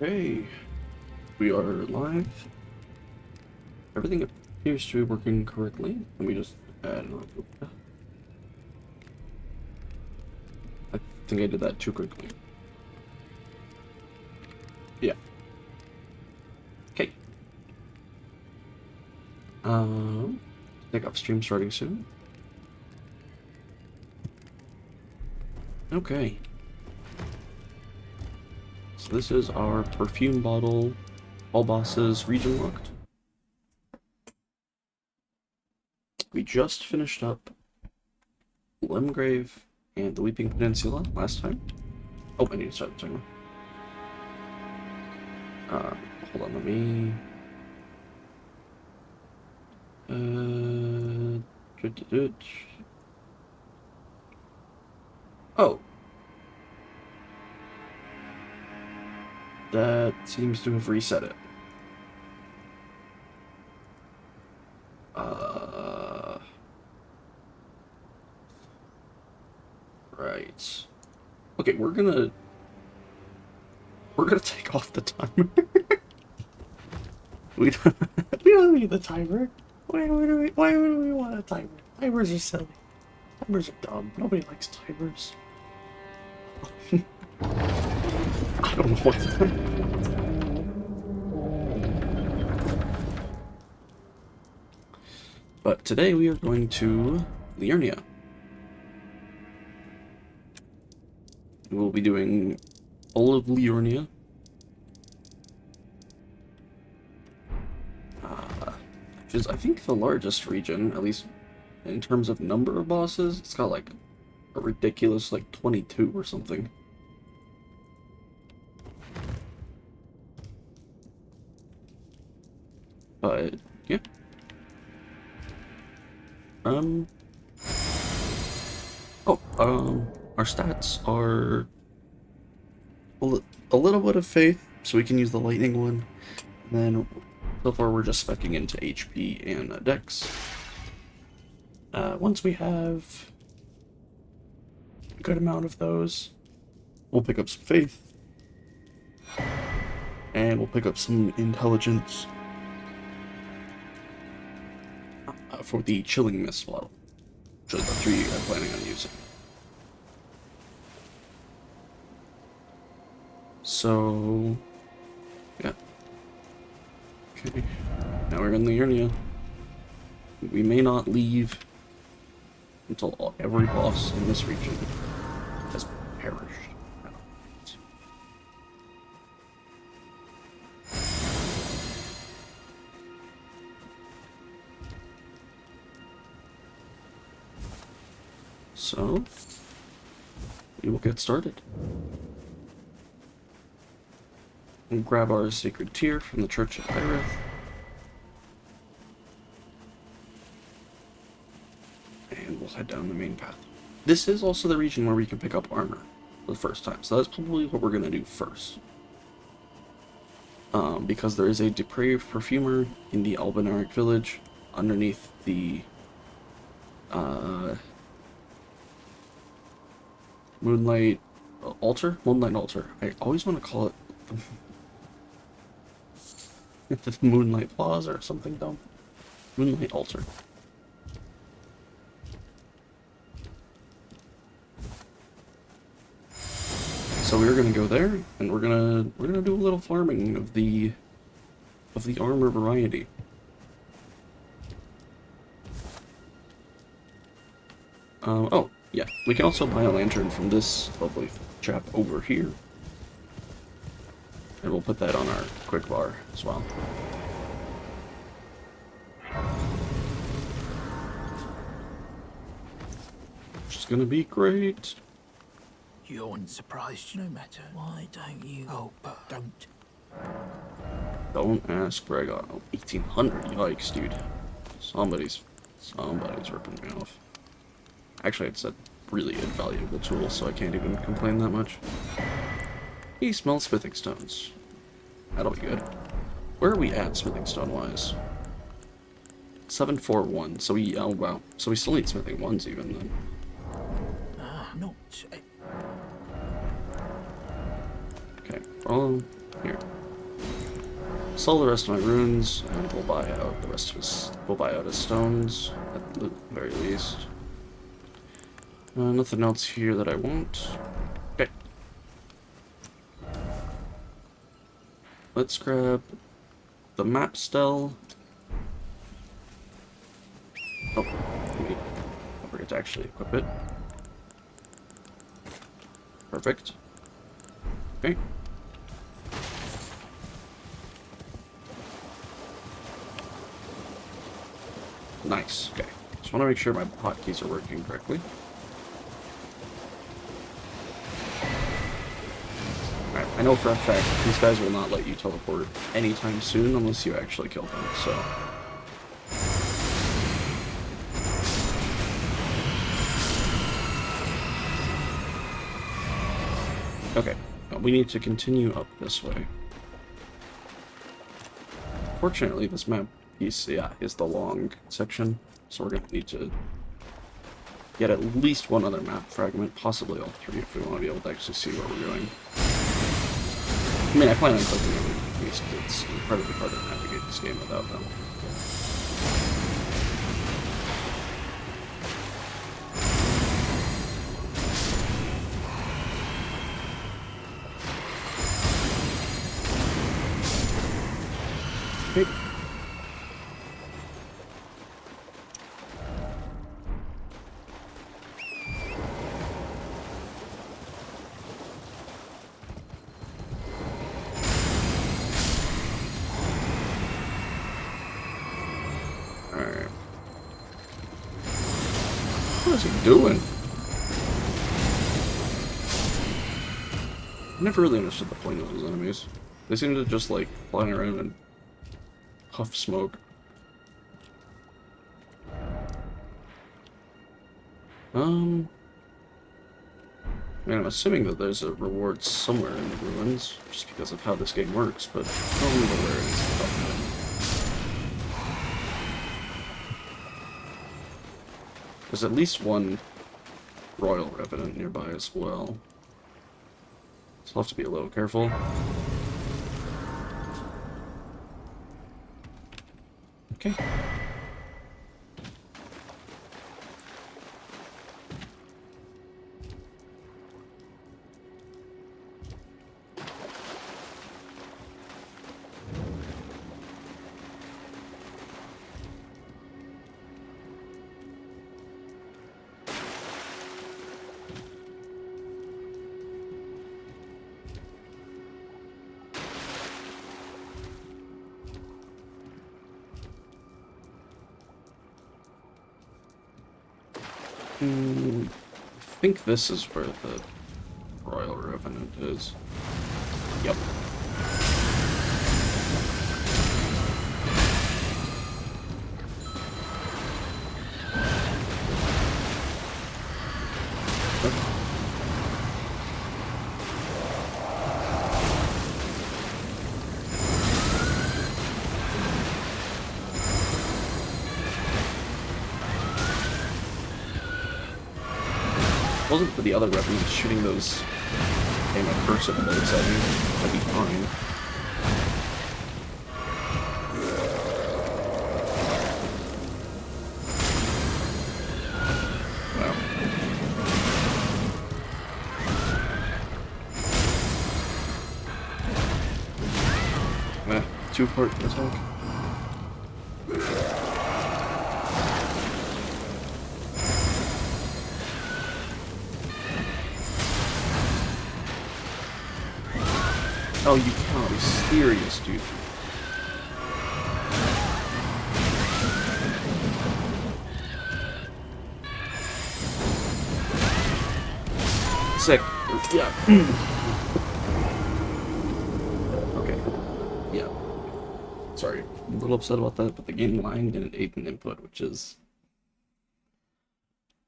Okay, we are live. Everything appears to be working correctly. Let me just add on. I think I did that too quickly. Yeah. Okay. Take off stream starting soon. Okay. So this is our perfume bottle, all bosses region locked. We just finished up Limgrave and the Weeping Peninsula last time. Oh, I need to start the timer. Hold on, let me... Oh. That seems to have reset it. Right. Okay, we're gonna take off the timer. we don't need the timer. Why would we want a timer? Timers are silly. Timers are dumb. Nobody likes timers. I don't know what. But today we are going to Liurnia. We'll be doing all of Liurnia. Which is, I think, the largest region, at least in terms of number of bosses. It's got like a ridiculous, like 22 or something. But, yeah. Our stats are a little bit of faith, so we can use the lightning one. And then, so far we're just speccing into HP and dex. Once we have a good amount of those, we'll pick up some faith. And we'll pick up some intelligence for the chilling mist model, which are the 3 I'm planning on using. So, yeah. Okay, now we're in Liurnia. We may not leave until every boss in this region has perished. So, we will get started. We'll grab our sacred tear from the Church of Irith. And we'll head down the main path. This is also the region where we can pick up armor for the first time, so that's probably what we're going to do first. Because there is a depraved perfumer in the Albinaric village underneath the Moonlight Altar? Moonlight Altar. I always want to call it the Moonlight Plaza or something dumb. Moonlight Altar. So we're gonna go there, and we're gonna do a little farming of the armor variety. Oh, yeah, we can also buy a lantern from this lovely chap over here. And we'll put that on our quick bar as well. Which is gonna be great. You're unsurprised, no matter. Why don't you? Oh, but don't. Don't ask Gregor. Oh, 1800, yikes, dude. Somebody's ripping me off. Actually, it's a really invaluable tool, so I can't even complain that much. He smells smithing stones. That'll be good. Where are we at smithing stone wise? 741. So we, oh wow. So we still need smithing ones even then. Not. Okay. Well, here. Sell the rest of my runes, and we'll buy out the rest of his. We'll buy out his stones at the very least. Nothing else here that I want. Okay. Let's grab the map stell. Oh, I forget to actually equip it. Perfect. Okay. Nice. Okay. Just want to make sure my hotkeys are working correctly. Alright, I know for a fact these guys will not let you teleport anytime soon unless you actually kill them, so... Okay, we need to continue up this way. Fortunately, this map piece, yeah, is the long section, so we're going to need to get at least one other map fragment, possibly all three, if we want to be able to actually see where we're going. I mean, I plan on clicking them, at least it's incredibly hard to navigate this game without them. Okay. Alright. What is he doing? I never really understood the point of those enemies. They seem to just, like, fly around and puff smoke. I mean, I'm assuming that there's a reward somewhere in the ruins, just because of how this game works, but I don't remember where it is. There's at least one royal revenant nearby as well. So I'll have to be a little careful. Okay. I think this is where the Royal Revenant is. Yep. Wasn't for the other revenants shooting those accursed bullets at me, I'd be fine. Wow. Two-part attack. Oh, you cannot be serious, dude. Sick. Yeah. Okay. Yeah. Sorry. I'm a little upset about that, but the game line didn't aid an input, which is...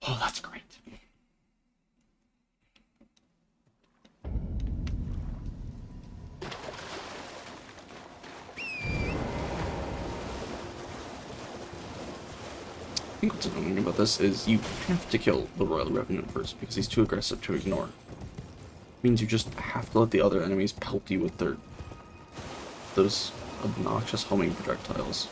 Oh, that's great. I think what's annoying about this is you have to kill the Royal Revenant first because he's too aggressive to ignore. Means you just have to let the other enemies pelt you with those Obnoxious homing projectiles.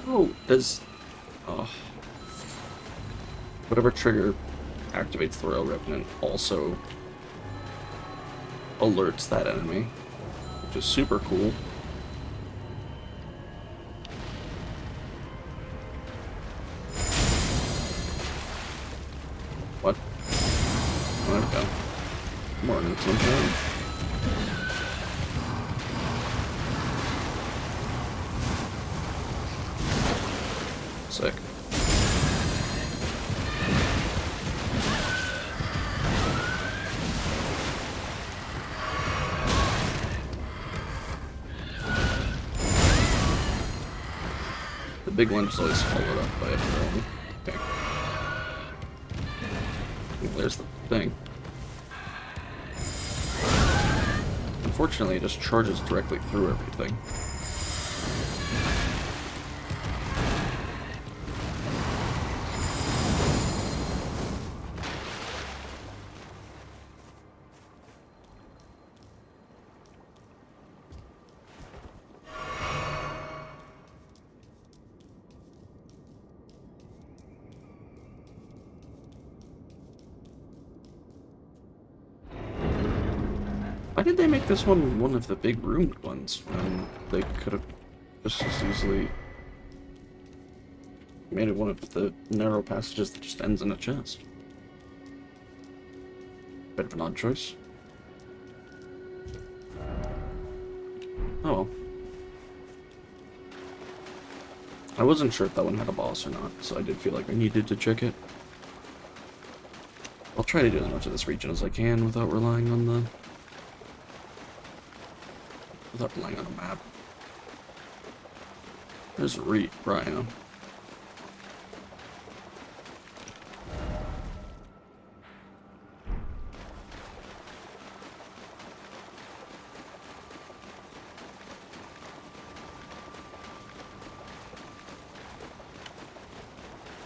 Oh, does... Oh. Whatever trigger activates the Royal Revenant also alerts that enemy, which is super cool. What? There we go. Morning sometime. Sick. The big one is always followed up by a drone. Okay. There's the thing. Unfortunately, it just charges directly through everything. Why did they make this one of the big roomed ones when they could have just as easily made it one of the narrow passages that just ends in a chest? Bit of an odd choice. Oh well. I wasn't sure if that one had a boss or not, so I did feel like I needed to check it. I'll try to do as much of this region as I can without relying on the... without relying on a map. There's Rhino.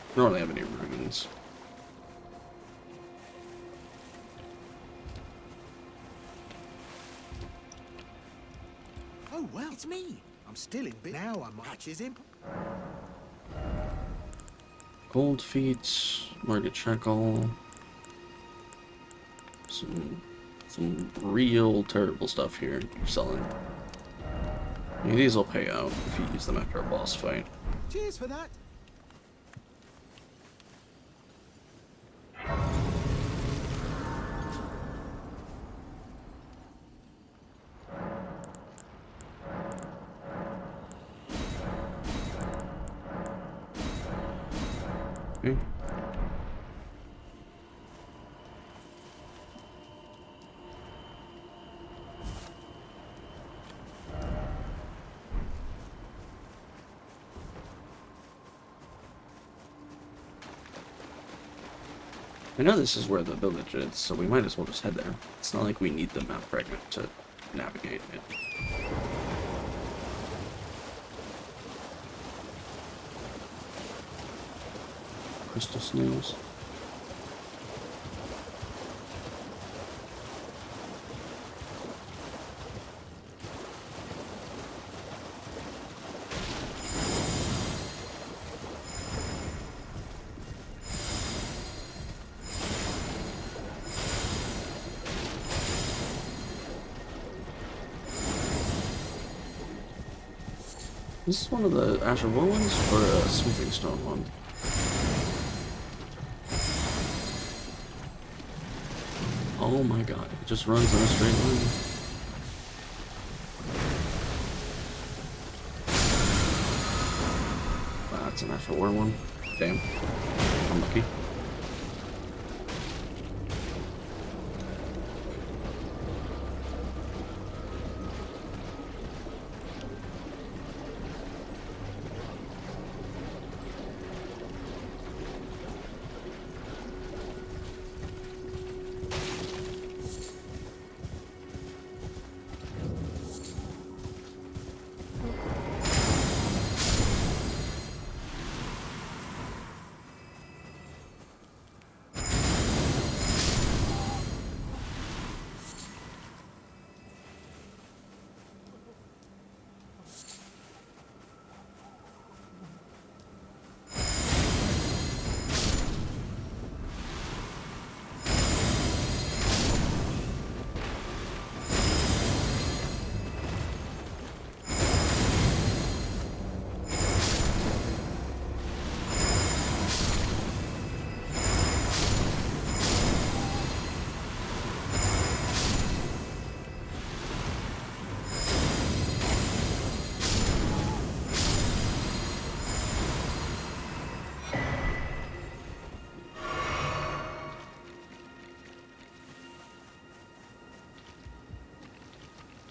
I don't really have any runes. Oh, well, it's me. I'm still in bit now. I'm matches him. Gold feet, market shekel. Some real terrible stuff here you're selling. Maybe these will pay out if you use them after a boss fight. Cheers for that. Okay. I know this is where the village is, so we might as well just head there. It's not like we need the map fragment to navigate it. Crystal snails. This is one of the Ash of War ones, or a Smithing Stone one? Oh my god, it just runs in a straight line. Wow, that's an Ash of War one. Damn. Unlucky.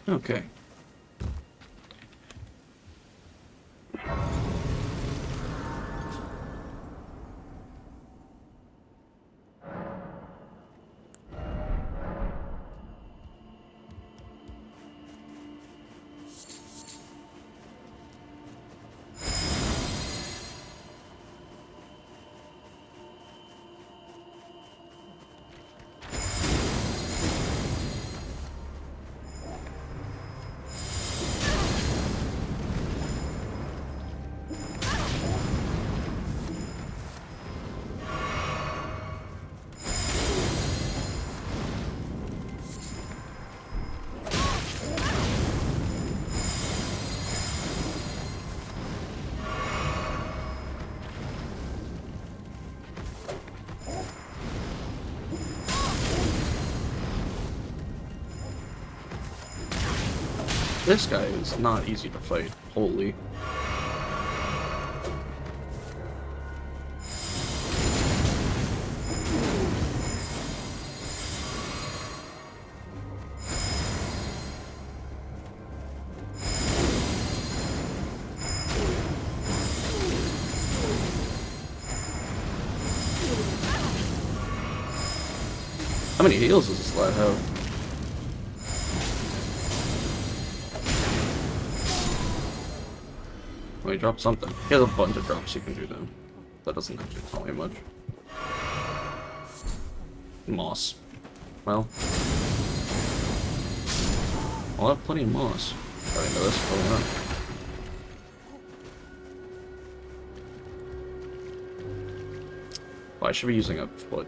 Okay. This guy is not easy to fight. Holy. How many heals does this lad have? Well, he dropped something. He has a bunch of drops you can do though. That doesn't actually tell me much. Moss. Well. I'll have plenty of moss. Already know this, probably not. Well, I should be using a foot.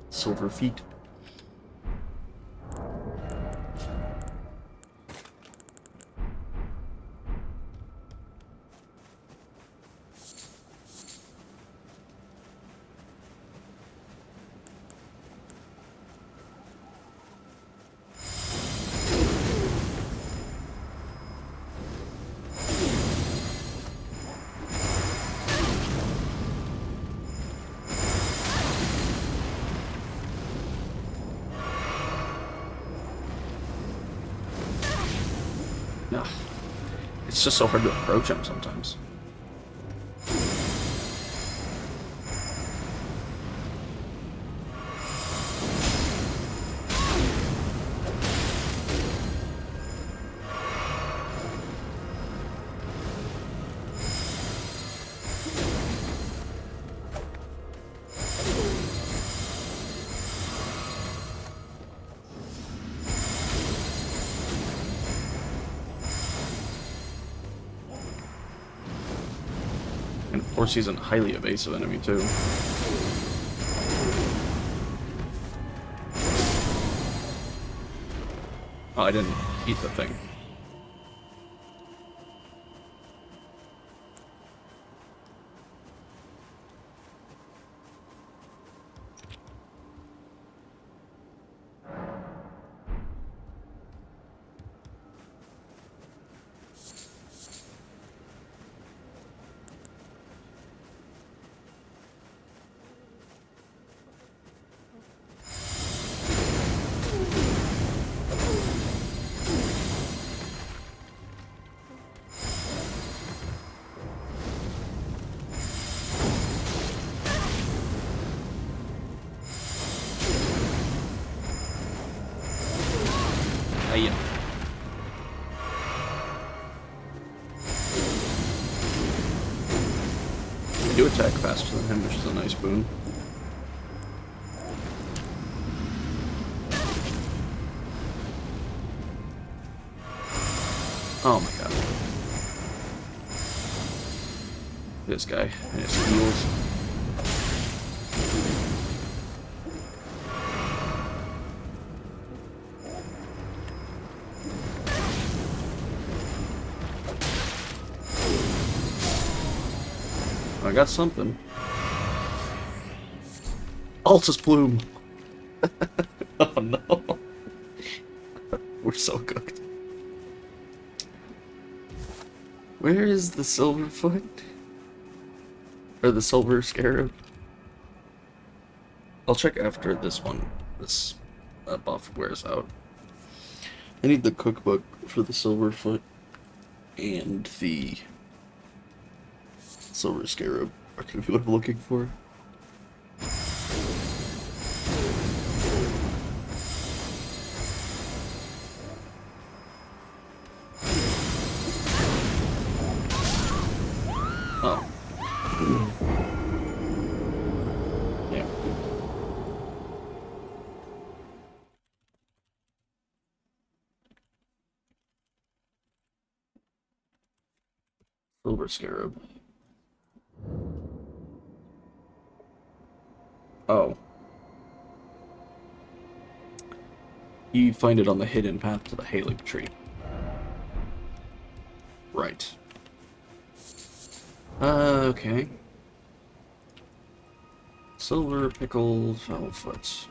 Silver feet. Ugh. It's just so hard to approach him sometimes. And of course he's a highly evasive enemy too. Oh, I didn't eat the thing. Yeah. I do attack faster than him, which is a nice boon. Oh my god. This guy and his heals. I got something. Altus Plume! Oh no. We're so cooked. Where is the Silverfoot? Or the Silver Scarab? I'll check after this one. This that buff wears out. I need the cookbook for the Silverfoot and the Silver Scarab. Are gonna be what I'm looking for. Oh. Yeah. Silver Scarab. Oh. You find it on the hidden path to the Haley tree. Right. Okay. Silver pickled foulfoot.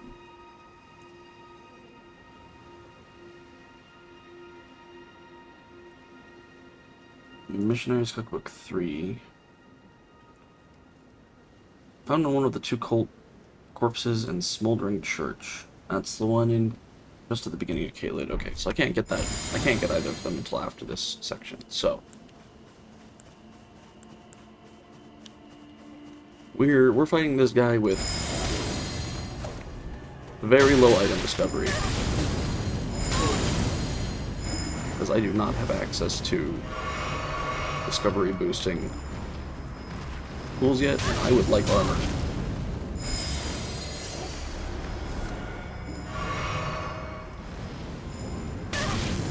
Missionary's Cookbook 3. Found in one of the two cult corpses in Smoldering Church. That's the one in just at the beginning of Caelid. Okay, so I can't get that. I can't get either of them until after this section. So we're fighting this guy with very low item discovery, because I do not have access to discovery boosting tools yet, and I would like armor.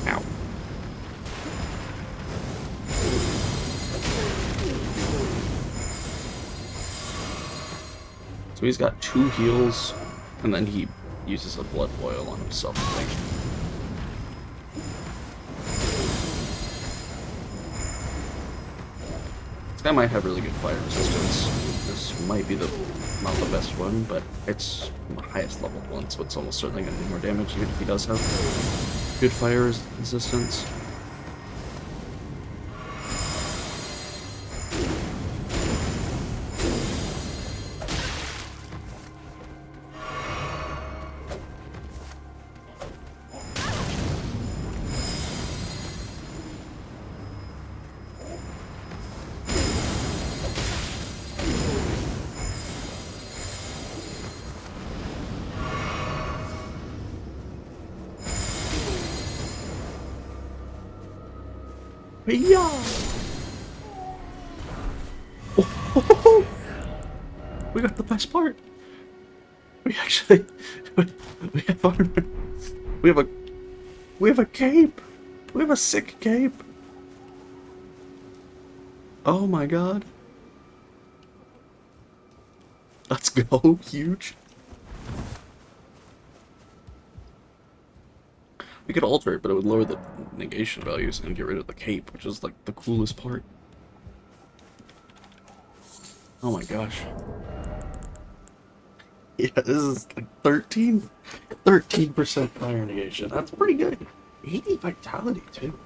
Ow. So he's got 2 heals, and then he uses a blood boil on himself, I think. This guy might have really good fire resistance. This might be not the best one, but it's the highest level one, so it's almost certainly going to do more damage, even if he does have good fire resistance. Yeah. Oh, we got the best part. We actually we have armor. We have a cape. We have a sick cape. Oh my god. Let's go, huge. We could alter it, but it would lower the negation values and get rid of the cape, which is like the coolest part. Oh my gosh. Yeah, this is like 13% fire negation. That's pretty good. 80 vitality too.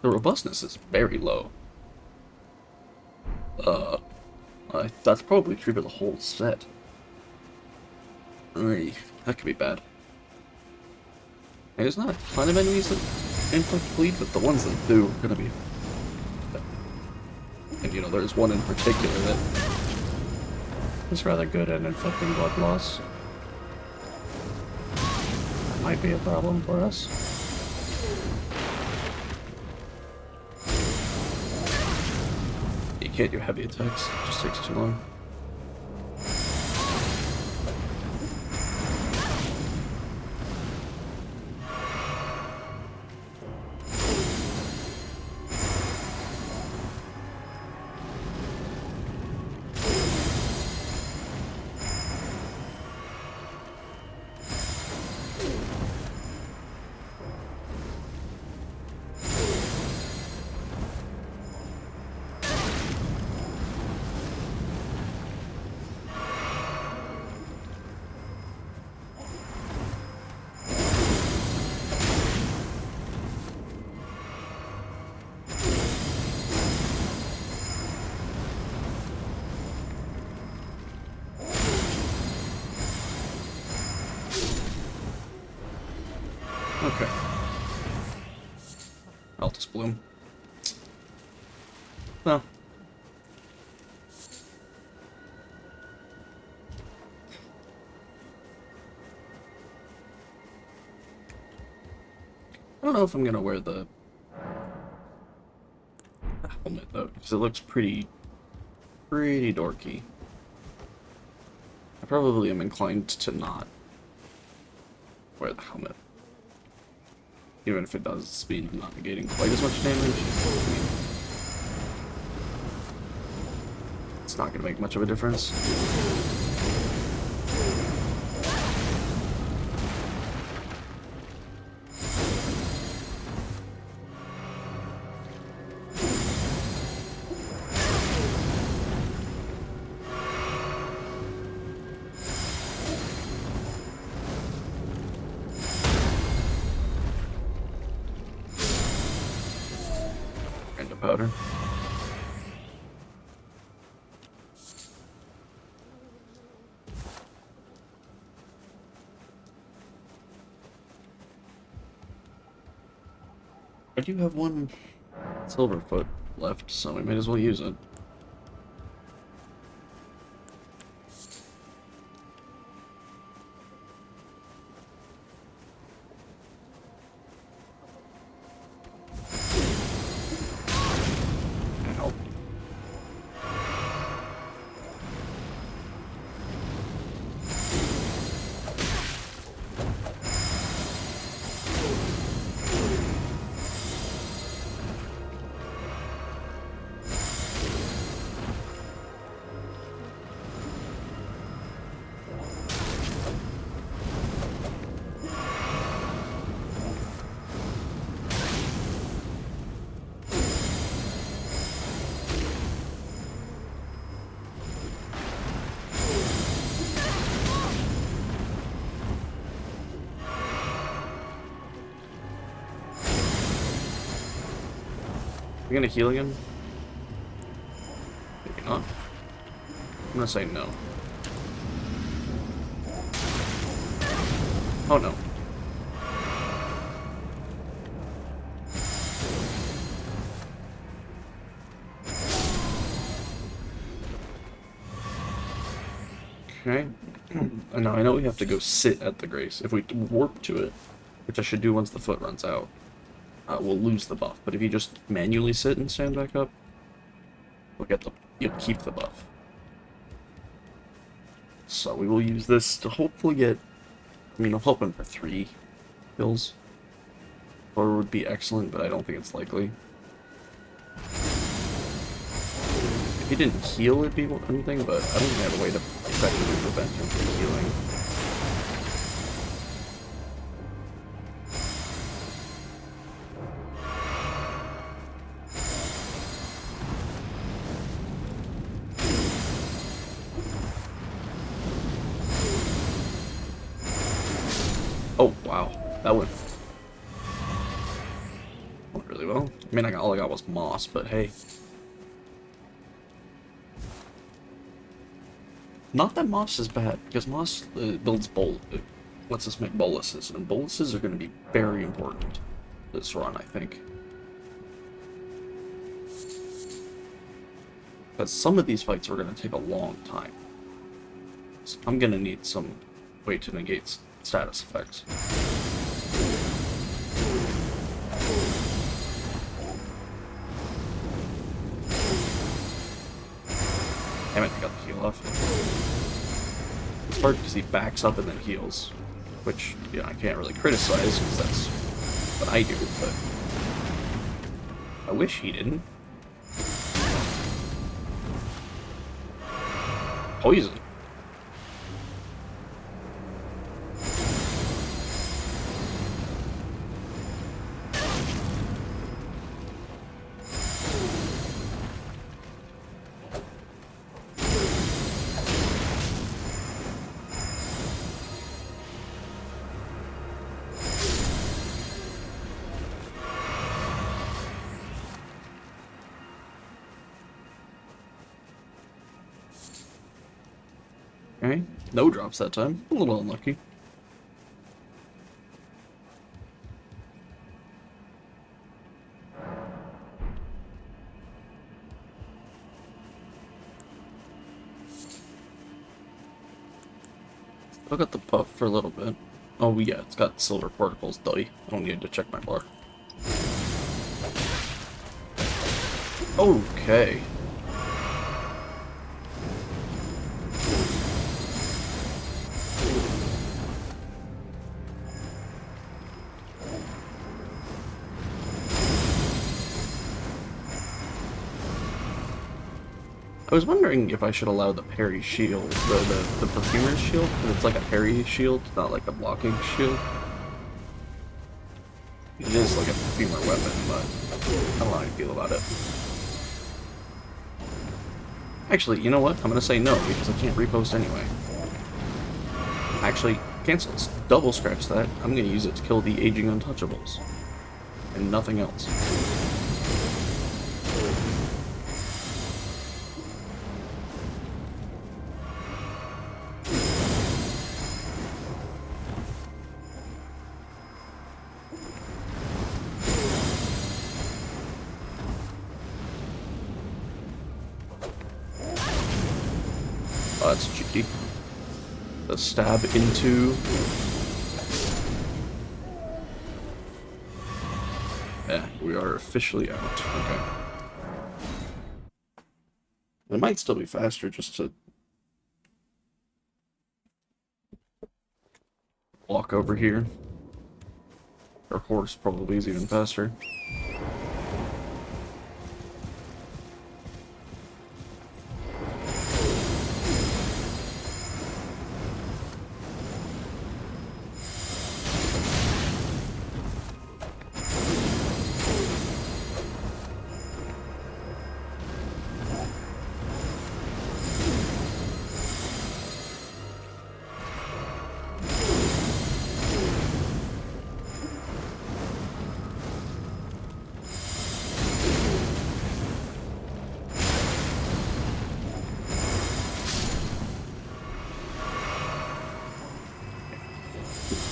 The robustness is very low. That's probably true for the whole set. Ay, that could be bad. There's not a ton of enemies that inflict bleed, but the ones that do are gonna be. And you know, there's one in particular that is rather good at inflicting blood loss. That might be a problem for us. You can't do heavy attacks, it just takes too long. Okay. Altus Bloom. Well. I don't know if I'm gonna wear the helmet though, because it looks pretty dorky. I probably am inclined to not wear the helmet. Even if it does mean I'm not negating quite as much damage. I mean, it's not gonna make much of a difference. Random powder. I do have one Silverfoot left, so we might as well use it. Ow. You gonna heal again? Maybe not. I'm gonna say no. Oh no. Okay. Now I know we have to go sit at the Grace. If we warp to it, which I should do once the foot runs out, we'll lose the buff. But if you just manually sit and stand back up, you'll keep the buff. So we will use this to hopefully get. I mean, I'm hoping for 3 kills. 4 would be excellent, but I don't think it's likely. If he didn't heal, it'd be one thing, but I don't think I have a way to effectively prevent him from healing. Oh, wow. That went really well. I mean, all I got was moss, but hey. Not that moss is bad, because moss builds it lets us make boluses, and boluses are going to be very important this run, I think. Because some of these fights are going to take a long time. So I'm going to need some way to negate status effects. Damn it, I got the heal off. It's hard because he backs up and then heals, which, you know, I can't really criticize because that's what I do, but I wish he didn't. Poison. Okay, no drops that time. A little unlucky. Look at the puff for a little bit. Oh yeah, it's got silver particles, duddy. I don't need to check my bar. Okay. I was wondering if I should allow the parry shield, the perfumer's shield, because it's like a parry shield, not like a blocking shield. It is like a perfumer weapon, but I don't know how I feel about it. Actually, you know what? I'm gonna say no, because I can't repost anyway. Actually, cancel. Double scratch that. I'm gonna use it to kill the aging untouchables. And nothing else. Oh, that's cheeky. The stab into... Yeah, we are officially out. Okay. It might still be faster just to walk over here. Or horse probably is even faster.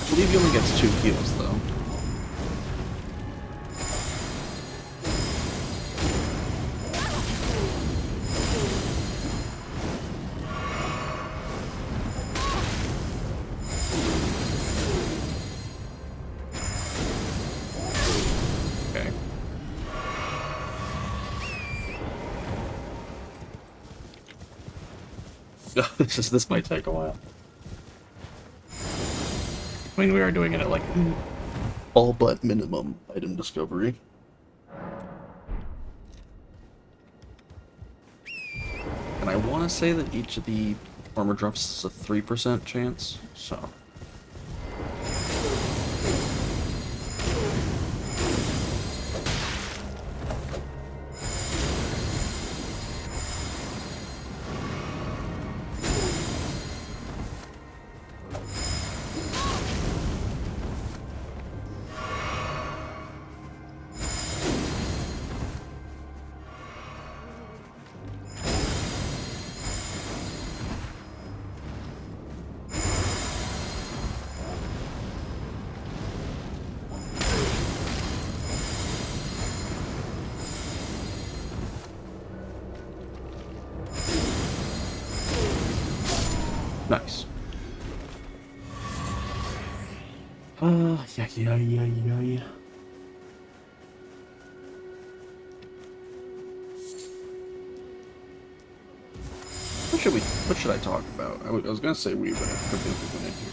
I believe he only gets 2 heals, though. Okay. This might take a while. I mean, we are doing it at like all but minimum item discovery. And I want to say that each of the armor drops is a 3% chance, so... Nice. Yeah. What should I talk about? I was gonna say we, but I could be moving in here.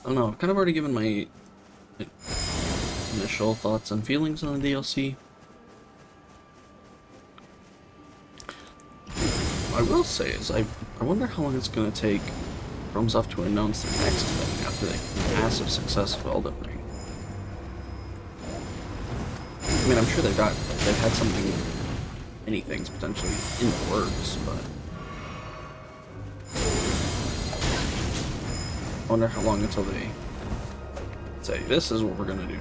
I don't know, I've kind of already given my initial thoughts and feelings on the DLC. I will say is, I wonder how long it's going to take FromSoft to announce their next thing after the massive success of Elden Ring. I mean, I'm sure they've had something, many things potentially in the works, but I wonder how long until they say, this is what we're going to do.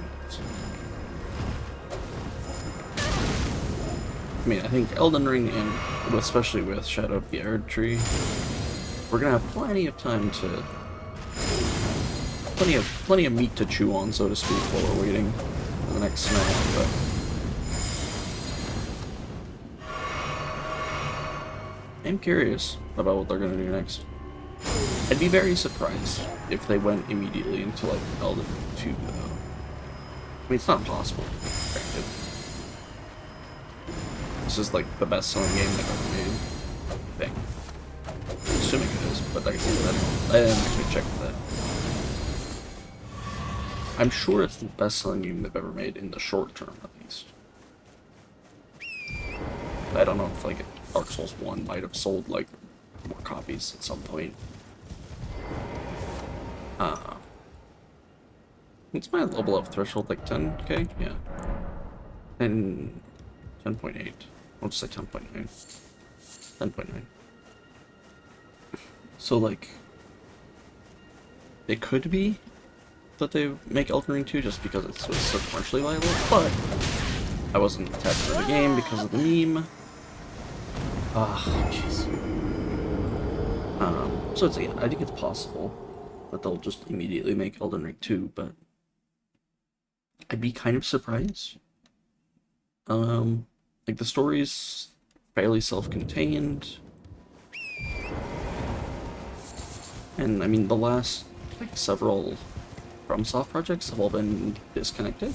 I mean, I think Elden Ring, and especially with Shadow of the Erd Tree, we're going to have plenty of time to plenty of meat to chew on, so to speak, while we're waiting for the next smash. But I'm curious about what they're gonna do next. I'd be very surprised if they went immediately into like Elden 2. I mean, it's not impossible. Granted. This is like the best-selling game they've ever made. I think. I'm assuming it is, but like I said, I didn't actually check that. I'm sure it's the best-selling game they've ever made in the short term, at least. I don't know if like Dark Souls 1 might have sold like more copies at some point. What's my level up threshold? Like 10k? Yeah. 10.8. I'll just say 10.9. 10.9. So like, it could be that they make Elden Ring 2 just because it's so commercially viable, but I wasn't attached to the game because of the meme. Ah, jeez. So it's, yeah, I think it's possible that they'll just immediately make Elden Ring 2, but I'd be kind of surprised. Like the story's fairly self-contained, and I mean the last like several FromSoft projects have all been disconnected.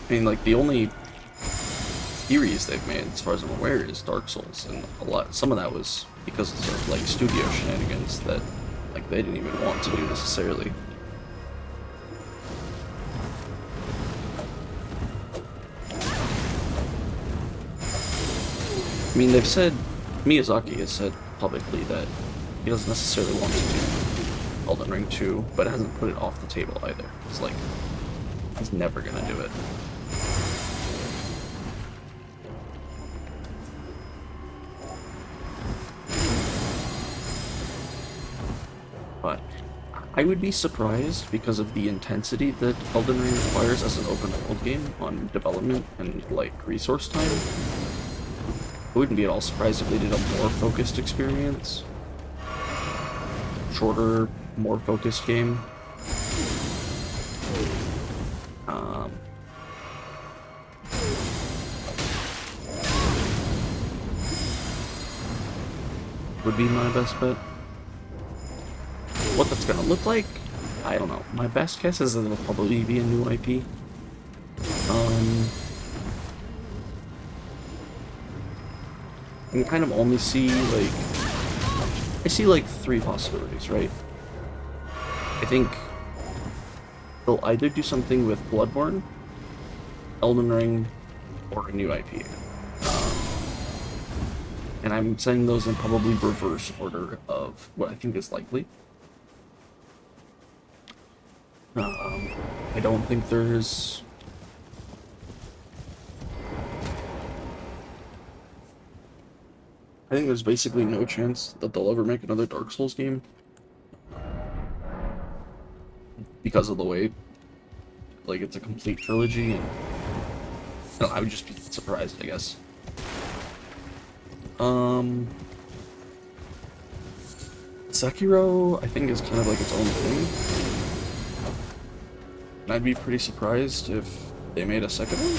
I mean, like the only series they've made, as far as I'm aware, is Dark Souls, and some of that was because of sort of like studio shenanigans that like they didn't even want to do necessarily. I mean, they've said, Miyazaki has said publicly that he doesn't necessarily want to do Elden Ring 2, but hasn't put it off the table either. It's like, he's never gonna do it. But I would be surprised because of the intensity that Elden Ring requires as an open world game on development and like resource time. I wouldn't be at all surprised if they did a more focused experience. Shorter, more focused game. Would be my best bet. What that's gonna look like, I don't know. My best guess is that it'll probably be a new IP. I can kind of only see, like, I see, like, 3 possibilities, right? I think they'll either do something with Bloodborne, Elden Ring, or a new IP. And I'm saying those in probably reverse order of what I think is likely. I don't think there's... I think there's basically no chance that they'll ever make another Dark Souls game. Because of the way, like, it's a complete trilogy, and I would just be surprised, I guess. Sekiro, I think, is kind of like its own thing. And I'd be pretty surprised if they made a second one.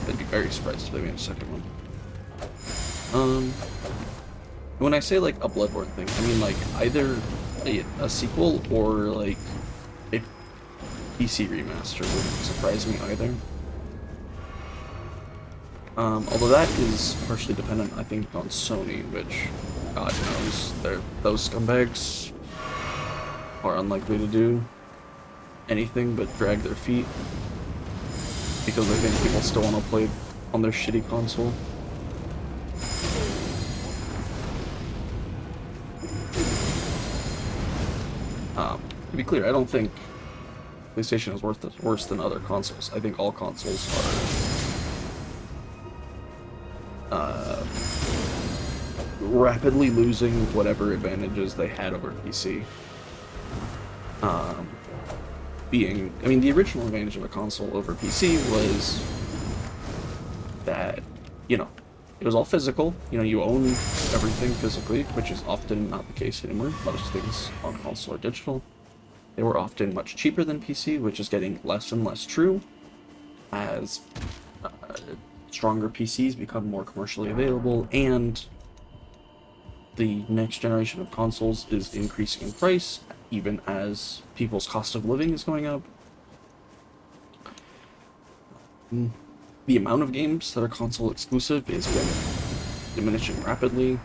I'd be very surprised if they made a second one. When I say, like, a Bloodborne thing, I mean, like, either a sequel or, like, a PC remaster wouldn't surprise me either. Although that is partially dependent, I think, on Sony, which, God knows, those scumbags are unlikely to do anything but drag their feet because they think people still want to play on their shitty console. To be clear, I don't think PlayStation is worse than other consoles. I think all consoles are rapidly losing whatever advantages they had over PC. I mean, the original advantage of a console over PC was that, you know, it was all physical. You know, you own everything physically, which is often not the case anymore. Most things on console are digital. They were often much cheaper than PC, which is getting less and less true as uh, stronger PCs become more commercially available, and the next generation of consoles is increasing in price, even as people's cost of living is going up. The amount of games that are console exclusive is been diminishing rapidly.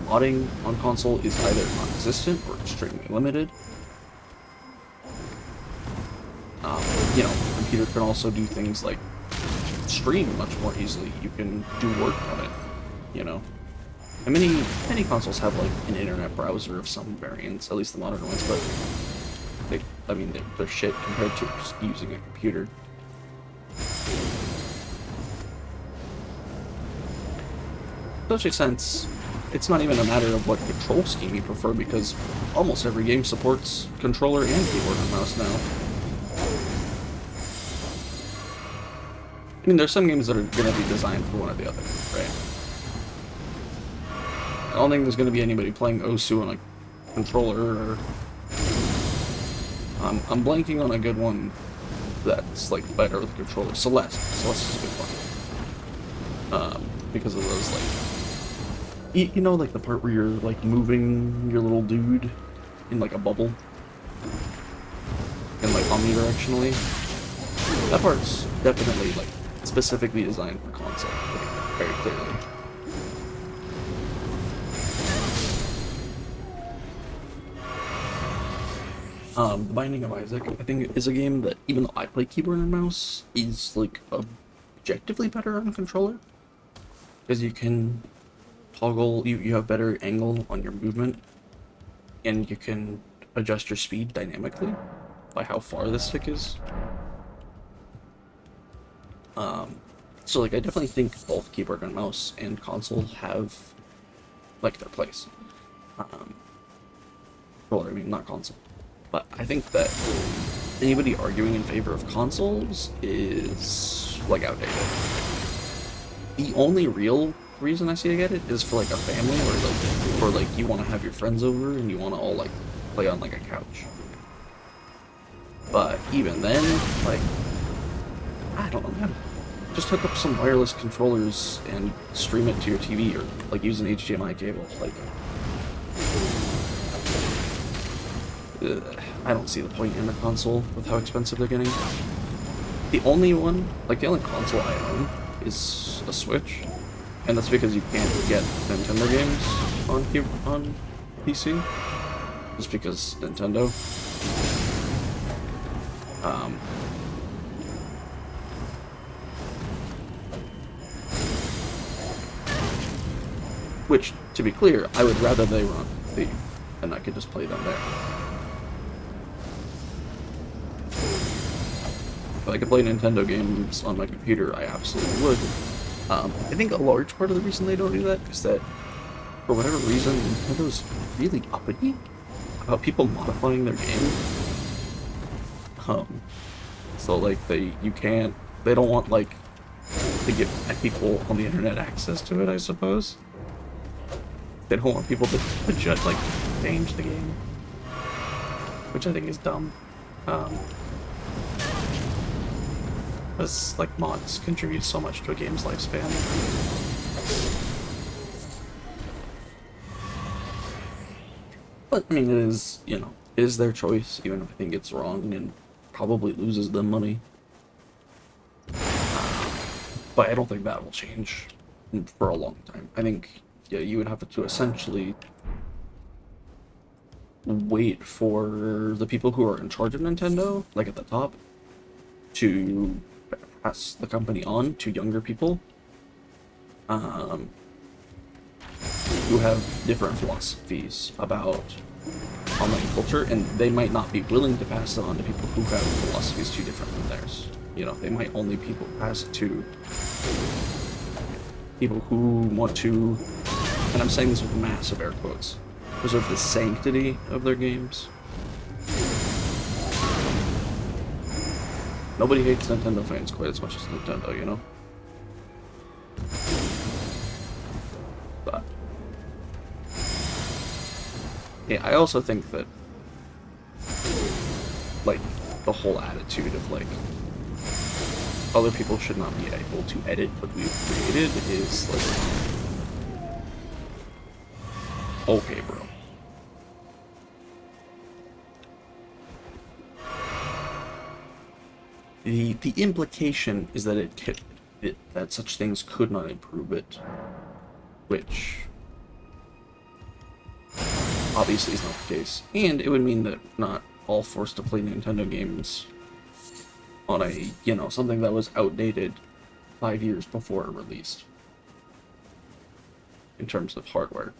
Modding on console is either non-existent or extremely limited. You know, the computer can also do things like stream much more easily. You can do work on it, you know. And many consoles have like an internet browser of some variants, at least the modern ones, but they're shit compared to just using a computer. Especially since it's not even a matter of what control scheme you prefer, because almost every game supports controller and keyboard and mouse now. I mean, there's some games that are going to be designed for one or the other, right? I don't think there's going to be anybody playing Osu on a controller, or... I'm blanking on a good one that's, like, better with a controller. Celeste. Celeste is a good one. Because of those, like... You know, like, the part where you're, like, moving your little dude in, like, a bubble? And, like, omnidirectionally? That part's definitely, like, specifically designed for console, like, very clearly. The Binding of Isaac, I think, is a game that, even though I play keyboard and mouse, is, like, objectively better on controller. Because you can toggle, you have better angle on your movement, and you can adjust your speed dynamically by how far the stick is. So, like, I definitely think both keyboard and mouse and console have, like, their place. Controller, I mean, not console. But I think that anybody arguing in favor of consoles is, like, outdated. The only real reason I see to get it is for, like, a family, or like you want to have your friends over and you want to all, like, play on, like, a couch. But even then, like, I don't know, man. Just hook up some wireless controllers and stream it to your TV, or, like, use an HDMI cable. Like, I don't see the point in a console with how expensive they're getting. The only console I own is a Switch, and that's because you can't get Nintendo games on PC, just because Nintendo. Which, to be clear, I would rather they run Thief, and I could just play them there. If I could play Nintendo games on my computer, I absolutely would. I think a large part of the reason they don't do that is that, for whatever reason, Nintendo's really uppity about people modifying their game. So, like, they don't want, like, to give people on the internet access to it, I suppose. They don't want people to judge, like, change the game, which I think is dumb. Because, like, mods contribute so much to a game's lifespan. But, I mean, it is, you know, it is their choice, even if I think it's wrong and probably loses them money. But I don't think that will change for a long time. I think, yeah, you would have to essentially wait for the people who are in charge of Nintendo, like at the top, to pass the company on to younger people who have different philosophies about online culture, and they might not be willing to pass it on to people who have philosophies too different from theirs. You know, they might only pass it to people who want to, and I'm saying this with massive air quotes, preserve the sanctity of their games. Nobody hates Nintendo fans quite as much as Nintendo, you know? Yeah, I also think that, like, the whole attitude of, like, other people should not be able to edit what we've created is, like, okay, bro. The implication is that that such things could not improve it, which obviously is not the case, and it would mean that not all forced to play Nintendo games on a, something that was outdated 5 years before it released in terms of hardware.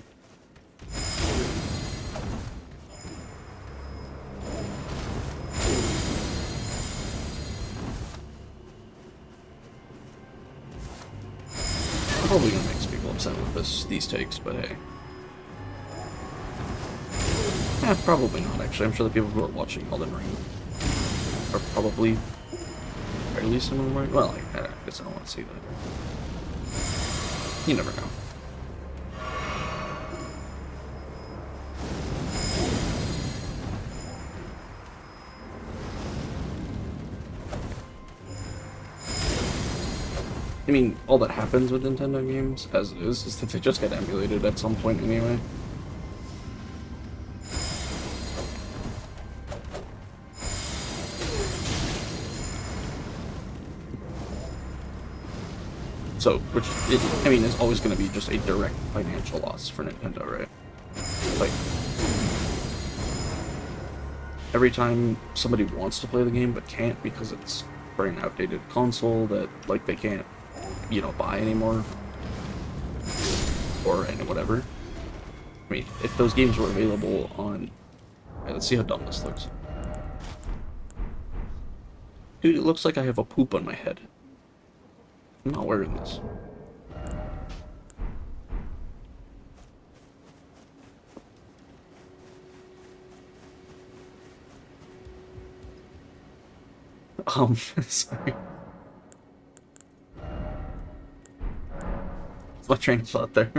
I'm probably gonna make some people upset with these takes, but hey. Probably not, actually. I'm sure the people who are watching Elden Ring are probably fairly similar. Well, I guess I don't want to say that. You never know. I mean, all that happens with Nintendo games, as it is that they just get emulated at some point anyway. So, which, I mean, is always going to be just a direct financial loss for Nintendo, right? Like, every time somebody wants to play the game but can't because it's for an outdated console that, like, they can't, buy anymore, or whatever. I mean, if those games were available on... let's see how dumb this looks. Dude, it looks like I have a poop on my head. I'm not wearing this. Sorry. That's my train of thought there.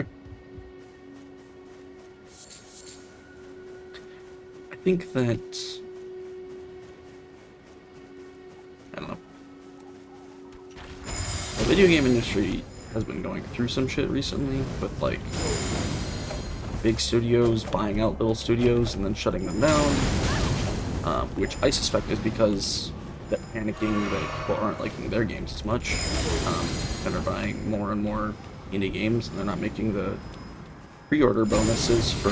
I think that... I don't know. The video game industry has been going through some shit recently, with, like, big studios buying out little studios and then shutting them down, which I suspect is because they're panicking that people aren't liking their games as much, and are buying more and more indie games, and they're not making the pre-order bonuses for,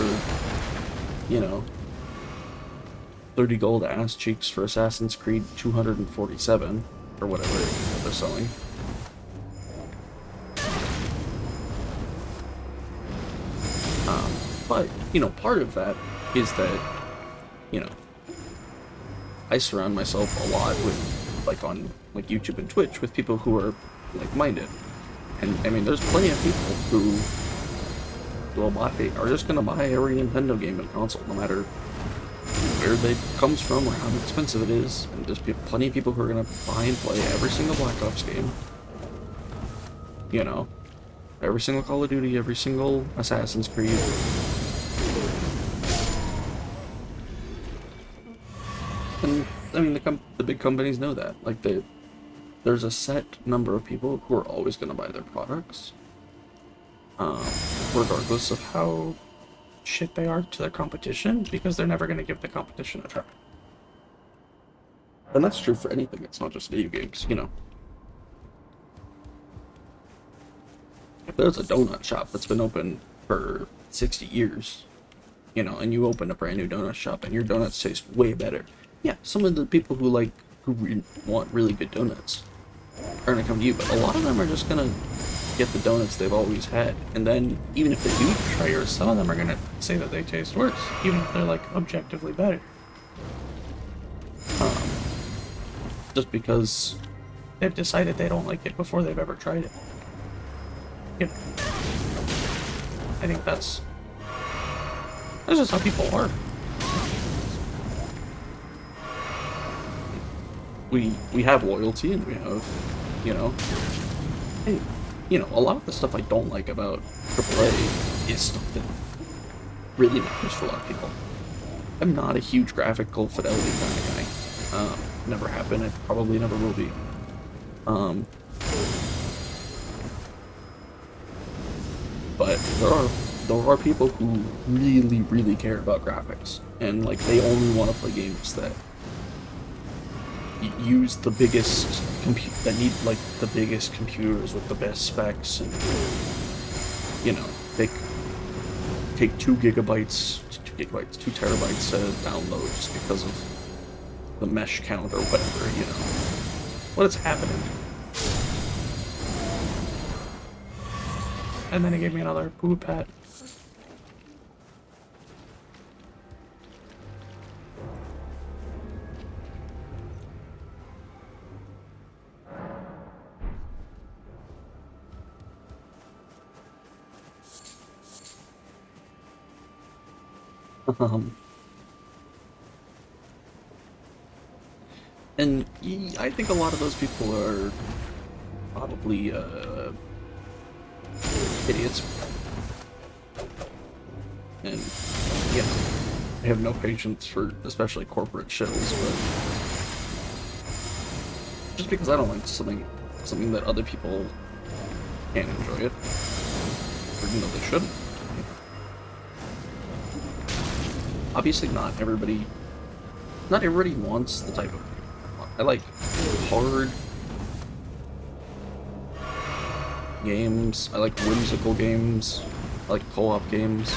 30 gold ass cheeks for Assassin's Creed 247, or whatever they're selling. But, part of that is that, I surround myself a lot with, like, on, like, YouTube and Twitch with people who are like-minded. And, I mean, there's plenty of people who are just gonna buy every Nintendo game and console, no matter where they comes from or how expensive it is. And there's plenty of people who are gonna buy and play every single Black Ops game. Every single Call of Duty, every single Assassin's Creed. And, I mean, the big companies know that. Like, there's a set number of people who are always going to buy their products, regardless of how shit they are to their competition, because they're never going to give the competition a try. And that's true for anything. It's not just video games, If there's a donut shop that's been open for 60 years, and you open a brand new donut shop and your donuts taste way better, yeah, some of the people who want really good donuts are gonna come to you, but a lot of them are just gonna get the donuts they've always had, and then even if they do try yours, some of them are gonna say that they taste worse, even if they're, like, objectively better. Just because they've decided they don't like it before they've ever tried it. I think that's just how people are. We have loyalty, and we have, and, a lot of the stuff I don't like about AAA is stuff that really matters for a lot of people. I'm not a huge graphical fidelity kind of guy. Never have been. I probably never will be. But there are people who really, really care about graphics, and like they only want to play games that use the biggest that need like the biggest computers with the best specs, and you know, take 2 gigabytes, 2 terabytes to download just because of the mesh count or whatever, you know. What is happening? And then he gave me another poop pet. Um, and I think a lot of those people are probably idiots. And yeah, I have no patience for especially corporate shills, but just because I don't like something that other people can't enjoy it, or you know they shouldn't. Obviously, not everybody wants the type of. I like hard games. I like whimsical games. I like co-op games.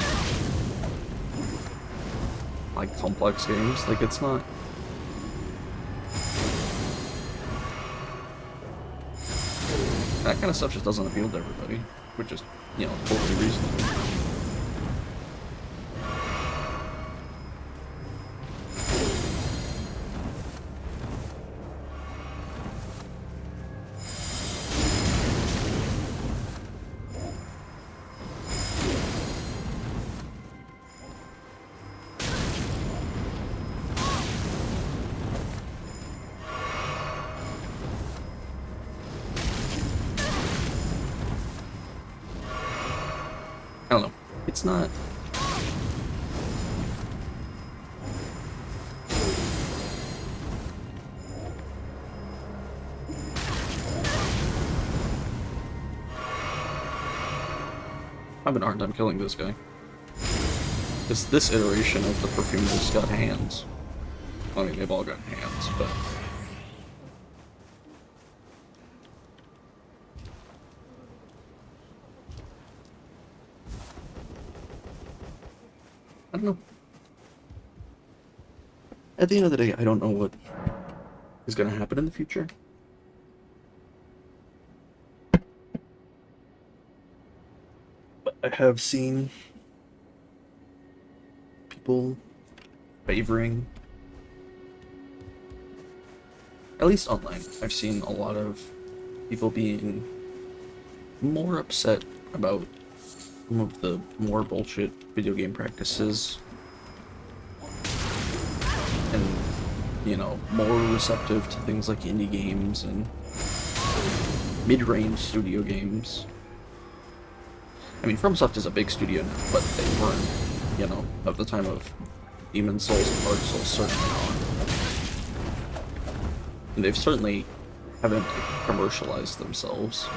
I like complex games. Like, it's not. That kind of stuff just doesn't appeal to everybody, which is, you know, totally reasonable. I don't know. It's not. I'm having a hard time killing this guy. This iteration of the Perfume has got hands. I mean, they've all got hands, but. I don't know. At the end of the day, I don't know what is going to happen in the future. But I have seen people favoring, at least online, I've seen a lot of people being more upset about some of the more bullshit video game practices, and you know, more receptive to things like indie games and mid-range studio games. I mean, FromSoft is a big studio now, but they weren't, you know, at the time of Demon's Souls and Dark Souls, certainly not. And they've certainly haven't commercialized themselves.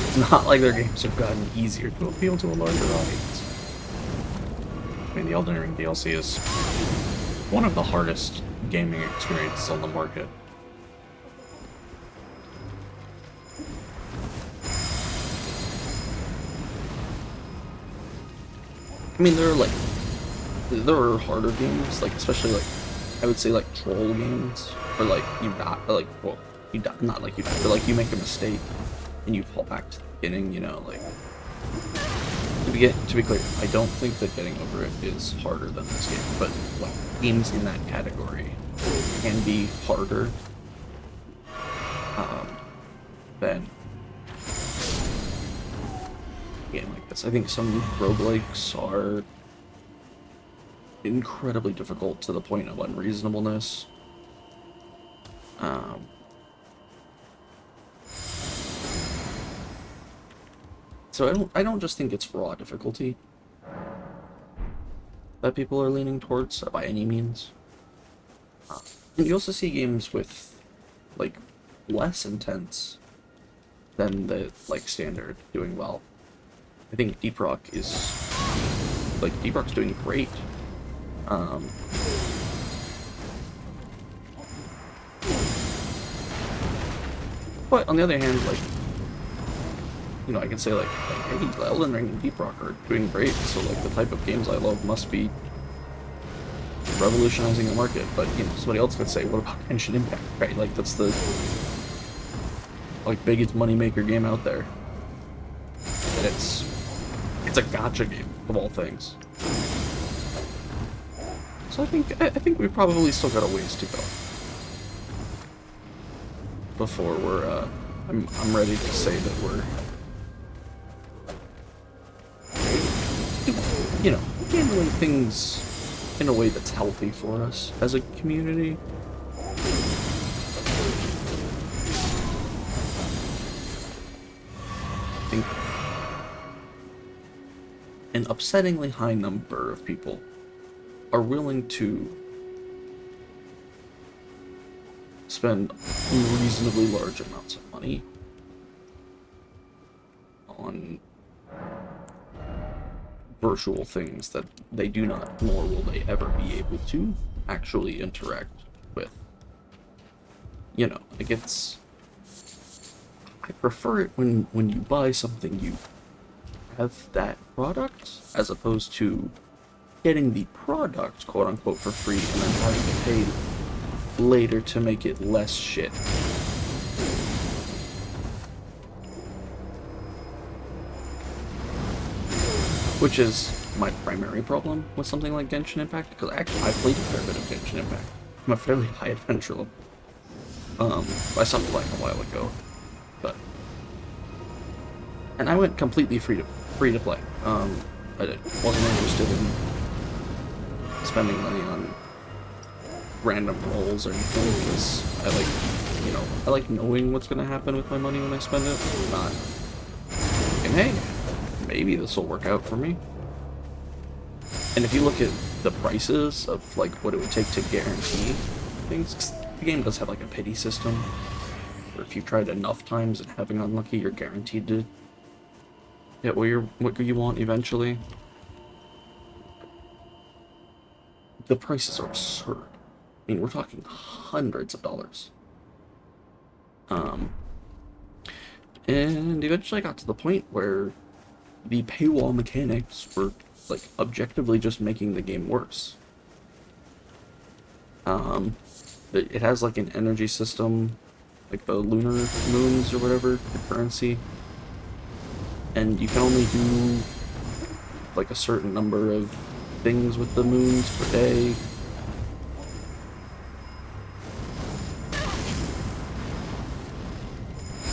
It's not like their games have gotten easier to appeal to a larger audience. I mean, the Elden Ring DLC is one of the hardest gaming experiences on the market. I mean, there are harder games, like, especially, like, I would say, like, troll games, or, like, you die, like, well, you die, not like you die, but, like, you make a mistake, and you fall back to the beginning, you know, like, to be clear, I don't think that getting over it is harder than this game, but, like, games in that category can be harder, than a game like this. I think some roguelikes are incredibly difficult to the point of unreasonableness. So I don't just think it's raw difficulty that people are leaning towards by any means. And you also see games with like less intense than the like standard doing well. I think Deep Rock is Deep Rock's doing great. Um, but on the other hand, like, you know, I can say like hey, Elden Ring and Deep Rock are doing great, so like the type of games I love must be revolutionizing the market. But you know, somebody else could say, what about Genshin Impact, right? Like that's the like biggest moneymaker game out there, and it's a gacha game of all things. So I think we probably still got a ways to go before we're I'm ready to say that we're, you know, handling things in a way that's healthy for us as a community. I think an upsettingly high number of people are willing to spend reasonably large amounts of money on virtual things that they do not, nor will they ever be able to actually interact with. You know, like I prefer it when you buy something you have that product, as opposed to getting the product, quote unquote, for free and then having to pay later to make it less shit. Which is my primary problem with something like Genshin Impact, because actually I played a fair bit of Genshin Impact. I'm a fairly high adventure level. I stopped playing a while ago, but and I went completely free to play. I wasn't interested in spending money on random rolls or anything, because I like, you know, I like knowing what's going to happen with my money when I spend it. Not, and hey, maybe this will work out for me. And if you look at the prices of like what it would take to guarantee things, 'cause the game does have like a pity system, where if you've tried enough times and having unlucky, you're guaranteed to get what you want eventually. The prices are absurd. I mean, we're talking hundreds of dollars. And eventually I got to the point where the paywall mechanics were, like, objectively just making the game worse. It has, like, an energy system, like the lunar moons or whatever, the currency. And you can only do, like, a certain number of things with the moons per day.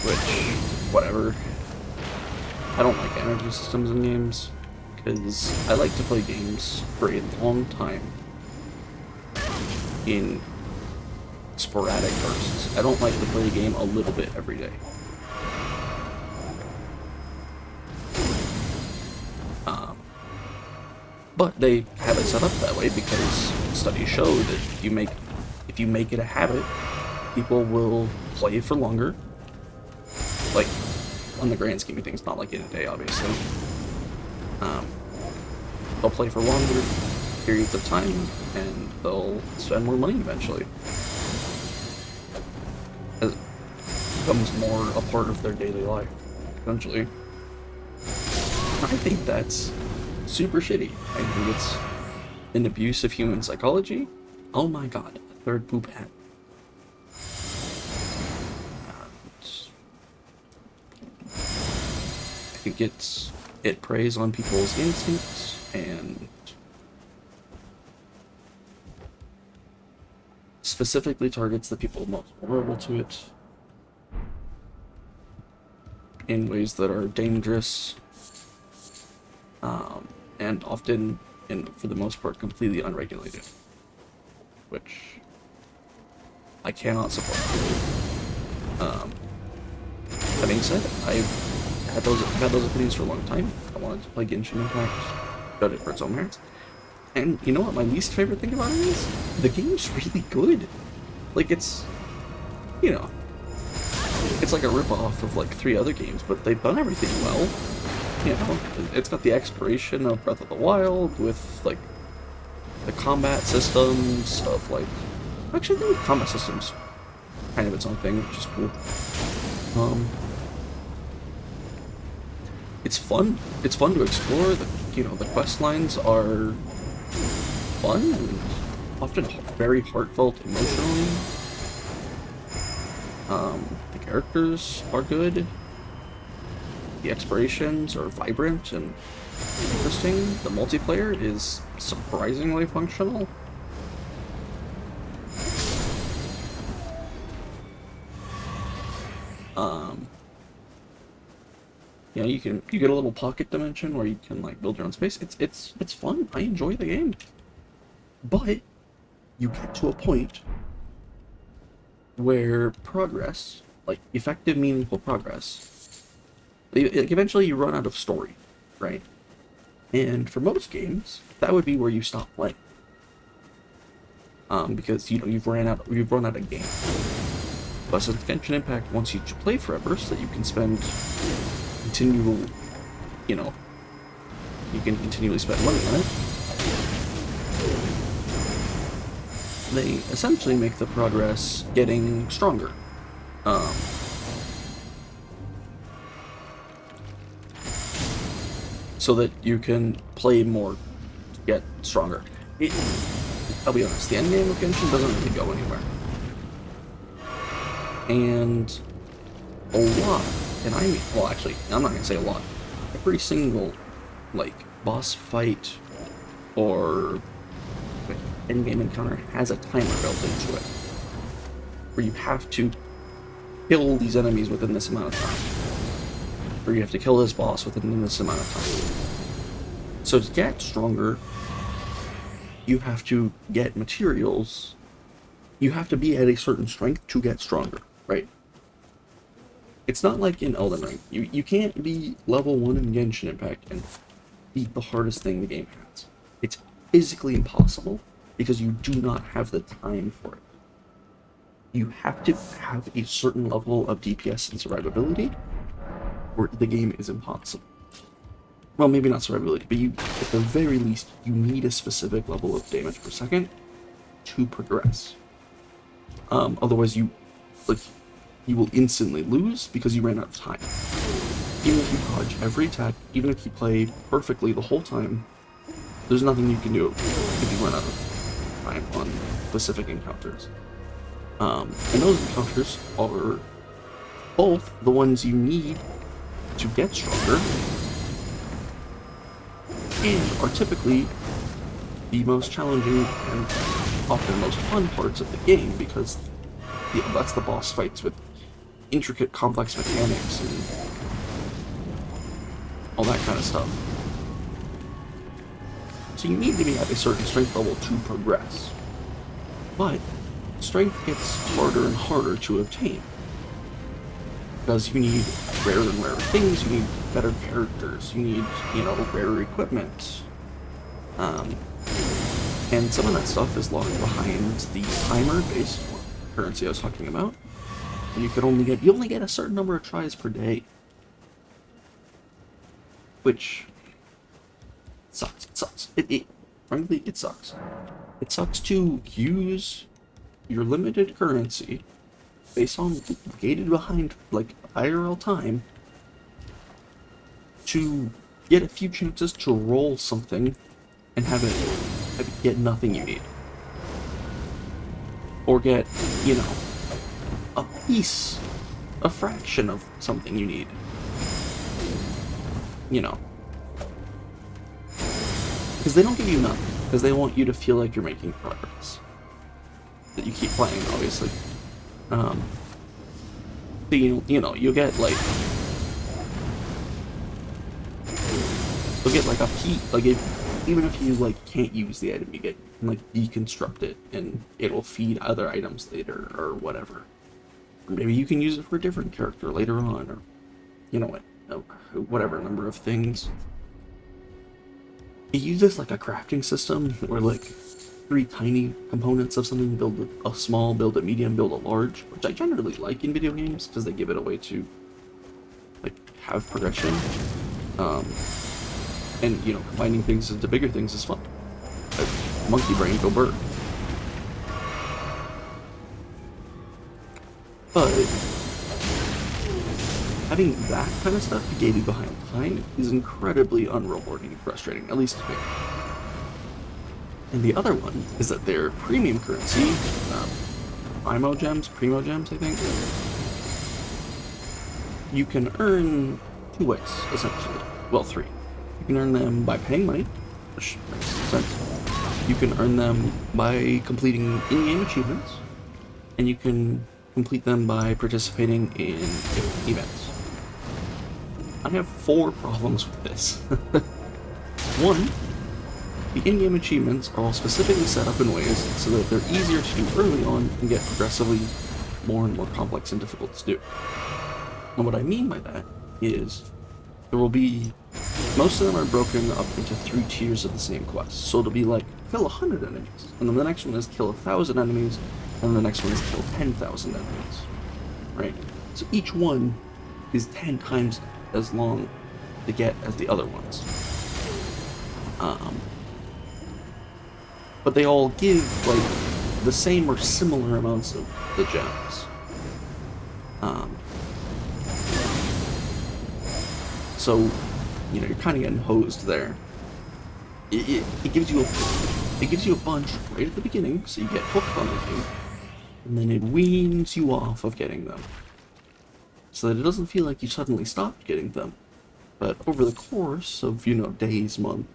Which, whatever. I don't like energy systems in games, because I like to play games for a long time in sporadic bursts. I don't like to play a game a little bit every day. But they have it set up that way because studies show that if you make it a habit, people will play for longer. Like, on the grand scheme of things, not like in a day, obviously. They'll play for longer periods of time, and they'll spend more money eventually. As it becomes more a part of their daily life, eventually. I think that's super shitty. I think it's an abuse of human psychology. Oh my god, a third poop hat. I think it preys on people's instincts and specifically targets the people most vulnerable to it in ways that are dangerous, and often, and for the most part, completely unregulated, which I cannot support. That being said, I've I've had those opinions for a long time. I wanted to play Genshin Impact, got it for its own merits. And you know what my least favorite thing about it is? The game's really good. Like, it's, you know, it's like a rip-off of like 3 other games, but they've done everything well. You know, it's got the exploration of Breath of the Wild with like the combat systems of like, actually I think the combat systems kind of its own thing, which is cool. It's fun. It's fun to explore. The quest lines are fun and often very heartfelt emotionally. The characters are good. The explorations are vibrant and interesting. The multiplayer is surprisingly functional. You get a little pocket dimension where you can like build your own space. It's fun. I enjoy the game. But you get to a point where progress, like effective, meaningful progress, eventually you run out of story, right? And for most games, that would be where you stop playing. Because you've run out of game. But since Genshin Impact wants you to play forever, so that you can spend continual, you can continually spend money on it. They essentially make the progress getting stronger. So that you can play more to get stronger. I'll be honest, the endgame of Genshin doesn't really go anywhere. And a lot, and well actually, I'm not gonna say a lot, every single, like, boss fight or endgame encounter has a timer built into it, where you have to kill these enemies within this amount of time, or you have to kill this boss within this amount of time. So to get stronger, you have to get materials, you have to be at a certain strength to get stronger, right? It's not like in Elden Ring. You can't be level 1 in Genshin Impact and beat the hardest thing the game has. It's physically impossible because you do not have the time for it. You have to have a certain level of DPS and survivability, or the game is impossible. Well, maybe not survivability, but at the very least, you need a specific level of damage per second to progress. Otherwise, you will instantly lose because you ran out of time. Even if you dodge every attack, even if you play perfectly the whole time, there's nothing you can do if you run out of time on specific encounters. And those encounters are both the ones you need to get stronger, and are typically the most challenging and often most fun parts of the game, because that's the boss fights with intricate, complex mechanics and all that kind of stuff. So you need to be at a certain strength level to progress. But strength gets harder and harder to obtain, because you need rarer and rarer things, you need better characters, you need, rarer equipment. And some of that stuff is locked behind the timer-based currency I was talking about. And you only get a certain number of tries per day. Which sucks. It sucks. Frankly, it sucks. It sucks to use your limited currency based on gated behind, like, IRL time to get a few chances to roll something and have it get nothing you need. Or get, a piece, a fraction of something you need. Because they don't give you nothing, because they want you to feel like you're making progress. That you keep playing, obviously. So you'll get like a piece, even if you can't use the item, you can deconstruct it and it'll feed other items later or whatever. Or maybe you can use it for a different character later on, or whatever number of things. It uses like a crafting system where like 3 tiny components of something build a small, build a medium, build a large, which I generally like in video games because they give it a way to like have progression. And you know, combining things into bigger things is fun. Like, monkey brain, go bird. But having that kind of stuff gated behind time is incredibly unrewarding and frustrating, at least to me. And the other one is that their premium currency, primo gems, I think, you can earn 2 ways, essentially. Well, 3. You can earn them by paying money, which makes sense. You can earn them by completing in-game achievements, and you can complete them by participating in events. I have 4 problems with this. 1, the in-game achievements are all specifically set up in ways so that they're easier to do early on and get progressively more and more complex and difficult to do. And what I mean by that is there will be, most of them are broken up into 3 tiers of the same quest. So it'll be like, kill 100 enemies, and then the next one is kill 1,000 enemies, and the next one is kill 10,000 enemies, right? So each one is 10 times as long to get as the other ones. But they all give, like, the same or similar amounts of the gems. So, you know, you're kind of getting hosed there. It gives you a bunch right at the beginning, so you get hooked on the game, and then it weans you off of getting them, so that it doesn't feel like you suddenly stopped getting them. But over the course of, you know, days, months,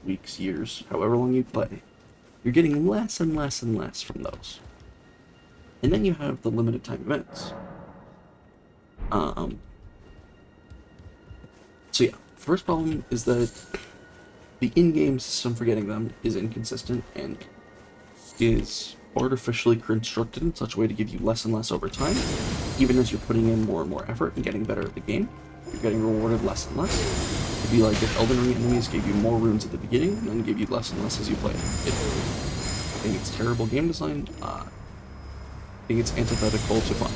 weeks, years, however long you play, you're getting less and less and less from those. And then you have the limited time events. So yeah, first problem is that the in-game system for getting them is inconsistent and is artificially constructed in such a way to give you less and less over time. Even as you're putting in more and more effort and getting better at the game, you're getting rewarded less and less. It'd be like if Elden Ring enemies gave you more runes at the beginning and then gave you less and less as you played. I think it's terrible game design. I think it's antithetical to fun.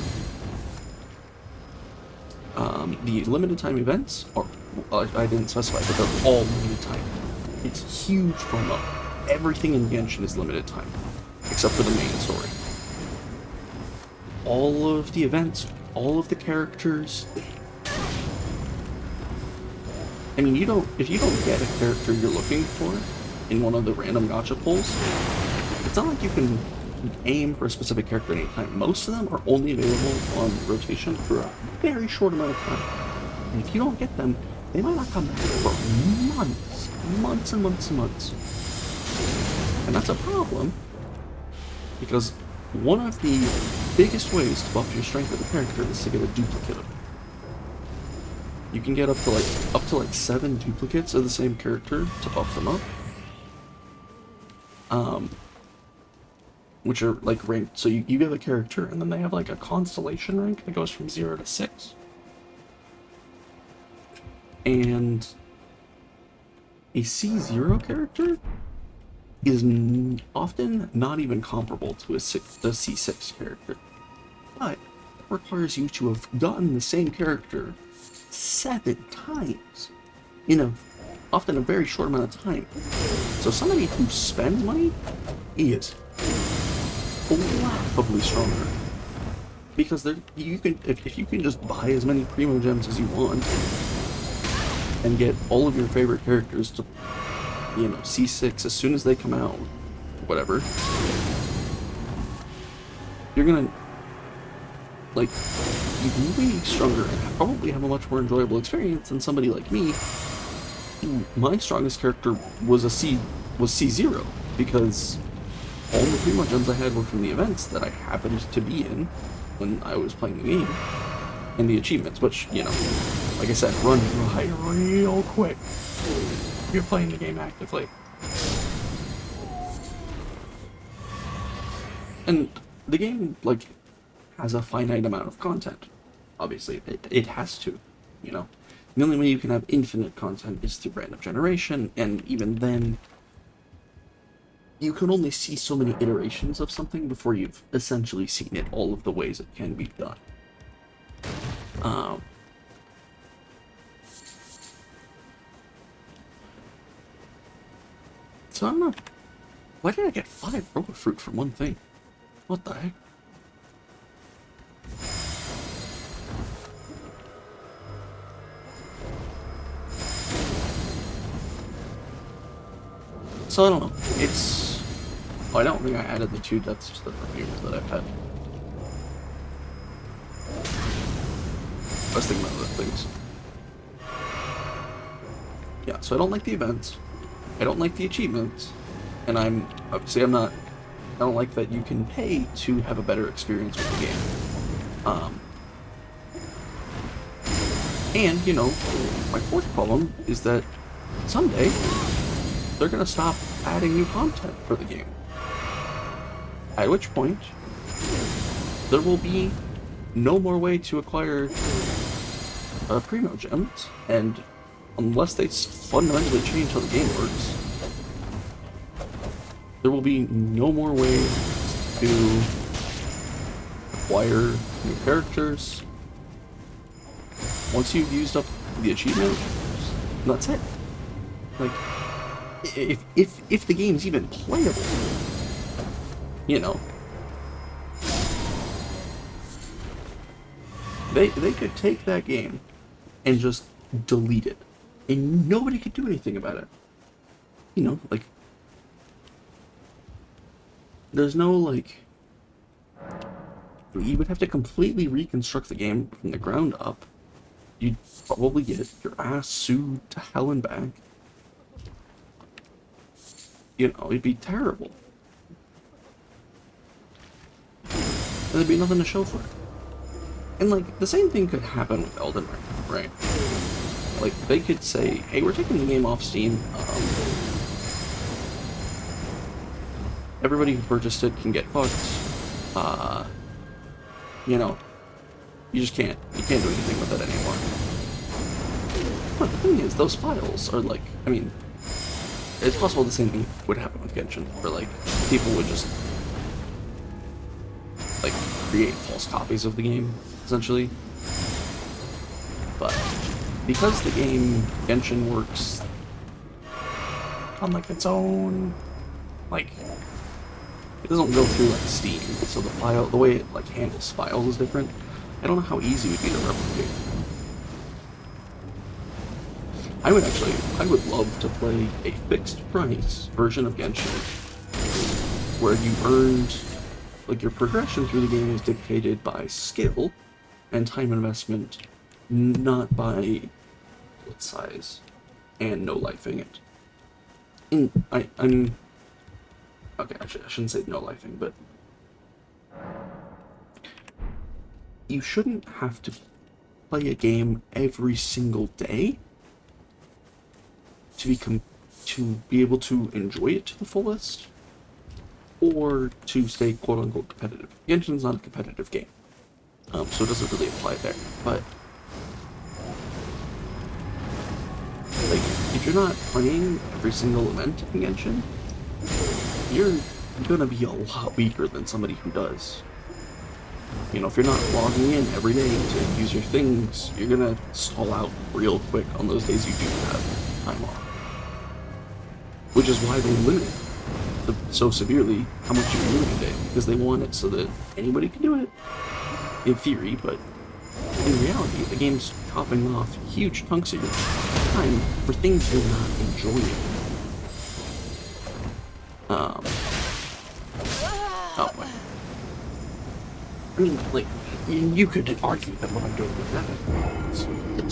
The limited time events are, I didn't specify, but they're all limited time. It's huge FOMO. Everything in Genshin is limited time, except for the main story. All of the events, all of the characters. I mean, if you don't get a character you're looking for in one of the random gacha pulls, it's not like you can aim for a specific character at any time. Most of them are only available on rotation for a very short amount of time. And if you don't get them, they might not come back for months and months and months. And that's a problem, because one of the biggest ways to buff your strength of the character is to get a duplicate of it. You can get up to like 7 duplicates of the same character to buff them up. Which are like ranked, so you have a character and then they have like a constellation rank that goes from 0 to 6. And a C0 character is often not even comparable to a C6 character. But it requires you to have gotten the same character 7 times in often a very short amount of time. So somebody who spends money is laughably stronger, because you can, if you can just buy as many primo gems as you want and get all of your favorite characters to, you know, C6 as soon as they come out, whatever, you're gonna like be way stronger and probably have a much more enjoyable experience than somebody like me. My strongest character was C0, because all the primo gems I had were from the events that I happened to be in when I was playing the game, and the achievements, which, you know, like I said, run dry real quick if you're playing the game actively. And the game, like, has a finite amount of content. Obviously, it has to, you know. The only way you can have infinite content is through random generation, and even then, you can only see so many iterations of something before you've essentially seen it all of the ways it can be done. So I don't know. Why did I get 5 roller fruit from one thing? What the heck? So I don't know. It's... I don't think I added the 2 deaths to the perfume that I've had. I was thinking about other things. Yeah, so I don't like the events. I don't like the achievements. And obviously I don't like that you can pay to have a better experience with the game. And, you know, my 4th problem is that someday they're gonna stop adding new content for the game. At which point, there will be no more way to acquire primo gems, and unless they fundamentally change how the game works, there will be no more way to acquire new characters. Once you've used up the achievement, that's it. Like, if the game's even playable, you know, they could take that game and just delete it, and nobody could do anything about it. You know, like, there's no, like, you would have to completely reconstruct the game from the ground up. You'd probably get your ass sued to hell and back. You know, it'd be terrible. And there'd be nothing to show for it. And, like, the same thing could happen with Elden Ring, right? Like, they could say, hey, we're taking the game off Steam. Everybody who purchased it can get bugs. You know, you just can't. You can't do anything with it anymore. But the thing is, those files are like, I mean, it's possible the same thing would happen with Genshin, where, like, people would just, like, create false copies of the game, essentially. But because the game Genshin works on, like, its own, like, it doesn't go through, like, Steam, so the way it, like, handles files is different. I don't know how easy it would be to replicate. I would love to play a fixed price version of Genshin, where you earned, like, your progression through the game is dictated by skill and time investment, not by what size and no lifing it. Okay, actually, I shouldn't say no lifing, but you shouldn't have to play a game every single day to be able to enjoy it to the fullest, or to stay quote-unquote competitive. Genshin's not a competitive game, so it doesn't really apply there. But, like, if you're not playing every single event in Genshin, you're gonna be a lot weaker than somebody who does. You know, if you're not logging in every day to use your things, you're gonna stall out real quick on those days you do have time off. Which is why they limit so severely how much you can do in a day, because they want it so that anybody can do it, in theory, but in reality, the game's chopping off huge chunks of your time for things you're not enjoying. Oh, boy. I mean, like, you could argue that what I'm doing with that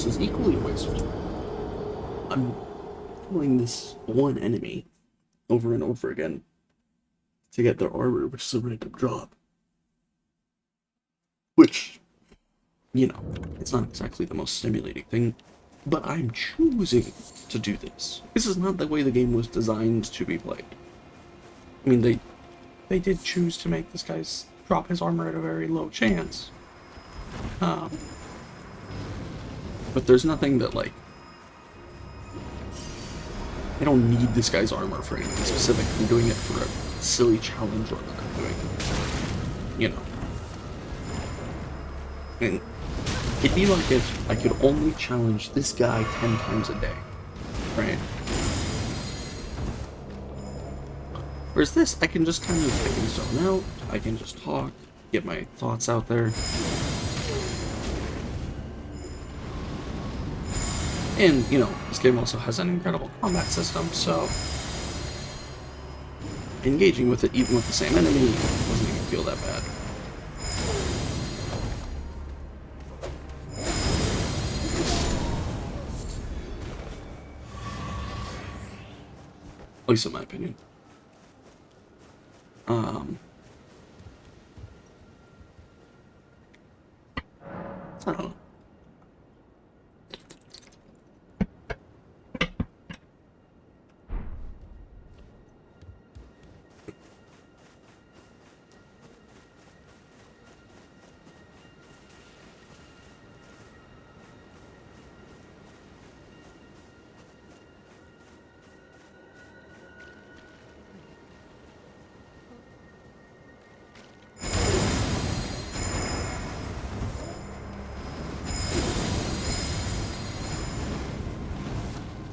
is equally a waste of time. I'm killing this one enemy over and over again to get their armor, which is a random job. Which, you know, it's not exactly the most stimulating thing, but I'm choosing to do this. This is not the way the game was designed to be played. I mean, they did choose to make this guy's drop his armor at a very low chance. But there's nothing that, like, I don't need this guy's armor for anything specific. I'm doing it for a silly challenge run that I'm doing. You know. And it'd be like if I could only challenge this guy 10 times a day. Right? Whereas this, I can just kind of, I can zone out, I can just talk, get my thoughts out there. And, you know, this game also has an incredible combat system, so engaging with it, even with the same enemy, doesn't even feel that bad. At least in my opinion. I don't know.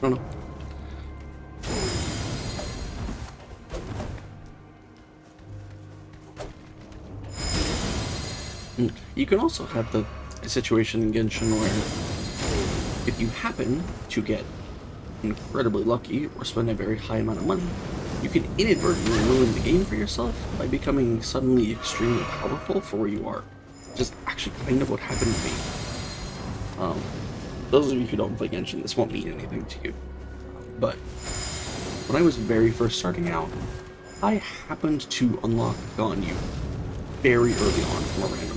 I don't know. You can also have the situation in Genshin where if you happen to get incredibly lucky or spend a very high amount of money, you can inadvertently ruin the game for yourself by becoming suddenly extremely powerful for where you are. Just actually kind of what happened to me. Those of you who don't play Genshin, this won't mean anything to you. But when I was very first starting out, I happened to unlock Ganyu very early on from a random.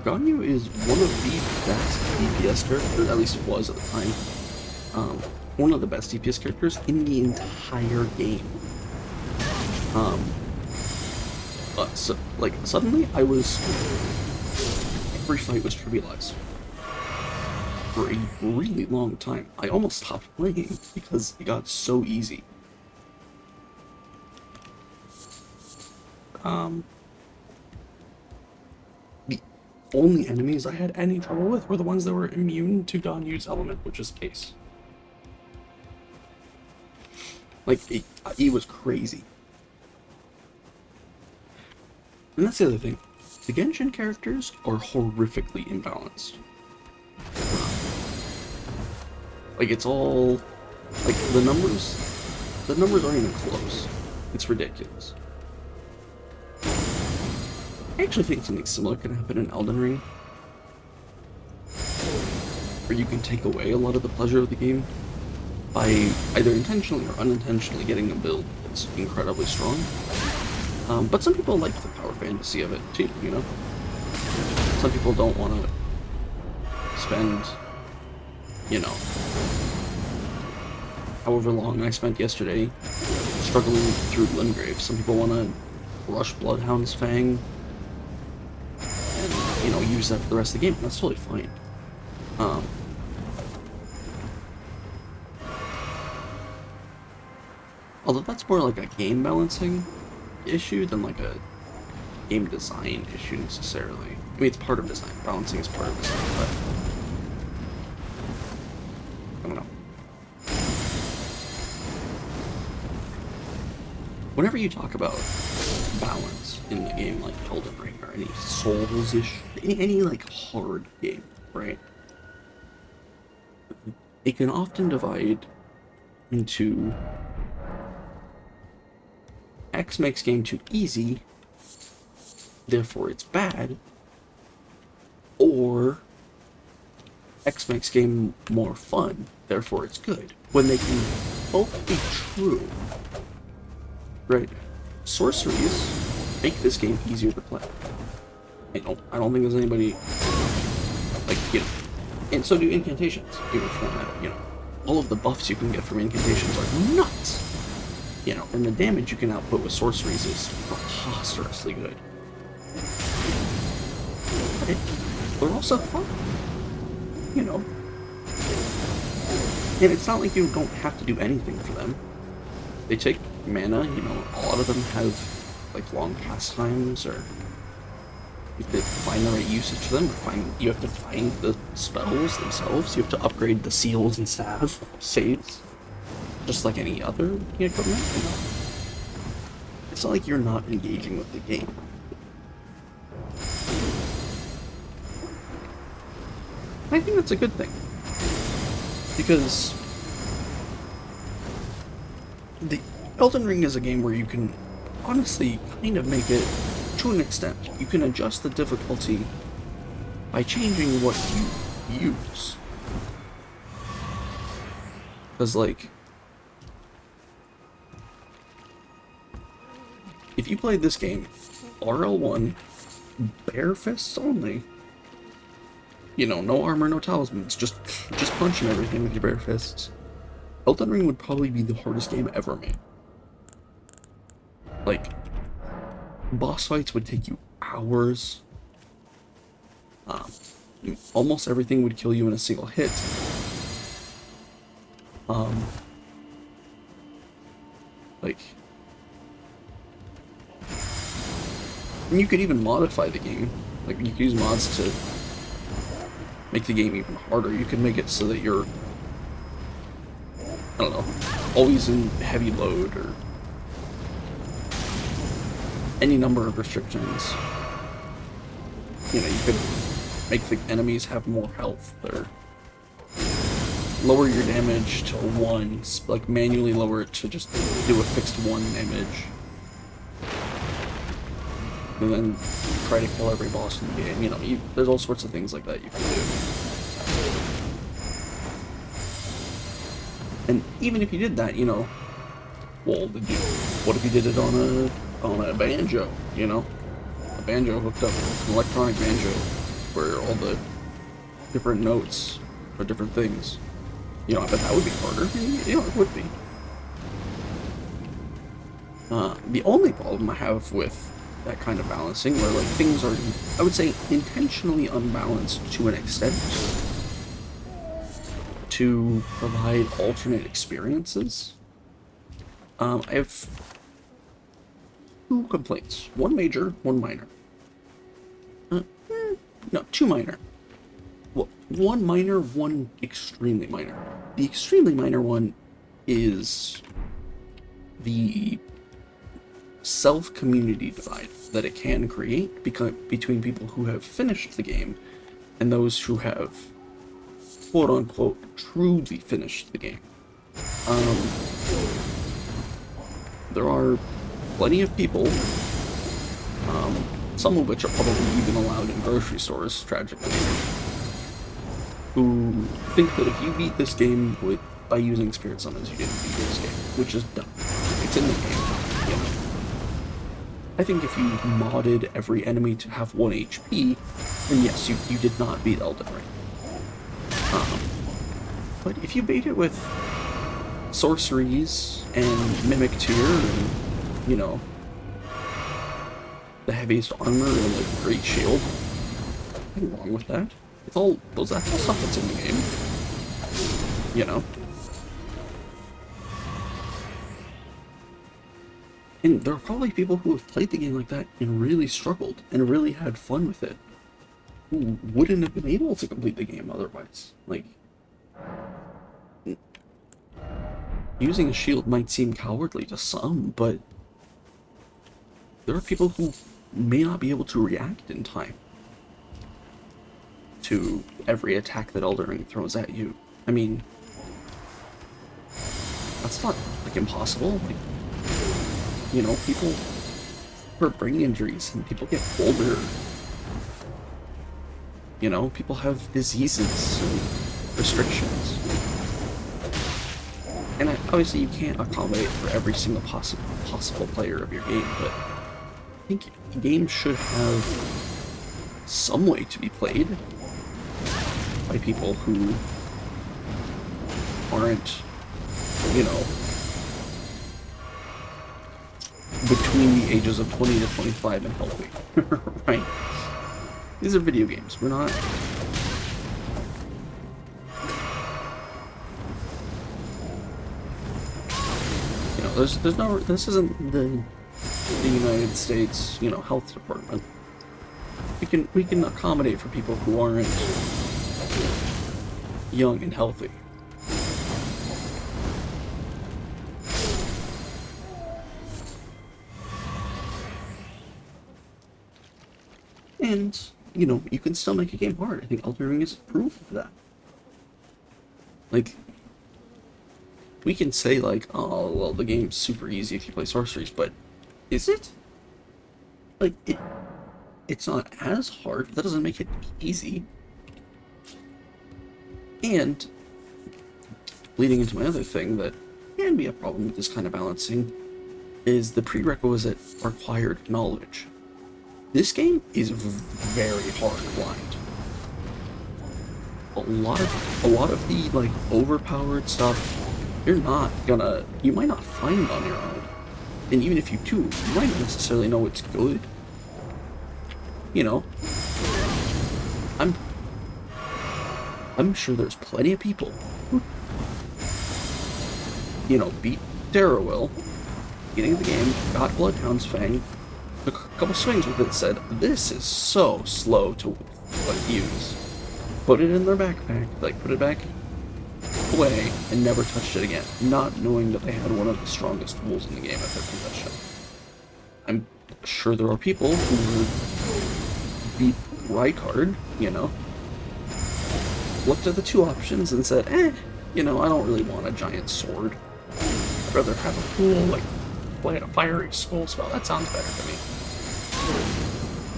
Ganyu is one of the best DPS characters, at least it was at the time. One of the best DPS characters in the entire game. So, like, suddenly every fight was trivialized. For a really long time, I almost stopped playing because it got so easy. The only enemies I had any trouble with were the ones that were immune to Ganyu's element, which is Case. Like, he was crazy. And that's the other thing. The Genshin characters are horrifically imbalanced. Like, it's all... like, the numbers aren't even close. It's ridiculous. I actually think something similar can happen in Elden Ring, where you can take away a lot of the pleasure of the game by either intentionally or unintentionally getting a build that's incredibly strong. But some people like the power fantasy of it too, you know? Some people don't want to spend, you know, however long I spent yesterday struggling through Limgrave. Some people want to rush Bloodhound's Fang and, you know, use that for the rest of the game. That's totally fine. Although that's more like a game balancing issue than like a game design issue necessarily. I mean, it's part of design. Balancing is part of design, but I don't know. Whenever you talk about balance in a game like Elden Ring or any Souls-ish, any like hard game, right? It can often divide into X makes game too easy, therefore it's bad, or X makes game more fun, therefore it's good. When they can both be true, right? Sorceries make this game easier to play. I don't think there's anybody, like, you know, and so do incantations, even for that matter, you know. All of the buffs you can get from incantations are nuts! You know, and the damage you can output with sorceries is preposterously good. But they're also fun. you know. And it's not like you don't have to do anything for them. They take mana, you know, a lot of them have, like, long pastimes, or you have to find the right usage for them, or you have to find the spells themselves, you have to upgrade the seals and saves, just like any other equipment, you know. It's not like you're not engaging with the game. I think that's a good thing. Because the Elden Ring is a game where you can honestly kind of make it, to an extent, you can adjust the difficulty by changing what you use. Because, like, if you played this game RL1, bare fists only, you know, no armor, no talismans, just punching everything with your bare fists, Elden Ring would probably be the hardest game ever made. Like, boss fights would take you hours. Almost everything would kill you in a single hit. Like, and you could even modify the game. Like, you could use mods to make the game even harder. You could make it so that you're, I don't know, always in heavy load, or any number of restrictions. You know, you could make the enemies have more health, or lower your damage to 1, like manually lower it to just do a fixed 1 damage. And then try to kill every boss in the game. You know, there's all sorts of things like that you can do. And even if you did that, you know, well, what if you did it on a banjo, you know? A banjo hooked up, an electronic banjo, where all the different notes are different things. You know, I bet that would be harder. You know, it would be. The only problem I have with that kind of balancing, where, like, things are, I would say, intentionally unbalanced to an extent, to provide alternate experiences. I have 2 complaints. 1 major, 1 minor. No, 2 minor. Well, 1 minor, 1 extremely minor. The extremely minor one is the self-community divide that it can create between people who have finished the game and those who have, quote-unquote, truly finished the game. There are plenty of people, some of which are probably even allowed in grocery stores, tragically, who think that if you beat this game by using spirit summons, you didn't beat this game, which is dumb. It's in the game, you know. I think if you modded every enemy to have 1 HP, then yes, you did not beat Elden Ring. But if you bait it with sorceries and mimic tier and, you know, the heaviest armor and like great shield, nothing wrong with that. It's all those actual stuff that's in the game, you know. And there are probably people who have played the game like that and really struggled and really had fun with it, who wouldn't have been able to complete the game otherwise. Like, using a shield might seem cowardly to some, but there are people who may not be able to react in time to every attack that Elden Ring throws at you. I mean, that's not, like, impossible. Like, you know, people have brain injuries and people get older. You know, people have diseases and restrictions. And obviously you can't accommodate for every single possible player of your game, but I think games should have some way to be played by people who aren't, you know, between the ages of 20 to 25 and healthy, right? These are video games. We're not there's no, this isn't the United States, you know, health department. We can accommodate for people who aren't young and healthy. And, you know, you can still make a game hard. I think Elden Ring is proof of that. Like, we can say, like, oh, well, the game's super easy if you play sorceries, but is it? Like, it's not as hard. That doesn't make it easy. And, leading into my other thing that can be a problem with this kind of balancing, is the prerequisite required knowledge. This game is very hard blind. A lot of the like overpowered stuff, you might not find on your own. And even if you do, you might not necessarily know it's good. You know, I'm sure there's plenty of people who, you know, beat Darrowell, beginning of the game, got Bloodhound's Fang, took a couple swings with it, said, this is so slow to use. Put it in their backpack, like put it back away, and never touched it again, not knowing that they had one of the strongest tools in the game at their possession. I'm sure there are people who beat Rykard, you know, looked at the two options and said, you know, I don't really want a giant sword. I'd rather have a cool, like, play a fiery skull spell. That sounds better to me.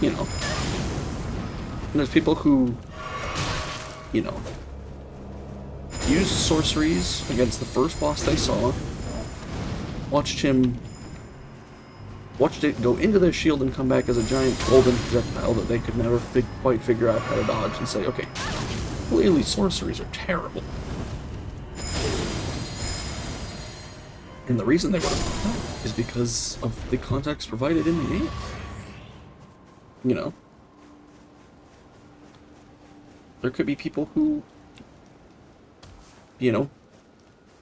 You know. And there's people who, you know, used sorceries against the first boss they saw, watched it go into their shield and come back as a giant golden projectile that they could never quite figure out how to dodge, and say, okay, clearly sorceries are terrible. And the reason they would have thought that is because of the context provided in the game. You know? There could be people who, you know,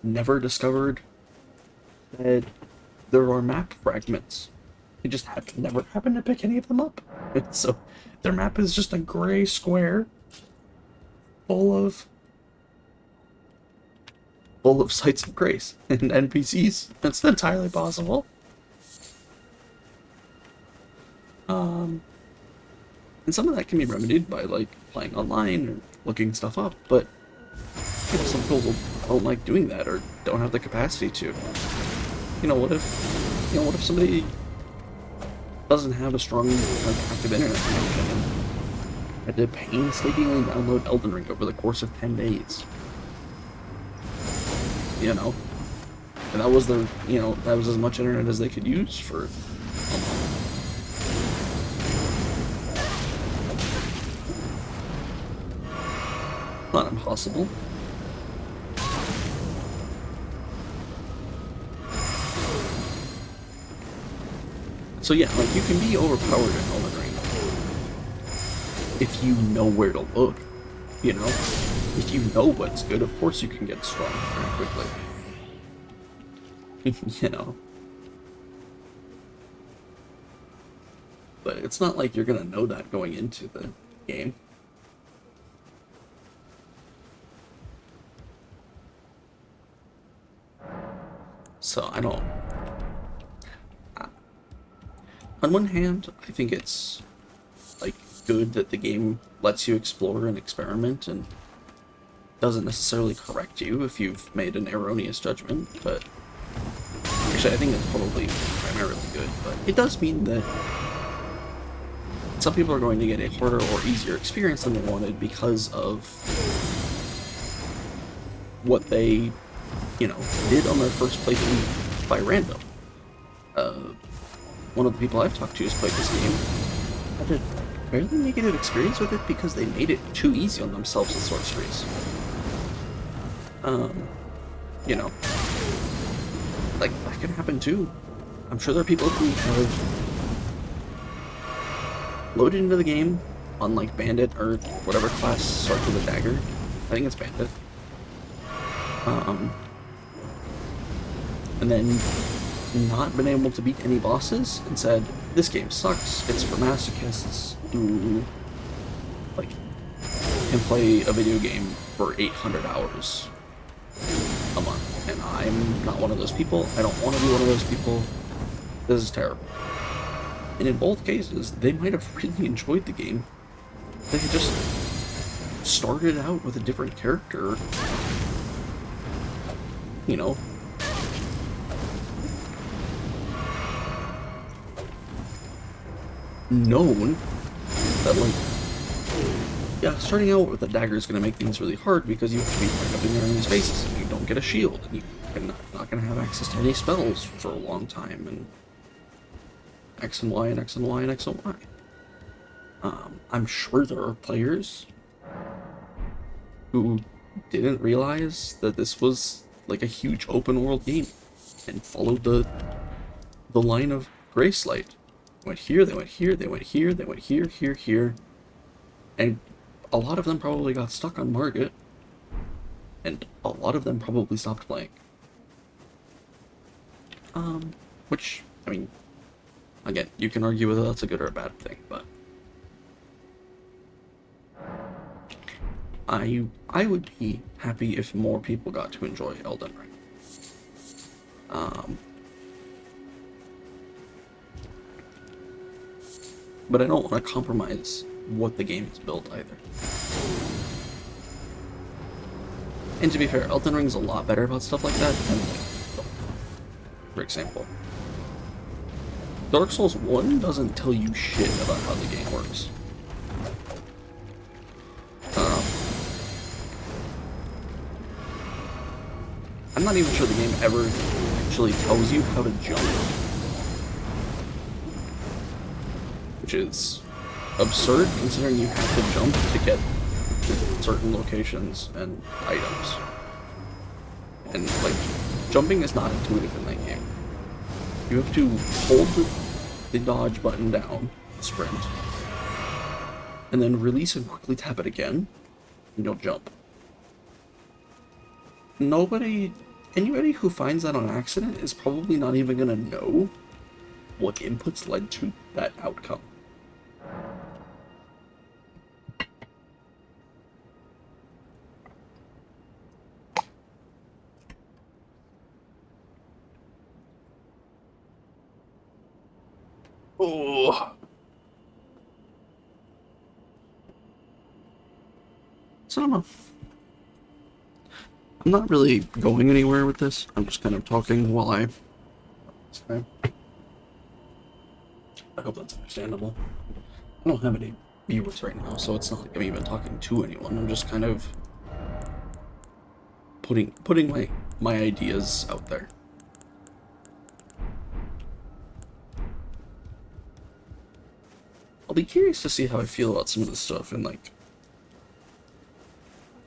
never discovered that there are map fragments. They just never happened to pick any of them up. So their map is just a gray square full of sites of grace and NPCs. That's entirely possible. And some of that can be remedied by, like, playing online or looking stuff up, but you know, some people don't like doing that or don't have the capacity to. You know, what if somebody doesn't have a strong, like, active internet connection and had to painstakingly download Elden Ring over the course of 10 days? You know? And that was that was as much internet as they could use for a month. Not impossible. So yeah, like, you can be overpowered in Elden Ring if you know where to look, you know? If you know what's good, of course you can get strong very quickly. You know? But it's not like you're gonna know that going into the game. So I don't... On one hand, I think it's, like, good that the game lets you explore and experiment and doesn't necessarily correct you if you've made an erroneous judgment, but actually I think it's probably primarily good, but it does mean that some people are going to get a harder or easier experience than they wanted because of what they, you know, did on their first playthrough by random. One of the people I've talked to who's played this game had a fairly negative experience with it because they made it too easy on themselves with sorceries. You know, like, that can happen too. I'm sure there are people who have loaded into the game on, like, Bandit or whatever class starts with a dagger. I think it's Bandit. And then not been able to beat any bosses and said, this game sucks, it's for masochists who, like, can play a video game for 800 hours a month. And I'm not one of those people. I don't want to be one of those people. This is terrible. And in both cases, they might have really enjoyed the game. They had just started out with a different character, you know, known that, like, yeah, starting out with a dagger is going to make things really hard because you have to be right up in your enemy's faces and you don't get a shield and you're not going to have access to any spells for a long time, and X and Y and X and Y and X and Y. I'm sure there are players who didn't realize that this was like a huge open world game and followed the line of Gracelight. Went here, they went here, they went here, they went here, here, here. And a lot of them probably got stuck on Margit. And a lot of them probably stopped playing. Which, I mean, again, you can argue whether that's a good or a bad thing, but I would be happy if more people got to enjoy Elden Ring. But I don't want to compromise what the game is built either. And to be fair, Elden Ring's a lot better about stuff like that than, like, for example, Dark Souls 1 doesn't tell you shit about how the game works. I'm not even sure the game ever actually tells you how to jump, which is absurd considering you have to jump to get to certain locations and items. And, like, jumping is not intuitive in that game. You have to hold the dodge button down, sprint, and then release and quickly tap it again, and you'll jump. Anybody who finds that on accident is probably not even gonna know what inputs led to that outcome. Oh. So I don't know. I'm not really going anywhere with this. I'm just kind of talking while I hope that's understandable. I don't have any viewers right now, so it's not like I'm even talking to anyone. I'm just kind of putting my ideas out there. I'll be curious to see how I feel about some of this stuff in, like,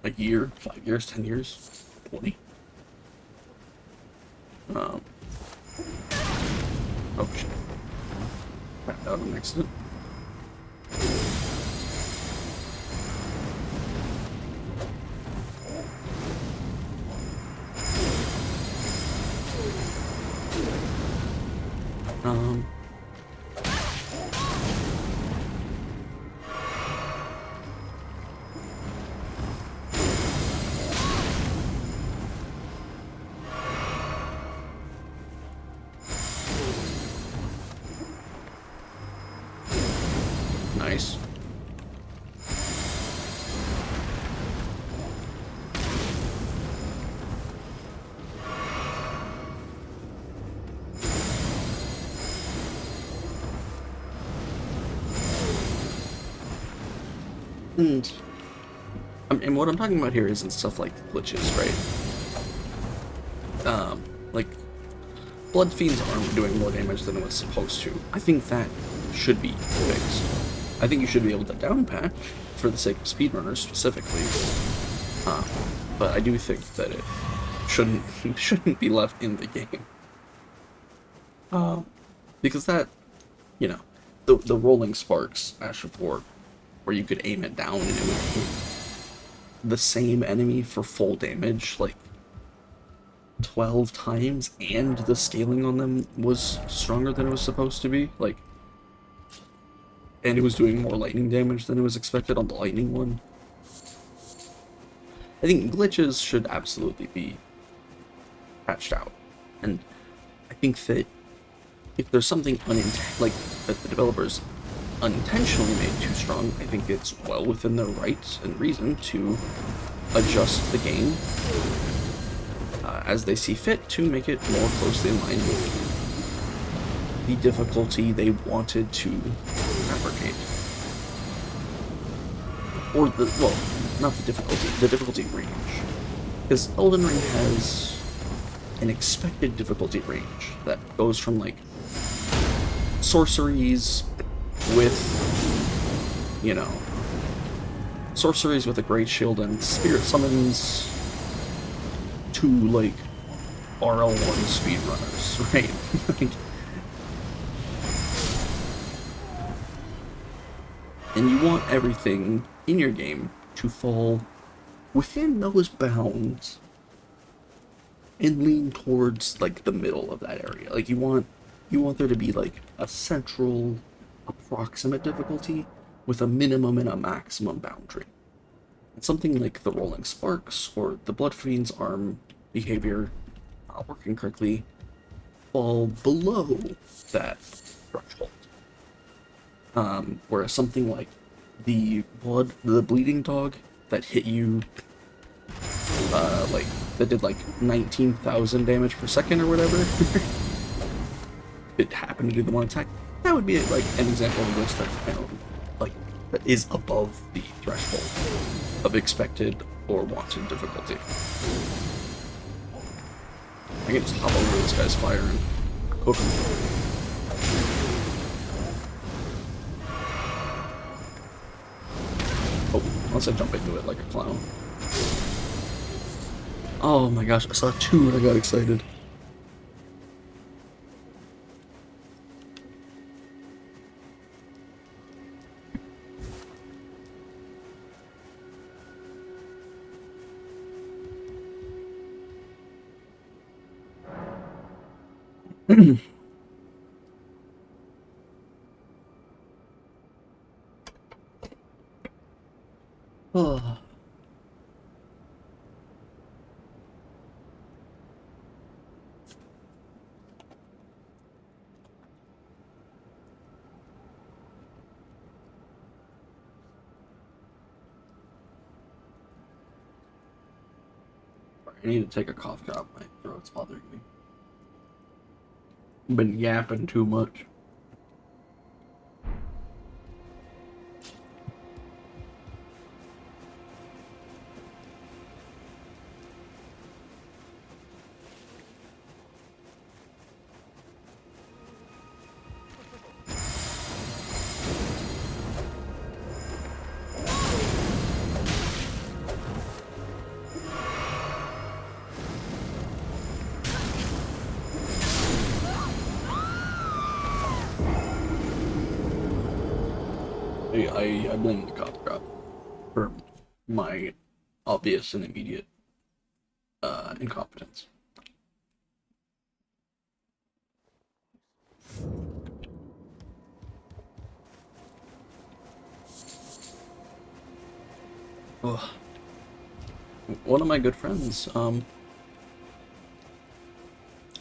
a year, 5 years, 10 years, 20. Oh shit. Backed out of an accident. Nice. And what I'm talking about here isn't stuff like glitches, right? Like, Blood Fiend's armor doing more damage than it was supposed to. I think that should be fixed. I think you should be able to downpatch for the sake of speedrunners specifically. But I do think that it shouldn't be left in the game. Because that, you know, the rolling sparks Ash of War, where you could aim it down and it would hit the same enemy for full damage, like, 12 times, and the scaling on them was stronger than it was supposed to be. Like, and it was doing more lightning damage than it was expected on the lightning one. I think glitches should absolutely be patched out. And I think that if there's something like that the developers unintentionally made too strong, I think it's well within their rights and reason to adjust the game as they see fit to make it more closely in line with the difficulty they wanted to fabricate. Or well, not the difficulty range. Because Elden Ring has an expected difficulty range that goes from, like, sorceries with, you know, sorceries with a great shield and spirit summons to, like, RL1 speedrunners, right? Like, and you want everything in your game to fall within those bounds and lean towards, like, the middle of that area. Like, you want there to be, like, a central approximate difficulty with a minimum and a maximum boundary. And something like the Rolling Sparks or the Blood Fiend's arm behavior working correctly fall below that threshold. Whereas something like the bleeding dog that hit you, like, that did like 19,000 damage per second or whatever, it happened to do the one attack, that would be like an example of this that, you know, like, that is above the threshold of expected or wanted difficulty. I can just hop over this guy's fire and cook him. Oh, unless I jump into it like a clown. Oh my gosh, I saw two and I got excited. Oh. I need to take a cough drop. My throat's bothering me. Been yapping too much. I blame the cough drop for my obvious and immediate incompetence. Ugh. One of my good friends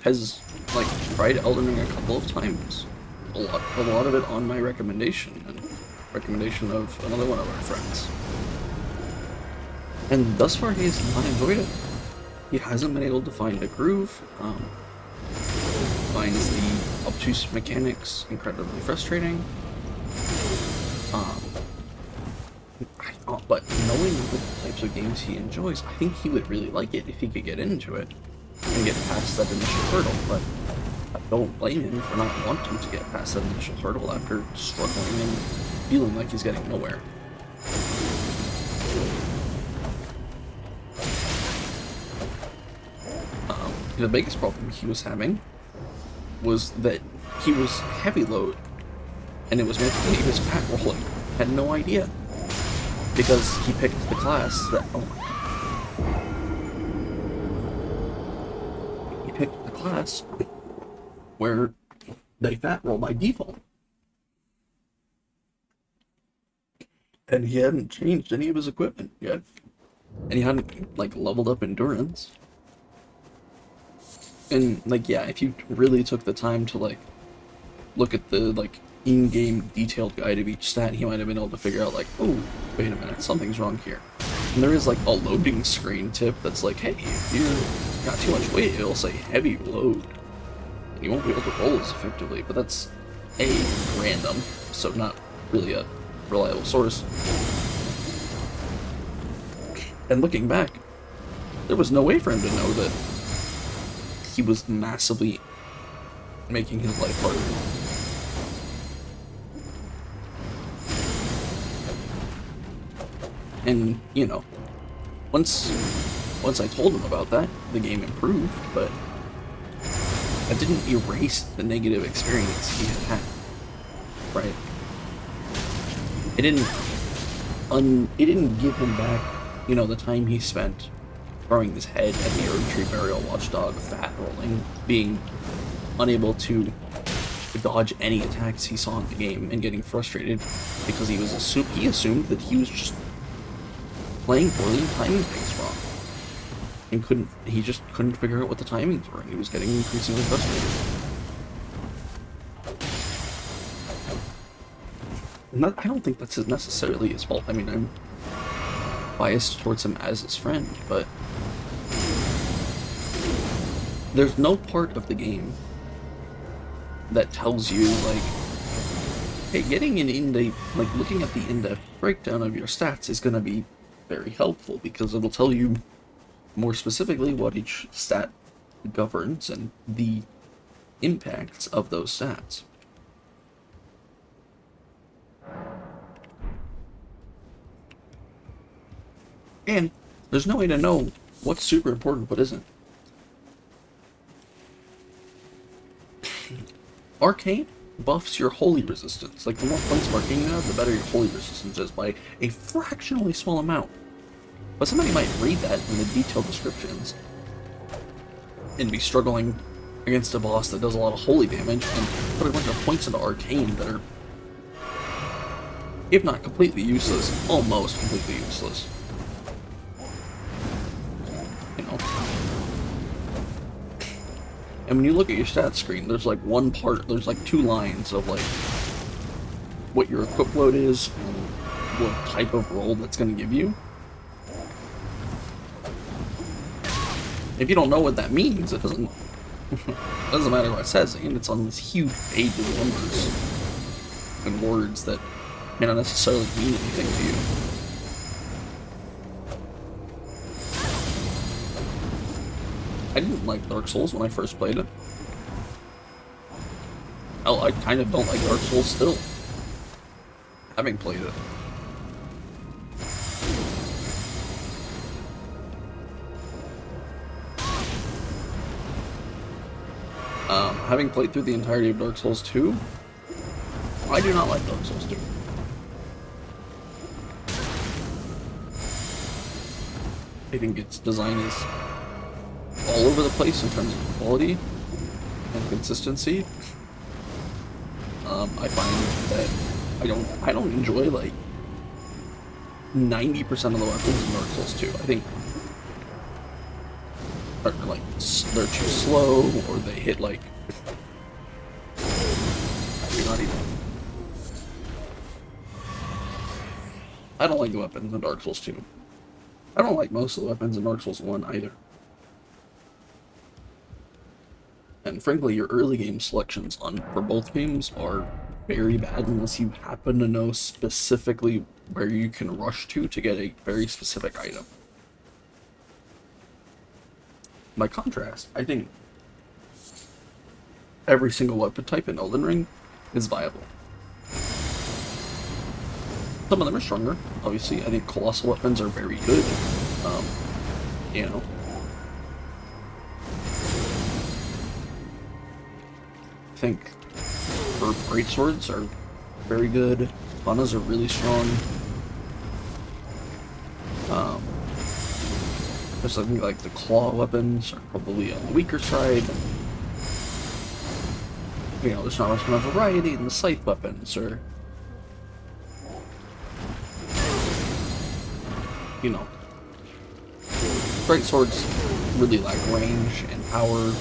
has, like, tried Elden Ring a couple of times. A lot of it on my recommendation and recommendation of another one of our friends. And thus far, he has not enjoyed it. He hasn't been able to find a groove. Finds the obtuse mechanics incredibly frustrating. But knowing the types of games he enjoys, I think he would really like it if he could get into it and get past that initial hurdle. But I don't blame him for not wanting to get past that initial hurdle after struggling and feeling like he's getting nowhere. The biggest problem he was having was that he was heavy load, and it was making he was fat rolling. Had no idea, because he picked the class that class where they fat roll by default. And he hadn't changed any of his equipment yet. And he hadn't, like, leveled up endurance. And, like, yeah, if you really took the time to, like, look at the, like, in-game detailed guide of each stat, he might have been able to figure out, like, oh, wait a minute, something's wrong here. And there is, like, a loading screen tip that's like, hey, if you've got too much weight, it'll say heavy load. And you won't be able to roll as effectively, but that's, A, random, so not really a reliable source. And looking back, there was no way for him to know that he was massively making his life harder. And, you know, once I told him about that, the game improved, but I didn't erase the negative experience he had had, right? It didn't give him back, you know, the time he spent throwing his head at the Erd Tree Burial Watchdog, fat rolling, being unable to dodge any attacks he saw in the game, and getting frustrated because he assumed that he was just playing poorly and timing things wrong. And he just couldn't figure out what the timings were, and he was getting increasingly frustrated. And I don't think that's necessarily his fault. I mean, I'm biased towards him as his friend, but there's no part of the game that tells you, like, hey, getting an in-depth, like, looking at the in-depth breakdown of your stats is going to be very helpful, because it'll tell you more specifically what each stat governs and the impacts of those stats. And there's no way to know what's super important, what isn't. Arcane buffs your holy resistance. Like, the more points of Arcane you have, the better your holy resistance is by a fractionally small amount. But somebody might read that in the detailed descriptions and be struggling against a boss that does a lot of holy damage and put a bunch of points into Arcane that are, if not completely useless, almost completely useless. You know? And when you look at your stats screen, there's like there's like 2 lines of like what your equip load is and what type of roll that's going to give you. If you don't know what that means, it doesn't matter what it says, and it's on this huge page of numbers and words that may not necessarily mean anything to you. I didn't like Dark Souls when I first played it. Hell, I kind of don't like Dark Souls still, having played it. Having played through the entirety of Dark Souls 2, I do not like Dark Souls 2. I think its design is all over the place in terms of quality and consistency. I find that I don't enjoy like 90% of the weapons in Dark Souls 2. I think like they're too slow, or they hit like not even. I don't like the weapons in Dark Souls 2. I don't like most of the weapons in Dark Souls 1 either. And frankly, your early game selections for both games are very bad unless you happen to know specifically where you can rush to get a very specific item. By contrast, I think every single weapon type in Elden Ring is viable. Some of them are stronger, obviously. I think colossal weapons are very good. You know. I think greatswords are very good. Katanas are really strong. Just I think like the claw weapons are probably on the weaker side. you know, there's not much kind of variety in the scythe weapons, or, you know, great swords really lack range and power,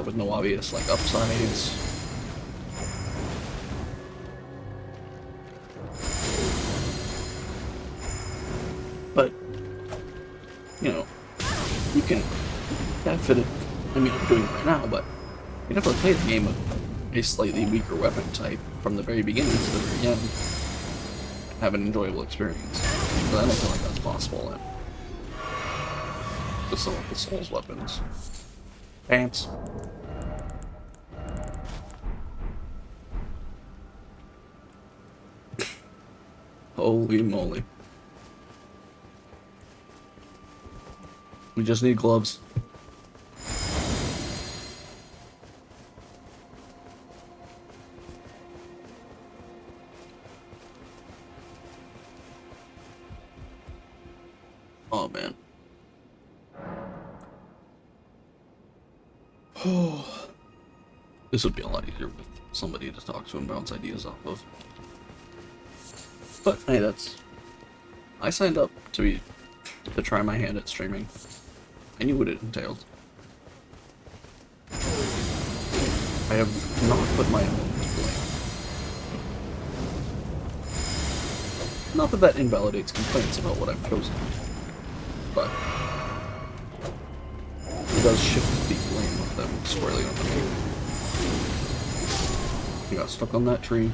with no obvious, like, upsides. But, you know, you can definitely, I mean, I'm doing it right now, but you can definitely play the game with a slightly weaker weapon type from the very beginning to the very end and have an enjoyable experience. But I don't feel like that's possible with some of the Souls weapons. Pants. Holy moly. We just need gloves. Oh man. Oh. This would be a lot easier with somebody to talk to and bounce ideas off of. But hey, I signed up to try my hand at streaming. I knew what it entailed. I have not put my own to blame. Not that that invalidates complaints about what I've chosen, but it does shift the blame of them squarely onto me. You got stuck on that tree.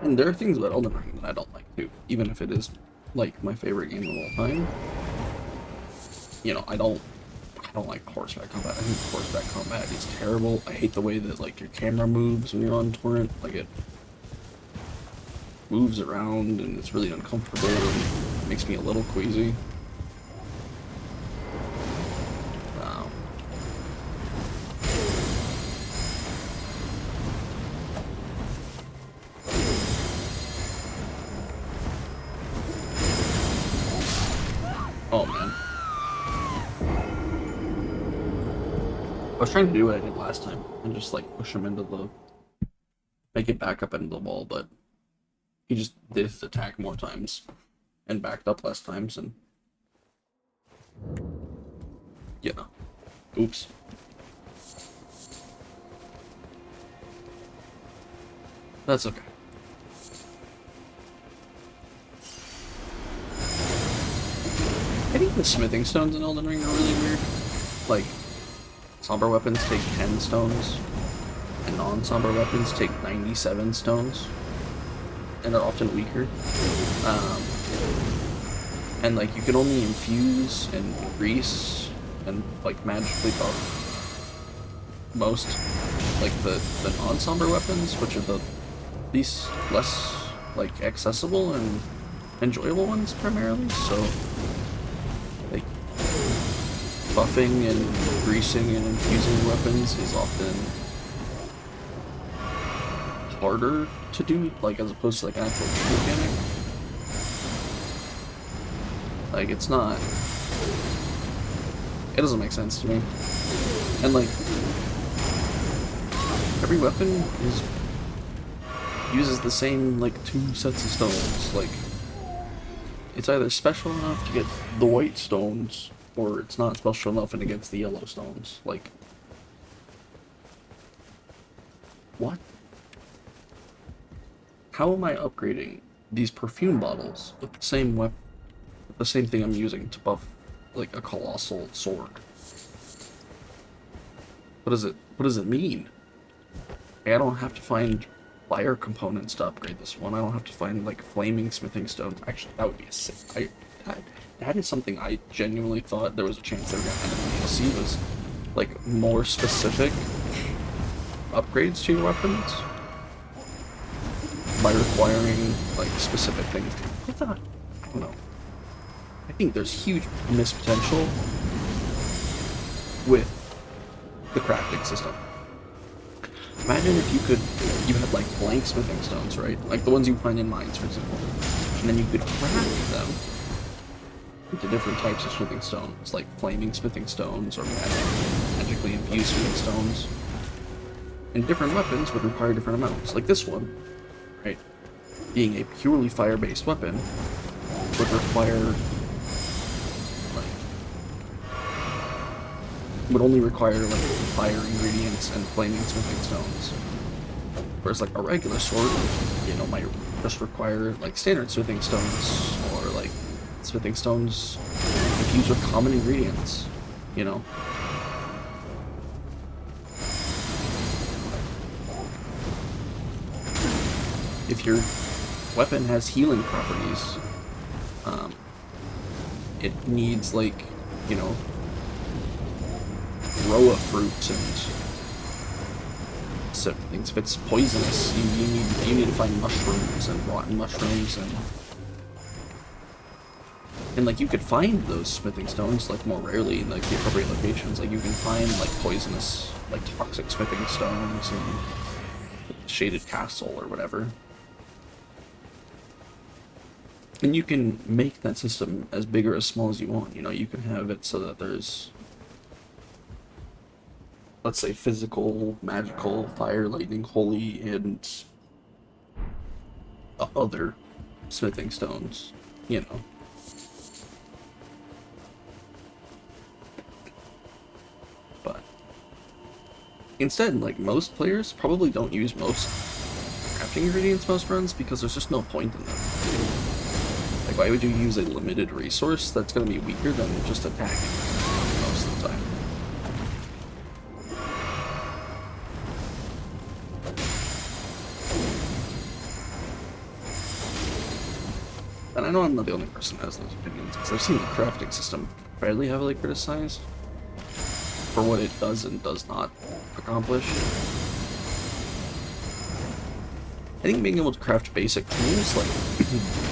And there are things about Elden Ring that I don't like too, even if it is like my favorite game of all time. You know, I don't like horseback combat. I think horseback combat is terrible. I hate the way that like your camera moves when you're on torrent. Like it moves around and it's really uncomfortable and makes me a little queasy. Oh man. I was trying to do what I did last time and just like push him into the, make it back up into the wall, but he just did his attack more times and backed up less times, and yeah. Oops. That's okay. I think the smithing stones in Elden Ring are really weird. Like, somber weapons take 10 stones, and non-somber weapons take 97 stones, and are often weaker. And like, you can only infuse and grease and like magically buff most, like the non-somber weapons, which are the least, less like accessible and enjoyable ones primarily. So like, buffing and greasing and infusing weapons is often harder to do, like, as opposed to like an actual mechanic. Like, it's not, it doesn't make sense to me. And like, every weapon uses the same like 2 sets of stones. Like, it's either special enough to get the white stones, or it's not special enough and it gets the yellow stones. Like, what? How am I upgrading these perfume bottles with the same the same thing I'm using to buff like a colossal sword? What does it mean? I don't have to find fire components to upgrade this one. I don't have to find like flaming smithing stones. Actually, that would be a sick. That is something I genuinely thought there was a chance they were gonna end up in the DLC, was like more specific upgrades to your weapons by requiring like specific things. I don't know. I think there's huge missed potential with the crafting system. Imagine if you had like blank smithing stones, right? Like the ones you find in mines, for example. And then you could craft them into different types of smithing stones, like flaming smithing stones or magically infused smithing stones. And different weapons would require different amounts. Like this one, right? Being a purely fire-based weapon would require would only require like fire ingredients and flaming smithing stones. Whereas like a regular sword, you know, might just require like standard smithing stones or like smithing stones infused with common ingredients, you know. If your weapon has healing properties, it needs like, you know, roa fruit and certain things. If it's poisonous, you need to find mushrooms and rotten mushrooms and like you could find those smithing stones like more rarely in like the appropriate locations. Like you can find like poisonous, like toxic smithing stones in Shaded Castle or whatever. And you can make that system as big or as small as you want. You know, you can have it so that there's, let's say, physical, magical, fire, lightning, holy, and other smithing stones, you know. But instead, like, most players probably don't use most crafting ingredients most runs because there's just no point in them. Like, why would you use a limited resource that's going to be weaker than just attacking most of the time? And I know I'm not the only person who has those opinions, because I've seen the crafting system fairly heavily criticized for what it does and does not accomplish. I think being able to craft basic tools like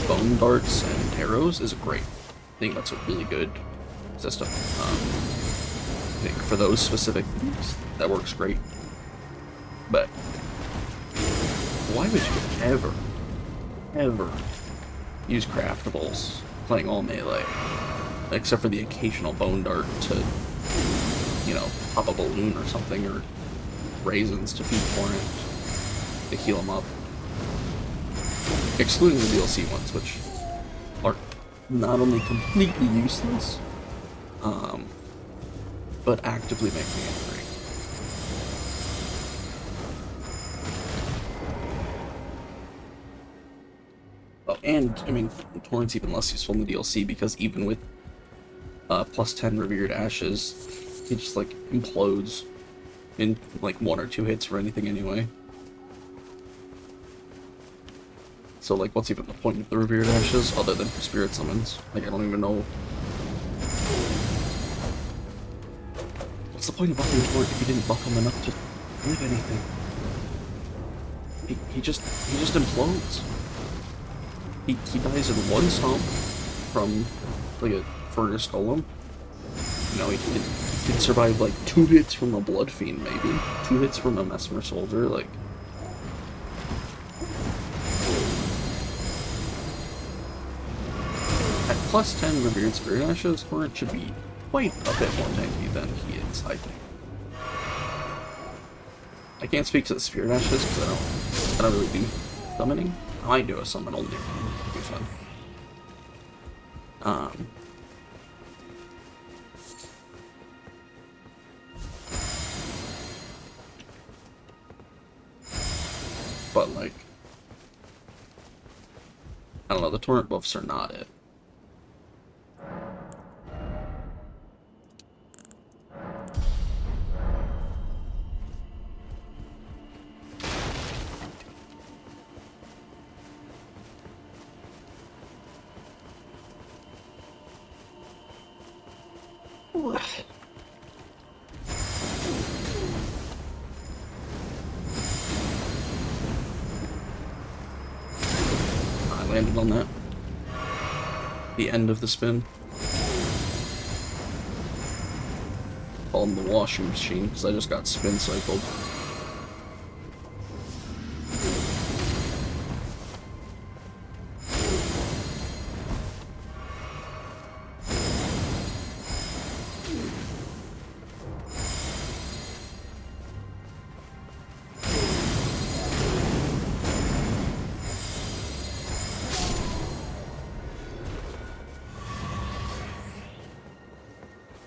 bone darts and arrows is great. I think that's a really good system. I think for those specific things, that works great. But why would you ever use craftables playing all melee? Except for the occasional bone dart to, you know, pop a balloon or something, or raisins to feed Torrent to heal them up. Excluding the DLC ones, which are not only completely useless, but actively make me angry. Oh, and, I mean, Torrent's even less useful in the DLC, because even with plus 10 Revered Ashes, it just, like, implodes in, like, 1 or 2 hits for anything anyway. So, like, what's even the point of the Revered Ashes, other than for spirit summons? Like, I don't even know. What's the point of buffing Torrent if you didn't buff him enough to live anything? He just implodes. He dies in one stomp from, like, a Furnace Golem. You know, he can survive, like, 2 hits from a Blood Fiend, maybe. 2 hits from a Mesmer Soldier, like... At plus 10 Revered Spirit Ashes, Torrent should be quite a bit more tanky than he is, I think. I can't speak to the Spirit Ashes because I don't really do summoning. I might do a summon only. It'd be fun. But, like, I don't know, the Torrent buffs are not it. I landed on that. The end of the spin. Call him the washing machine, because I just got spin cycled.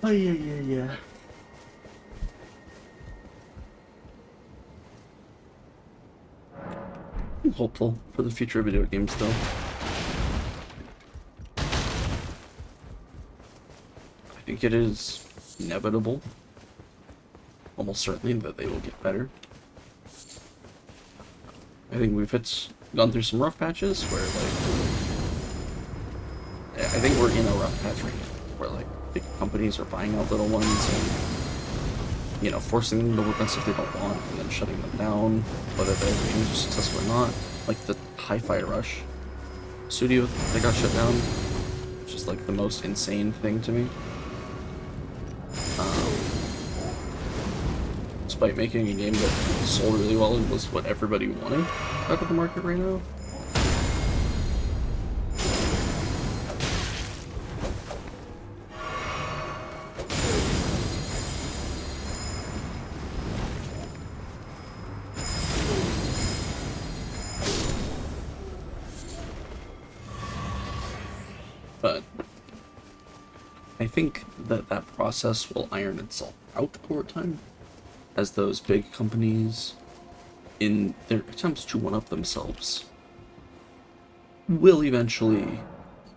Oh, yeah. I'm hopeful for the future of video games, though. I think it is inevitable, almost certainly, that they will get better. I think we've gone through some rough patches where, like, I think we're in a rough patch right now, where, like, big companies are buying out little ones and, you know, forcing them to work on stuff they don't want and then shutting them down, whether their games are successful or not. Like the Hi-Fi Rush studio that got shut down, which is like the most insane thing to me. Despite making a game that sold really well and was what everybody wanted out of the market right now. But I think that that process will iron itself out over time, as those big companies, in their attempts to one-up themselves, will eventually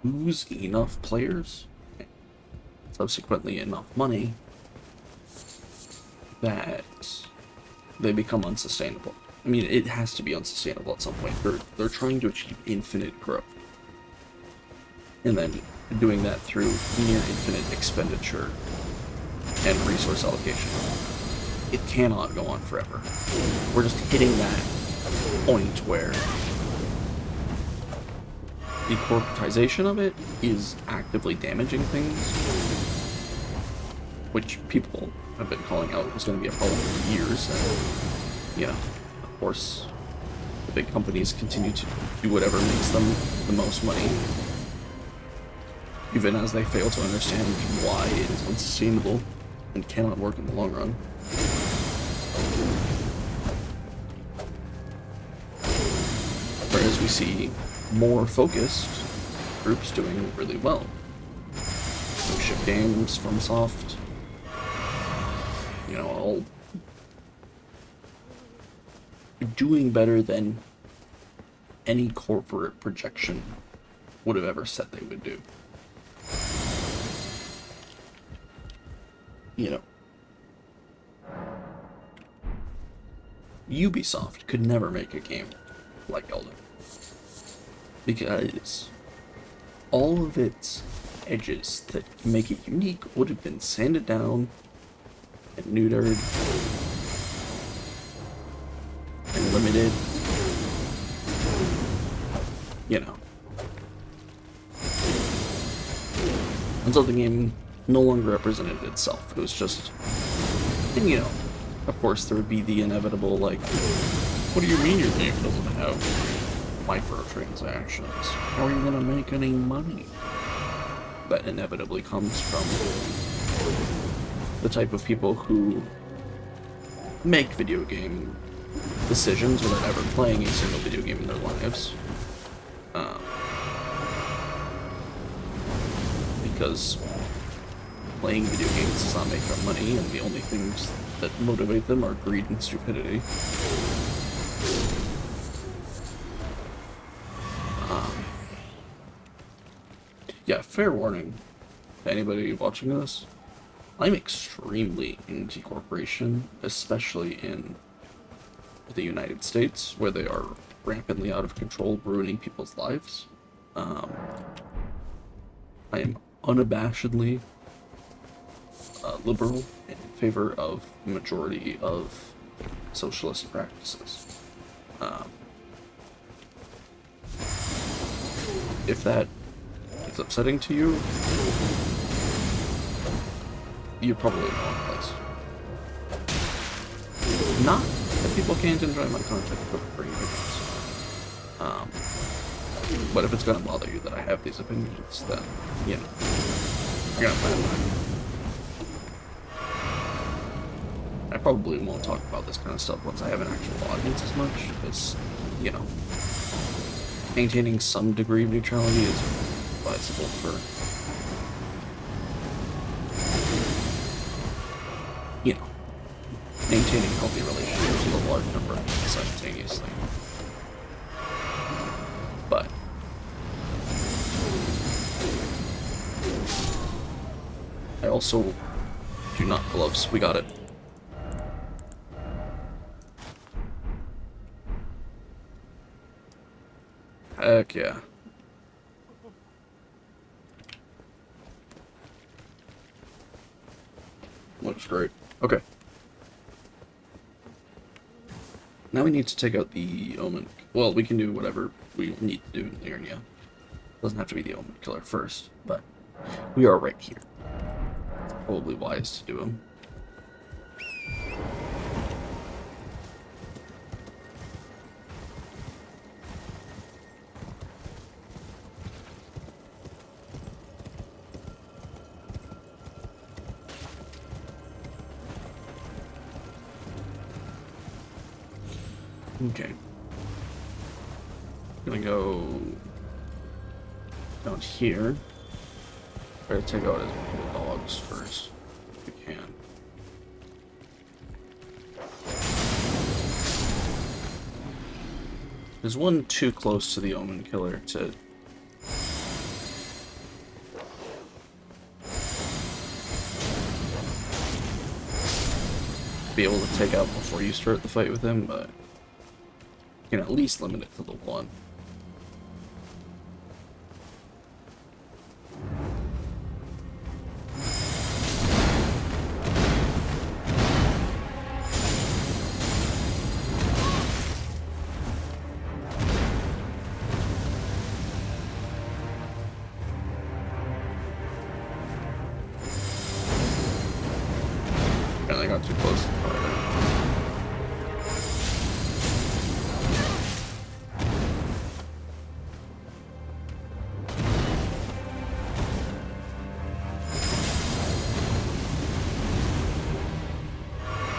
lose enough players, subsequently enough money, that they become unsustainable. I mean, it has to be unsustainable at some point. They're trying to achieve infinite growth, and then doing that through near infinite expenditure and resource allocation. It cannot go on forever. We're just hitting that point where the corporatization of it is actively damaging things, which people have been calling out was going to be a problem for years. And, you know, of course, the big companies continue to do whatever makes them the most money, even as they fail to understand why it is unsustainable and cannot work in the long run. Whereas we see more focused groups doing really well. Ship Games, FromSoft, you know, all doing better than any corporate projection would have ever said they would do. You know, Ubisoft could never make a game like Elden, because all of its edges that make it unique would have been sanded down and neutered and limited, you know, until the game no longer represented itself. It was just, and you know, of course there would be the inevitable, like, what do you mean your game doesn't have microtransactions? How are you gonna make any money? That inevitably comes from the type of people who make video game decisions without ever playing a single video game in their lives. Because playing video games does not make them money, and the only things that motivate them are greed and stupidity. Yeah, fair warning to anybody watching this. I'm extremely anti-corporation, especially in the United States, where they are rampantly out of control, ruining people's lives. I am unabashedly liberal and in favor of the majority of socialist practices. If that is upsetting to you, you're probably in the wrong place. Not that people can't enjoy my content for free, but if it's gonna bother you that I have these opinions, then, you know, you're gonna find mine. I probably won't talk about this kind of stuff once I have an actual audience as much, because, you know, maintaining some degree of neutrality is advisable for maintaining healthy relationships with a large number of people simultaneously. But I also do not gloves. We got it. Heck yeah. Looks great. Okay. Now we need to take out the Omen. Well, we can do whatever we need to do in Liurnia. Doesn't have to be the Omen Killer first, but we are right here. Probably wise to do him. Okay. Gonna go down here. Try to take out his dogs first, if we can. There's one too close to the Omen Killer to be able to take out before you start the fight with him, but you can at least limit it to the one. And I got too close to the fire.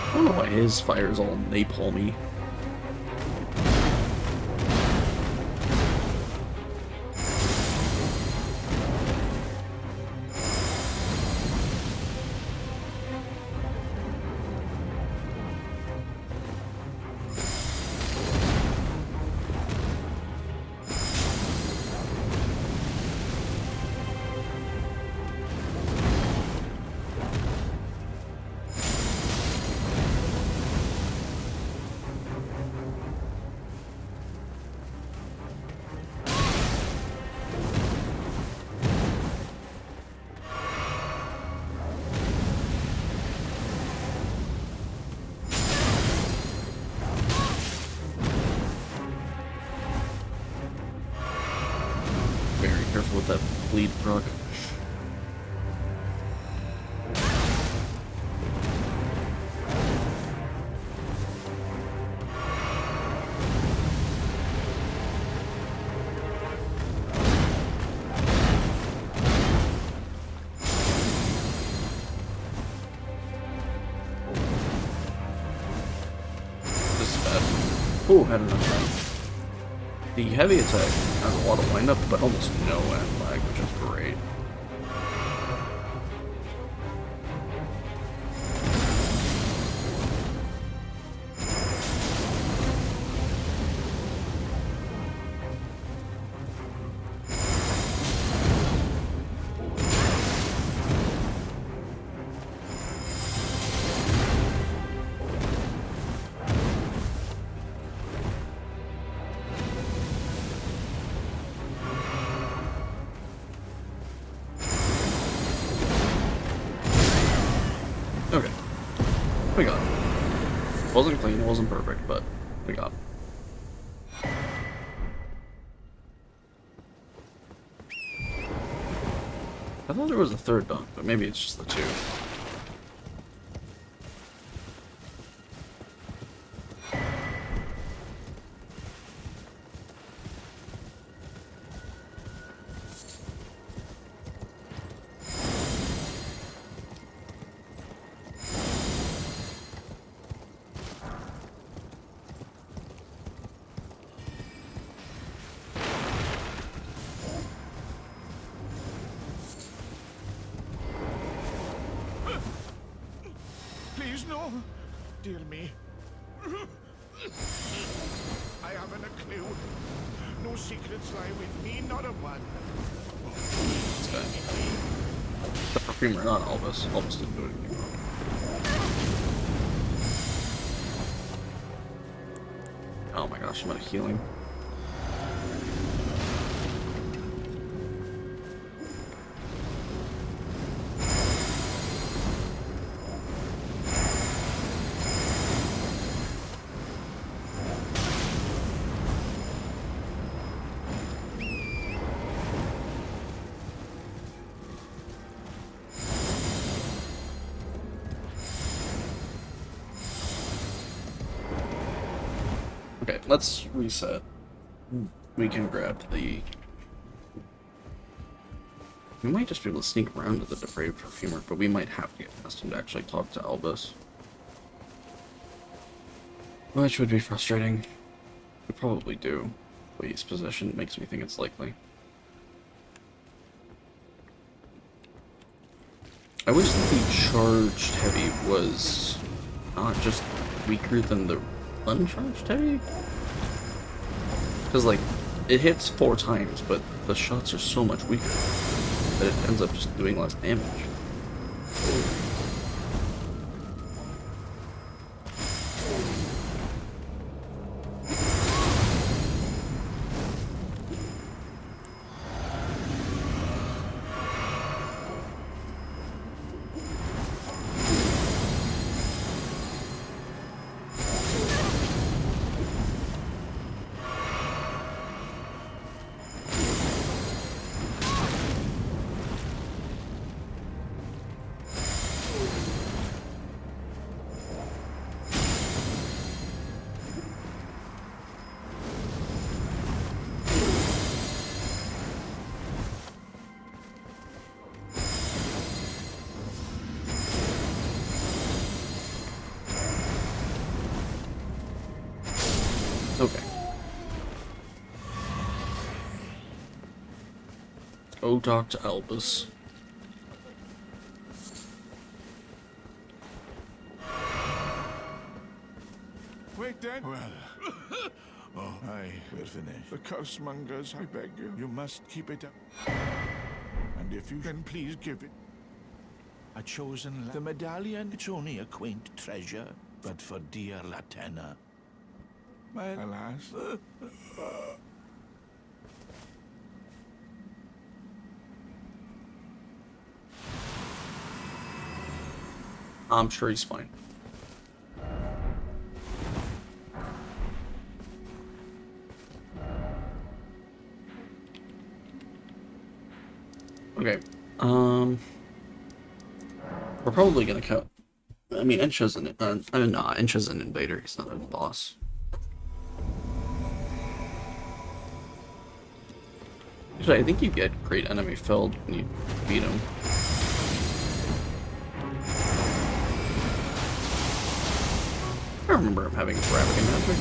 I don't know why his fire is all napalmy. Very careful with that bleed proc. This is bad. Oh, had enough time. The heavy attack has a lot of windup, but almost no end lag, which is great. Okay. We got it. Wasn't clean, it wasn't perfect, but we got it. I thought there was a third dunk, but maybe it's just the two. Please, no. Dear me. I haven't a clue. No secrets lie with me, not a one. This guy. The perfumer, not Elvis. Elvis didn't do anything wrong. Oh my gosh, I'm out of healing. Okay, let's reset. We can grab the... We might just be able to sneak around to the depraved perfumer, but we might have to get past him to actually talk to Albus. Which would be frustrating. We probably do. But his position makes me think it's likely. I wish that the charged heavy was not just weaker than the uncharged heavy. Because, like, it hits 4 times, but the shots are so much weaker that it ends up just doing less damage. Okay. Go talk to Albus. Wait then. Well. Oh, aye. We're finished. The curse mongers, I beg you. You must keep it up. And if you can, please give it. A chosen the medallion. It's only a quaint treasure, but for dear Latenna. Well, alas. I'm sure he's fine. Okay, we're probably gonna cut. I mean, Encha's an Encha's an invader. He's not a boss. Actually, I think you get great enemy filled when you beat him. I remember him having trafficking magic.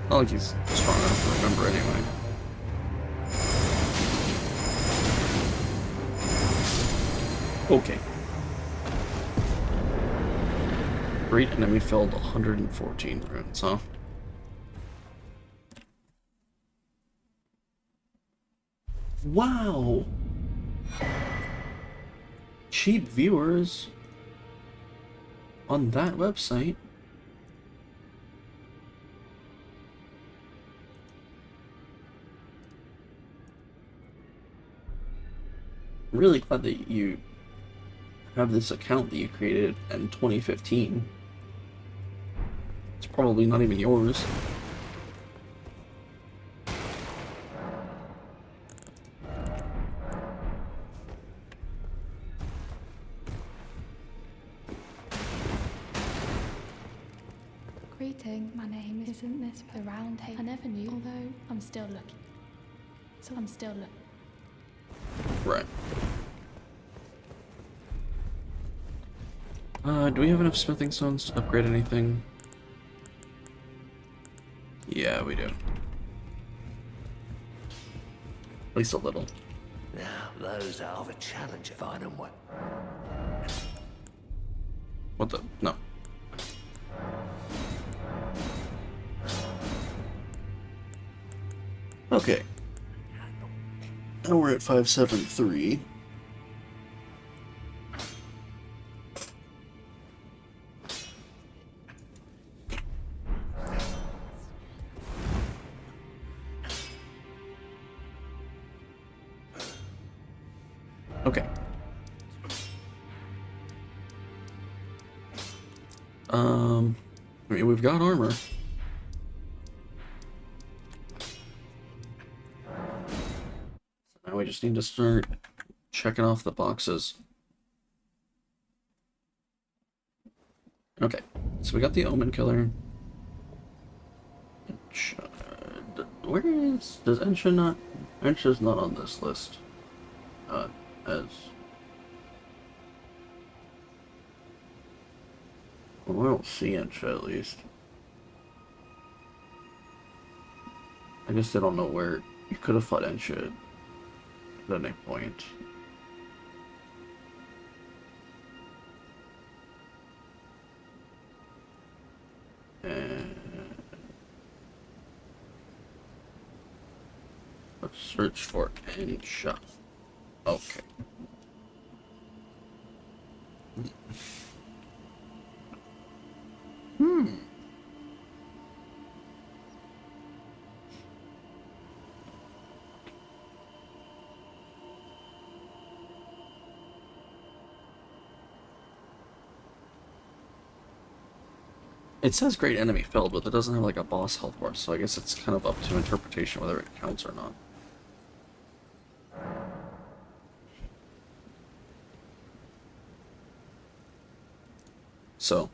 Not like he's strong enough to remember anyway. Okay. Great enemy filled 114 runes, huh? Wow! Cheap viewers on that website. I'm really glad that you have this account that you created in 2015. It's probably not even yours. Greeting, my name isn't this the round table. I never knew, although I'm still looking. So I'm still looking. Right. Do we have enough smithing stones to upgrade anything? Yeah, we do. At least a little. Now, those are the challenge, find them one. What the? No. Okay. Now we're at 573. Okay. I mean, we've got armor. Now we just need to start checking off the boxes. Okay, so we got the Omen Killer. Where is... Does Ensha not... Ensha's not on this list. As... Well, I don't see Ensha, at least. I guess I don't know where... You could have fought Ensha at any point. Let's search for Ensha. Okay. It says great enemy filled, but it doesn't have like a boss health bar, so I guess it's kind of up to interpretation whether it counts or not. So,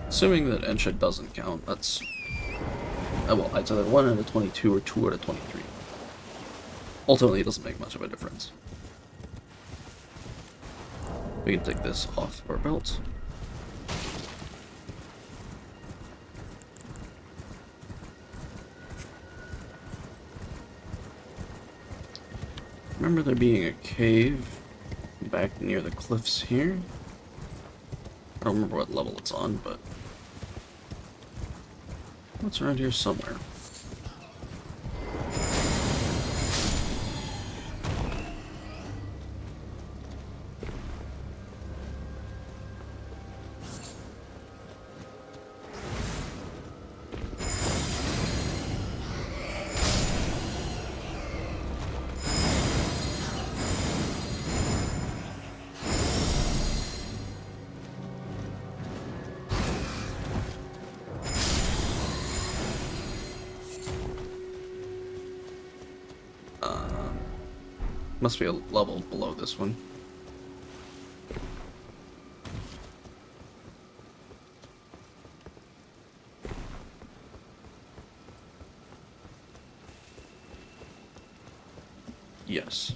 assuming that Ensha doesn't count, that's... well, it's either 1 out of 22 or 2 out of 23. Ultimately, it doesn't make much of a difference. We can take this off our belts. Remember there being a cave back near the cliffs here? I don't remember what level it's on, but it's around here somewhere. Must be a level below this one. Yes.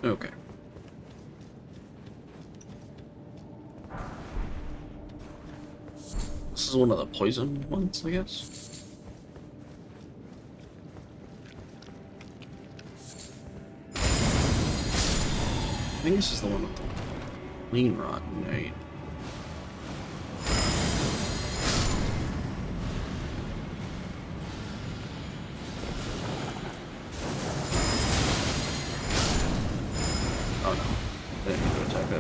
Okay. This is one of the poison ones, I guess. I think this is the one with the clean rot nade.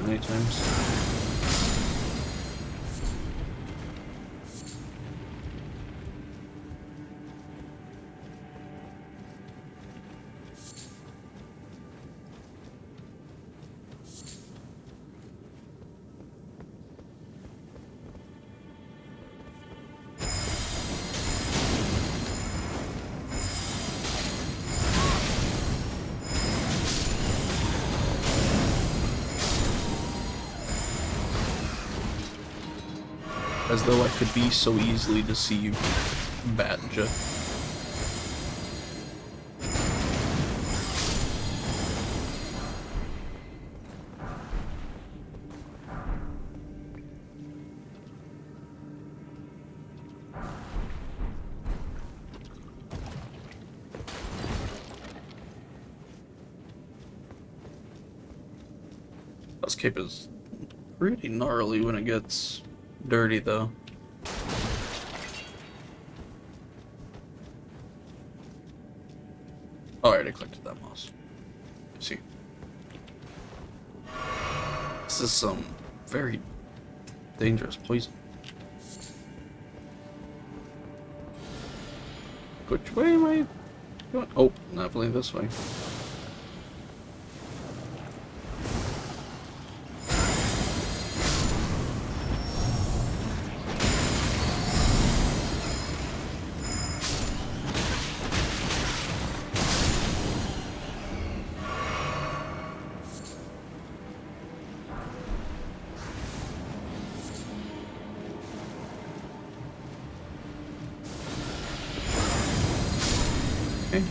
Many times. As though I could be so easily deceived, Badja. This cape is pretty gnarly when it gets dirty, though. Oh, I already collected that moss. See. This is some very dangerous poison. Which way am I going? Oh, definitely this way. Okay.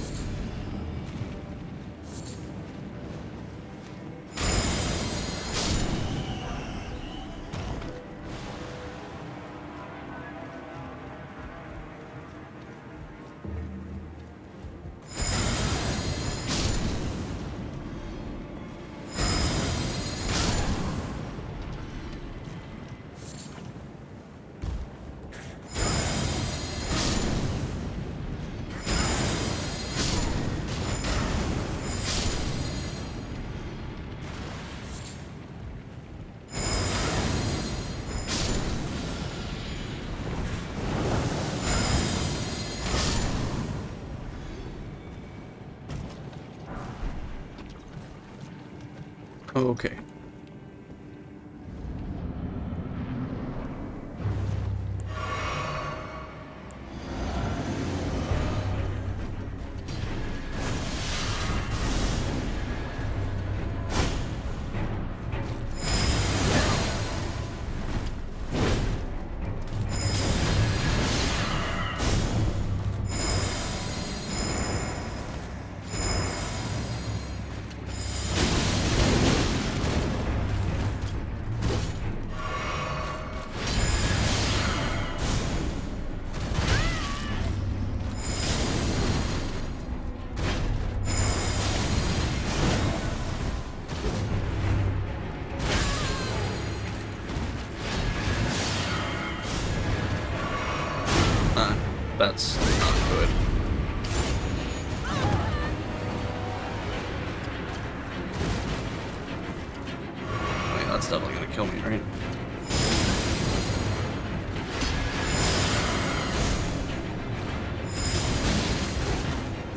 Okay. That's not good. I mean, that's definitely gonna kill me, right?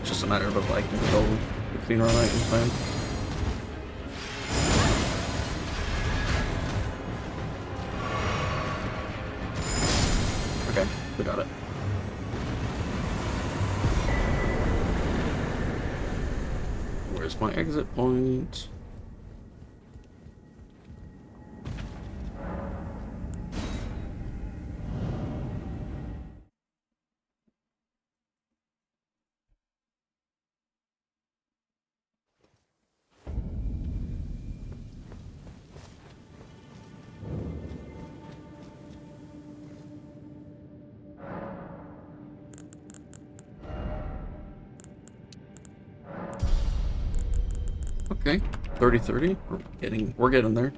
It's just a matter of if I can control the clean run item plan. Okay, we got it. Where's my exit point? Okay, 30-30. We're getting there.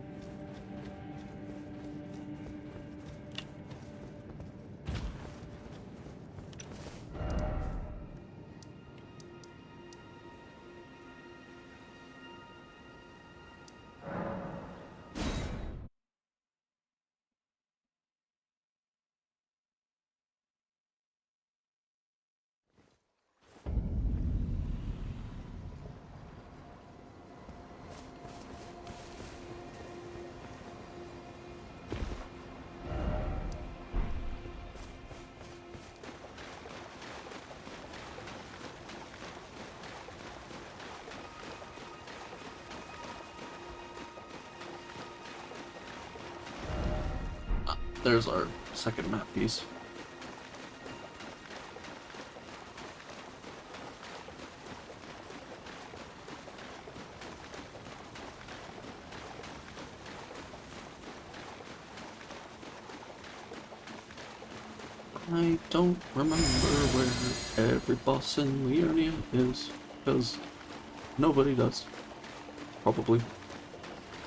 There's our second map piece. I don't remember where every boss in Leonia is, because nobody does. Probably.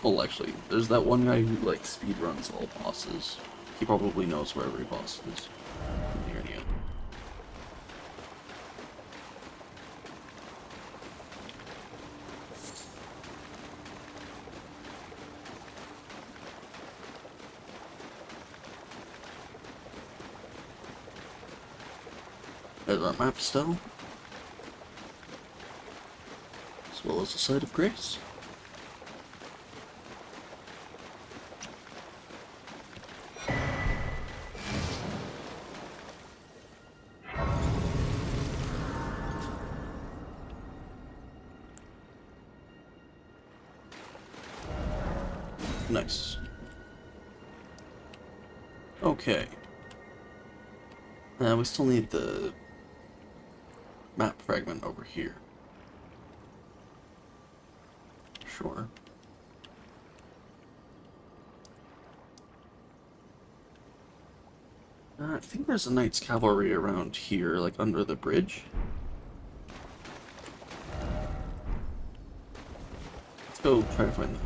Well, actually, there's that one guy who, like, speedruns all bosses. He probably knows where every boss is from the area. There's our map still. As well as the Site of Grace. Nice. Okay. We still need the map fragment over here. Sure. I think there's a Knight's Cavalry around here, like under the bridge. Let's go try to find them.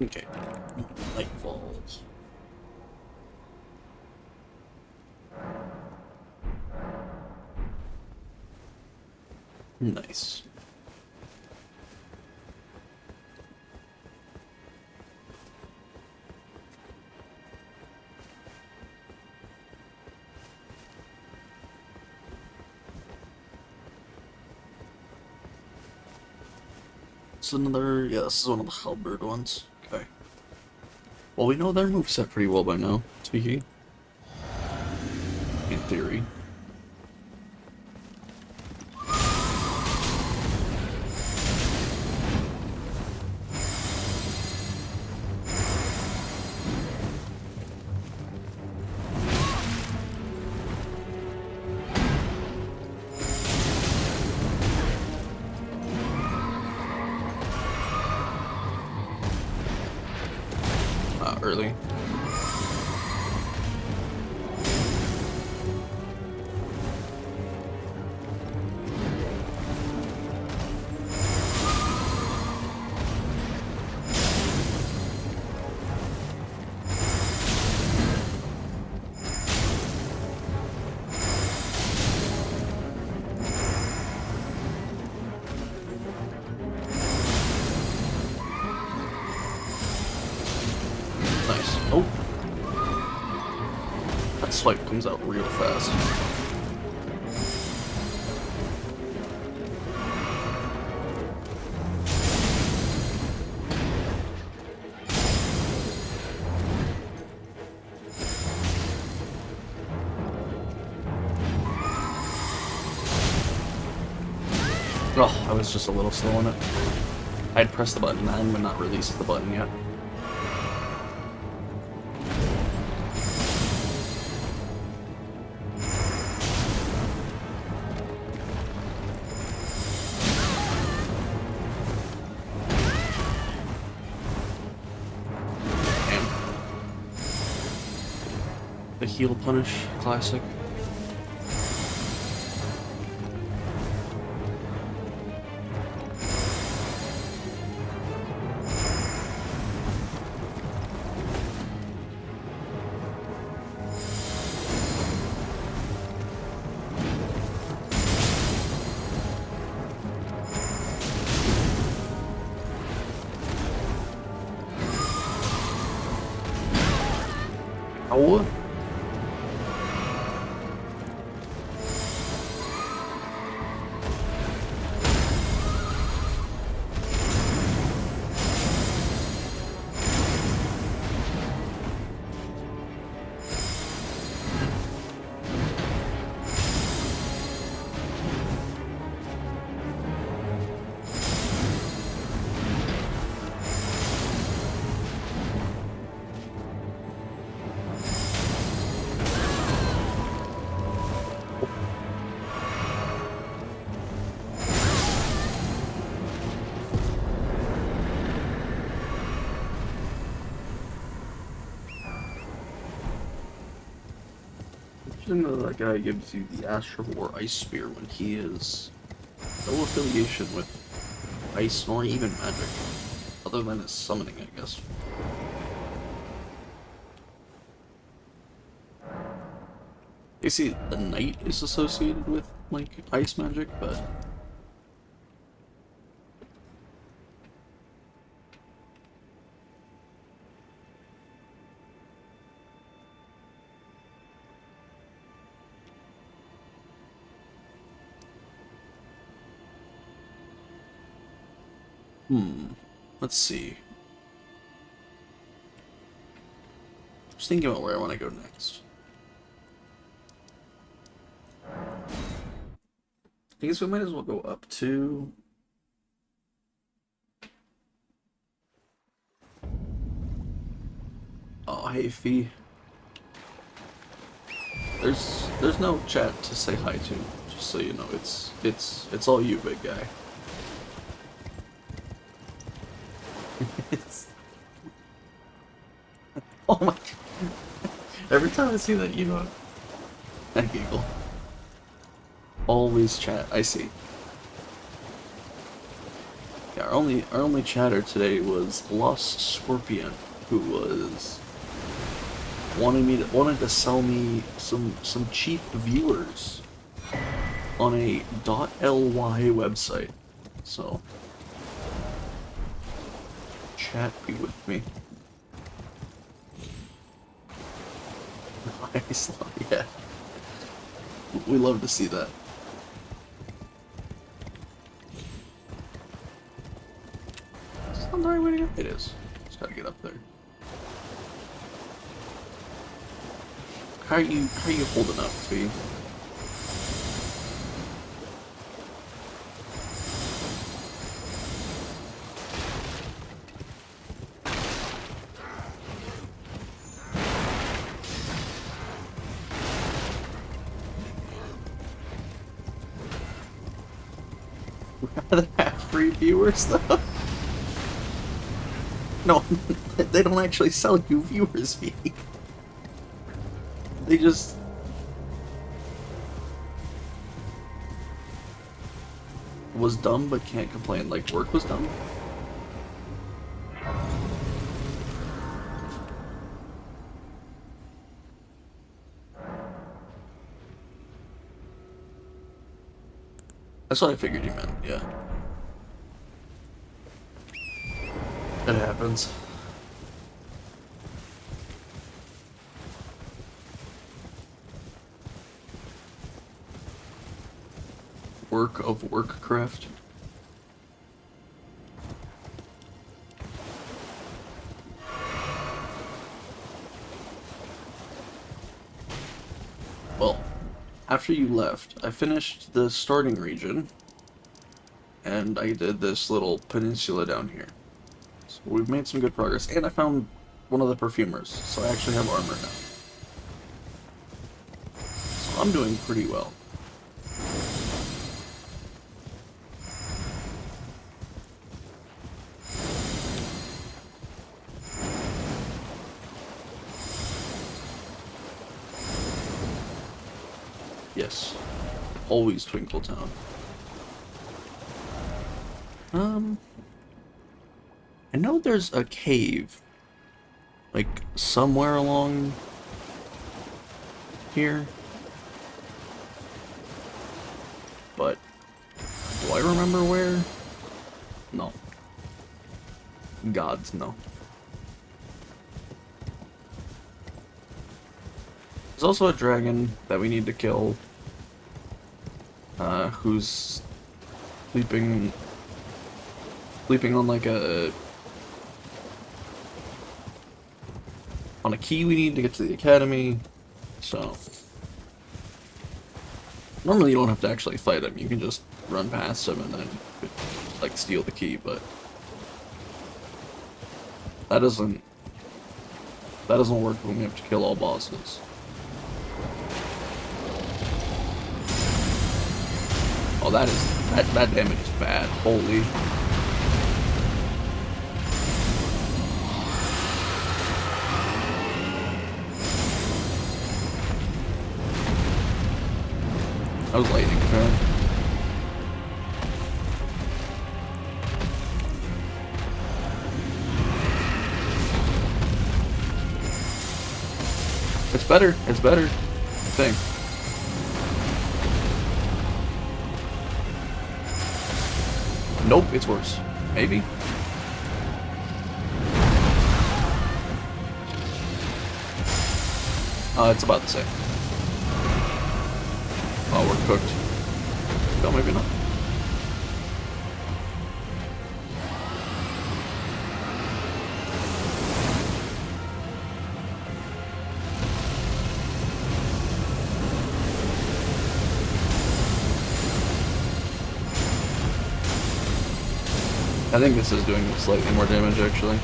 Okay. Light falls. Nice. This is another, yeah, this is one of the halberd ones. Okay. Well, we know their moveset pretty well by now, speaking. In theory. Early. Nice. Oh. That swipe comes out real fast. Oh, I was just a little slow on it. I'd pressed the button and but not released the button yet. The heal punish, classic. Oh. interesting that that guy gives you the Astral or Ice Spear when he is no affiliation with ice nor even magic, other than his summoning, I guess. You see, the Knight is associated with, like, ice magic, but... Let's see. Just thinking about where I want to go next. I guess we might as well go up to... Oh, hey, Fee. There's no chat to say hi to, just so you know. It's all you, big guy. It's... Oh my god. Every time I see that, you know, I giggle. Always chat. I see. Yeah, our only chatter today was Lost Scorpion, who was wanted to sell me some cheap viewers on a .ly website. So chat be with me. Nice, yeah. We love to see that. Is this not the right way to go? It is. Just gotta get up there. How are you holding up, Fee? Rather have free viewers though. No, they don't actually sell you viewers fee. They just was dumb but can't complain. Like work was dumb. That's what I figured you meant, yeah. It happens. Work of Workcraft. Well, after you left, I finished the starting region, and I did this little peninsula down here. So we've made some good progress, and I found one of the perfumers, so I actually have armor now. So I'm doing pretty well. Yes. Always Twinkle Town. I know there's a cave, like, somewhere along here. But, do I remember where? No. Gods, no. There's also a dragon that we need to kill, who's sleeping on like on a key we need to get to the academy, so normally you don't have to actually fight him, you can just run past him and then like steal the key, but that doesn't work when we have to kill all bosses. Oh, that damage is bad. Holy. That was lightning, okay. It's better. It's better. I think. Nope, it's worse. Maybe. It's about the same. Oh, we're cooked. No, maybe not. I think this is doing slightly more damage, actually.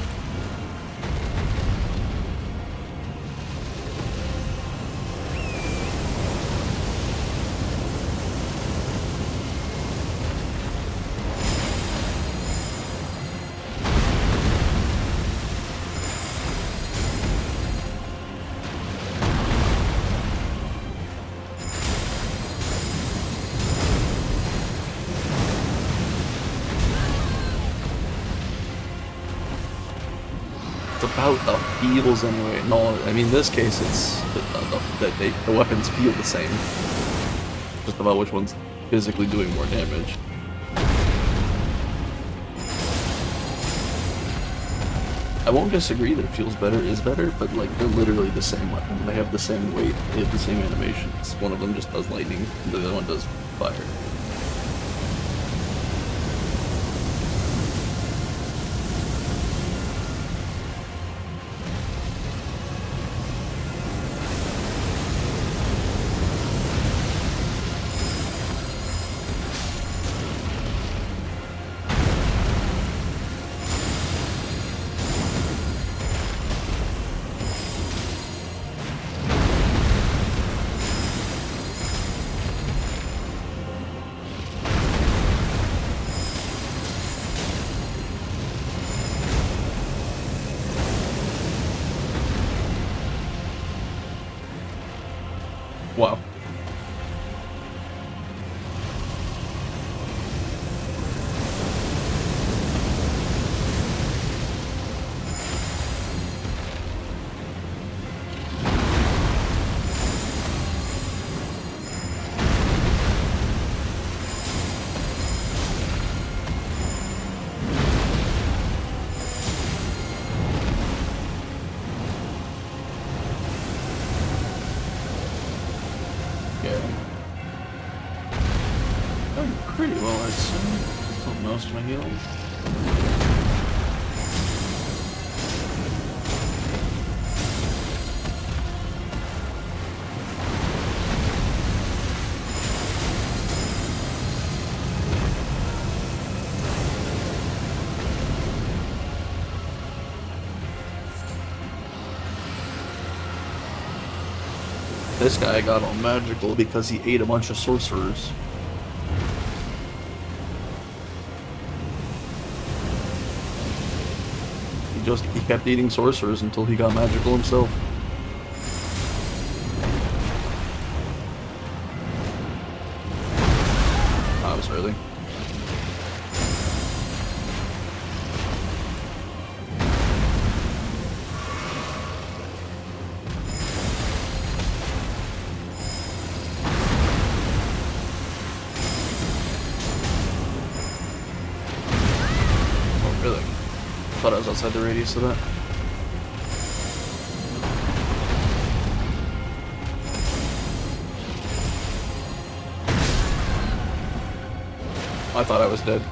About the feels anyway. No, I mean in this case it's the weapons feel the same. Just about which one's physically doing more damage. I won't disagree that it feels better is better, but like they're literally the same weapon. They have the same weight, they have the same animations. One of them just does lightning, the other one does fire. Wow. Pretty well, I'd say. Still most of my heals. This guy got all magical because he ate a bunch of sorcerers. He kept eating sorcerers until he got magical himself. That was early. Oh, really? Thought I was outside the radius of that. I thought I was dead.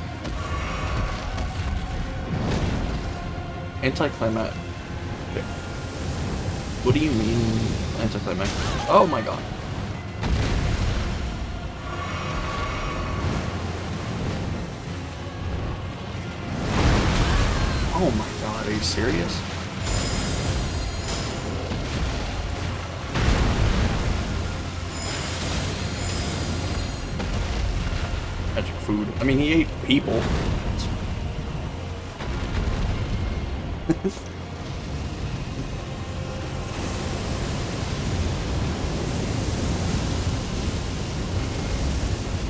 Anticlimactic. Okay. What do you mean anticlimactic? Oh my god. Oh my god, are you serious? Magic food. I mean, he ate people.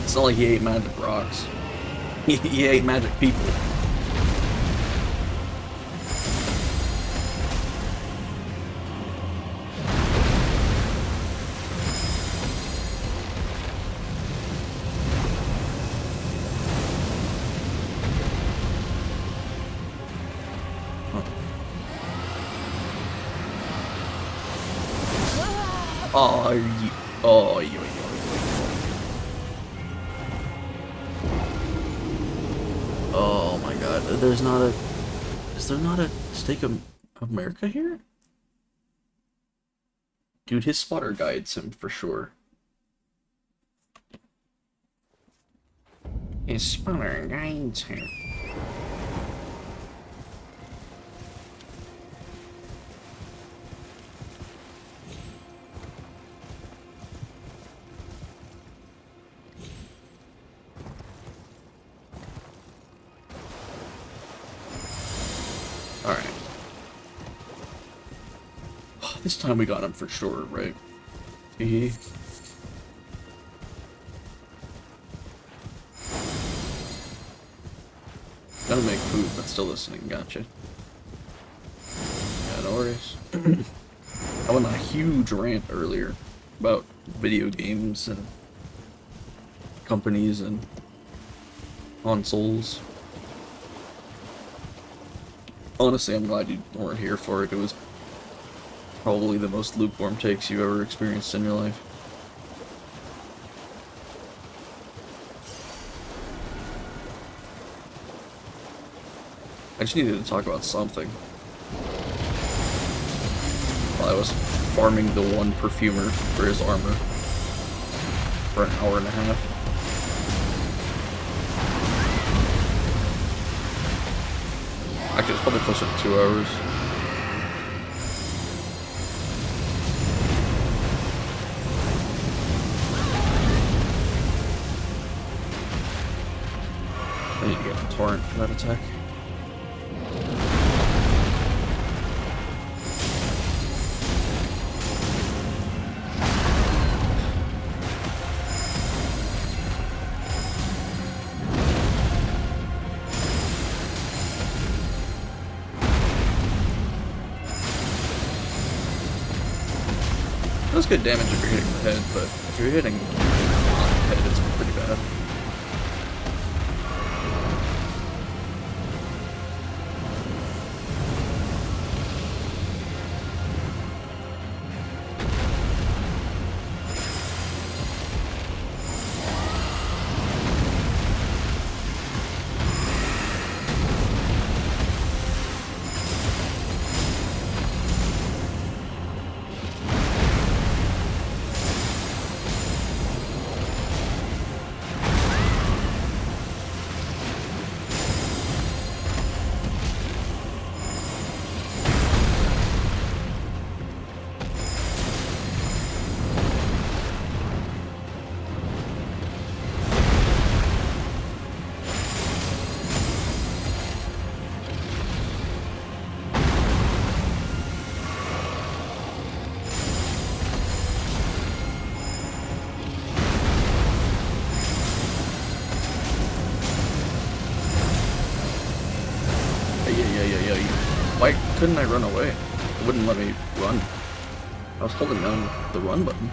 It's not like he ate magic rocks. He ate magic people. Oh, you. Oh, you. Oh my god. There's not a. Is there not a Stake of America here? Dude, his spotter guides him for sure. His spotter guides him. Alright. This time we got him for sure, right? He. Gotta make food, but still listening, gotcha. Yeah, no worries. I went on a huge rant earlier about video games and companies and consoles. Honestly, I'm glad you weren't here for it. It was probably the most lukewarm takes you've ever experienced in your life. I just needed to talk about something. While I was farming the one perfumer for his armor for an hour and a half. Actually, it's probably closer to 2 hours. I need to get a torrent for that attack. That's good damage if you're hitting the head, but if you're hitting on the head, it's pretty bad. Why couldn't I run away? It wouldn't let me run. I was holding down the run button.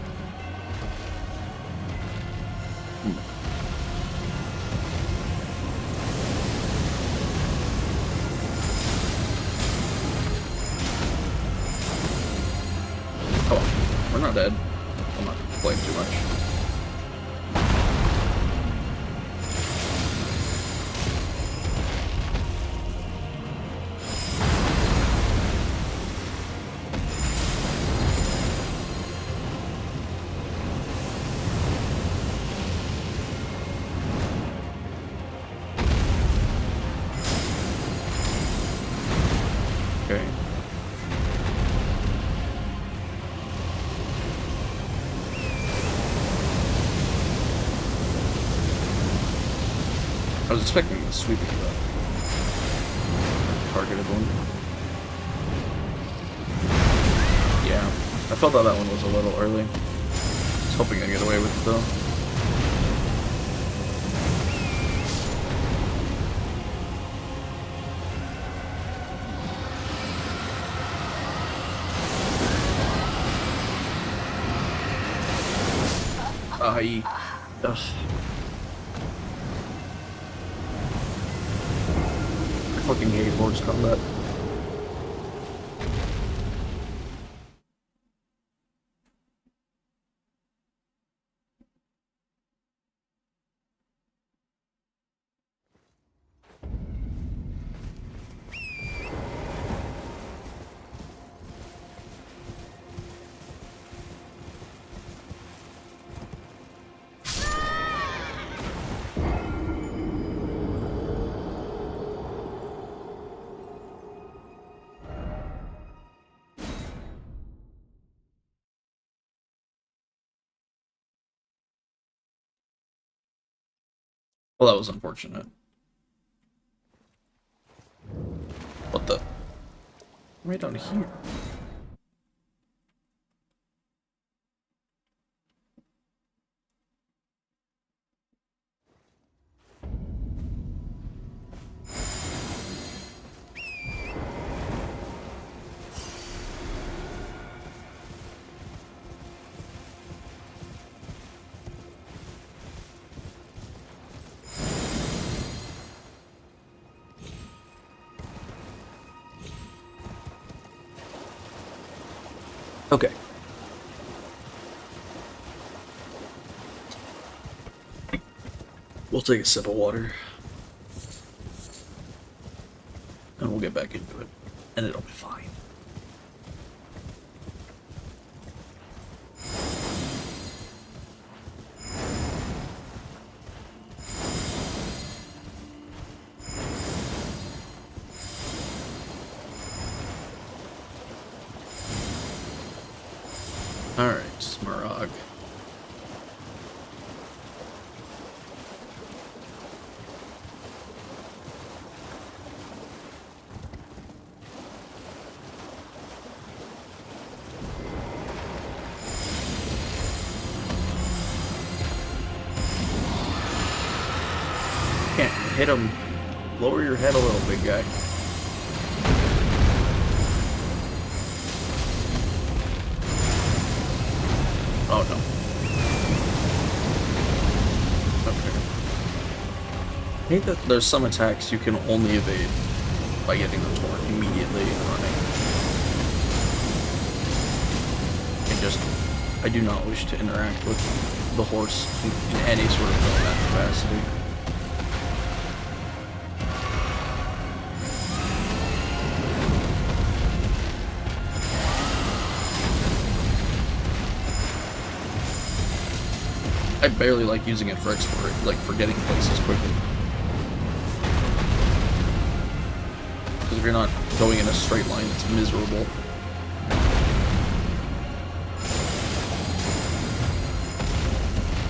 Oh, we're not dead. I'm not playing too much. Okay. I was expecting the sweeping targeted one. Yeah, I felt that one was a little early. I was hoping I'd get away with it though. I... Ugh. I fucking hate horse combat. Well, that was unfortunate. What the? Right down here. Okay. We'll take a sip of water. And we'll get back into it. And it'll be fine. Alright, Smaragd. Can't hit him. Lower your head a little, big guy. Oh no. Okay. I hate that there's some attacks you can only evade by getting the torn immediately and running. I do not wish to interact with the horse in any sort of combat capacity. I barely like using it for for getting places quickly. Because if you're not going in a straight line, it's miserable.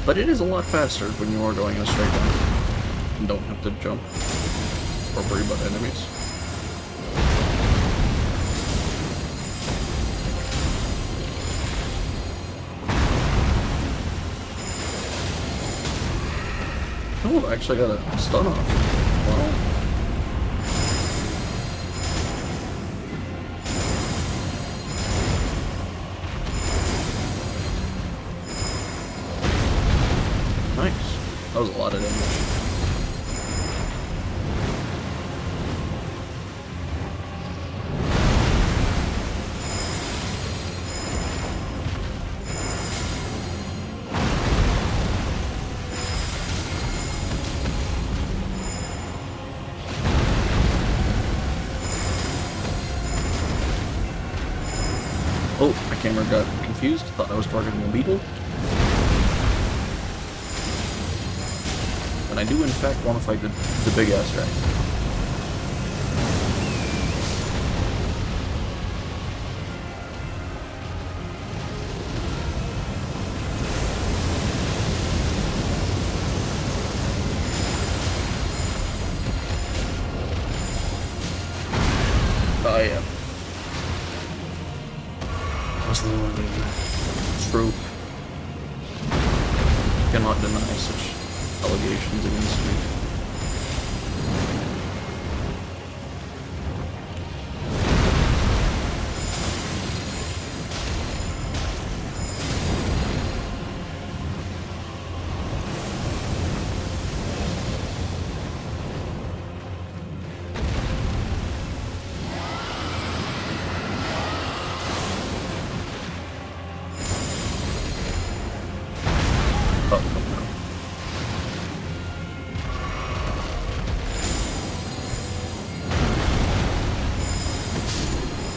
But it is a lot faster when you are going in a straight line and don't have to jump or worry about enemies. Oh, I actually got a stun off. Wow. Nice. That was a lot of damage. Oh, my camera got confused. Thought I was targeting a beetle. And I do in fact want to fight the big ass dragon. Oh yeah. That's the true. Cannot deny such allegations against me.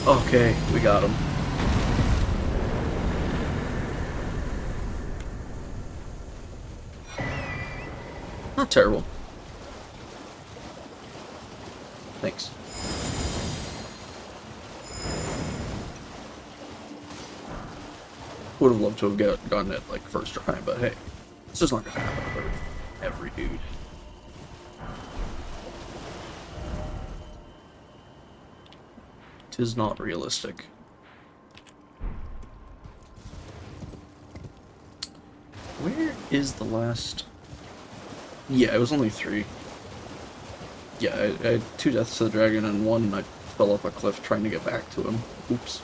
Okay, we got him. Not terrible. Thanks. Would have loved to have gotten it like first try, but hey, it's just not gonna happen with every dude. Tis not realistic. Where is the last? Yeah, it was only 3. Yeah, I had 2 deaths to the dragon and 1 I fell off a cliff trying to get back to him. Oops.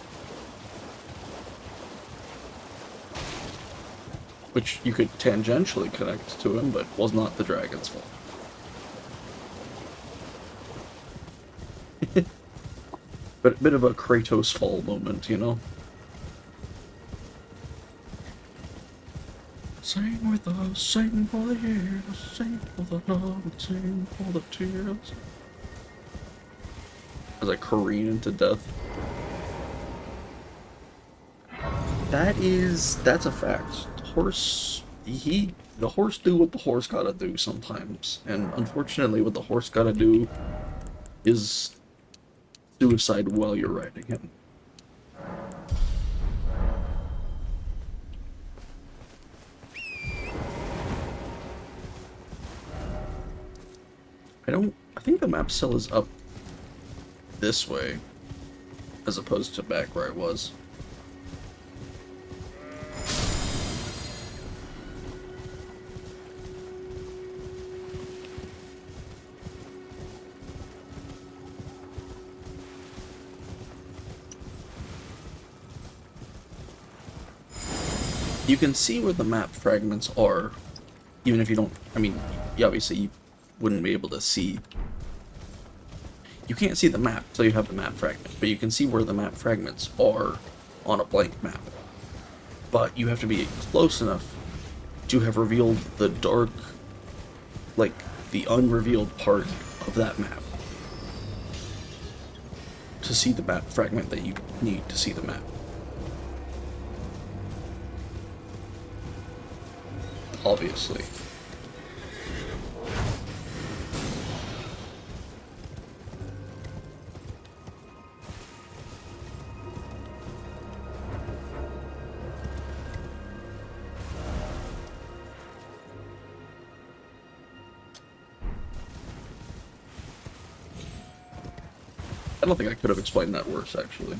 Which you could tangentially connect to him, but was not the dragon's fault. But a bit of a Kratos fall moment, you know? Sing with us, sing for the years, sing for the love, sing for the tears. As I careen into death. That's a fact. The horse do what the horse gotta do sometimes. And unfortunately what the horse gotta do is suicide while you're riding him. I think the map still is up this way, as opposed to back where I was. You can see where the map fragments are, even if you don't, I mean, obviously you wouldn't be able to see. You can't see the map until you have the map fragment, but you can see where the map fragments are on a blank map. But you have to be close enough to have revealed the dark, like, the unrevealed part of that map to see the map fragment that you need to see the map. Obviously. I don't think I could have explained that worse, actually.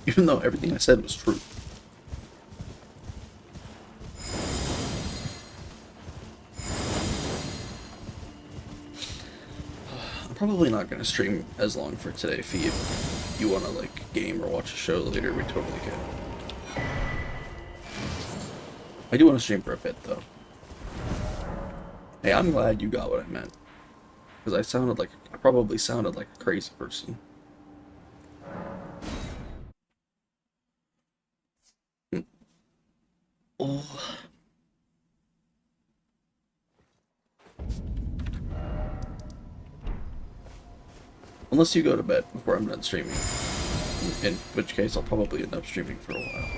Even though everything I said was true. I'm probably not going to stream as long for today, Fee. If you want to, like, game or watch a show later, we totally can. I do want to stream for a bit, though. Hey, I'm glad you got what I meant. Because I probably sounded like a crazy person. Oh. Unless you go to bed before I'm done streaming. In which case I'll probably end up streaming for a while.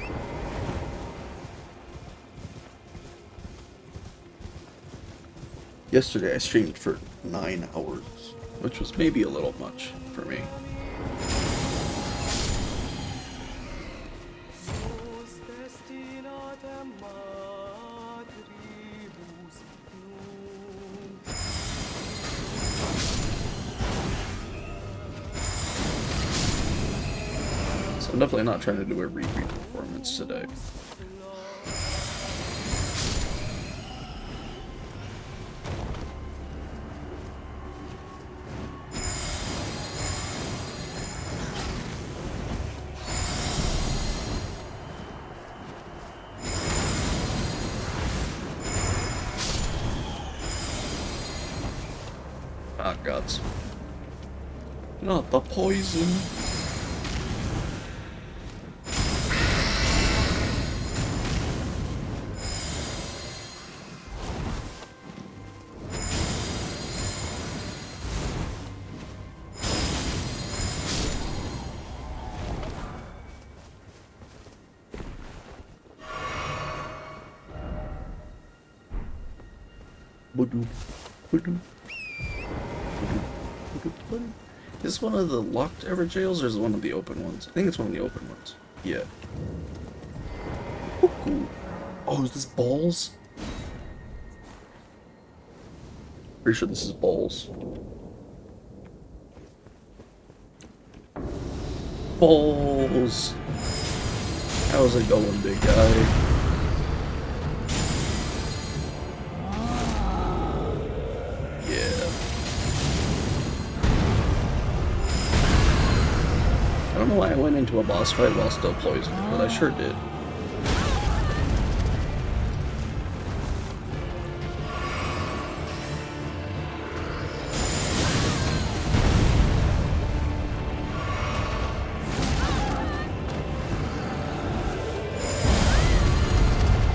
Yesterday I streamed for 9 hours, which was maybe a little much for me. So I'm definitely not trying to do a reread performance today. Ah, gods. Not the poison. Is this one of the locked ever jails or is it one of the open ones? I think it's one of the open ones. Yeah. Oh, is this balls? Pretty sure this is balls. Balls! How's it going, big guy? Yeah. I don't know why I went into a boss fight while still poisoned, but I sure did.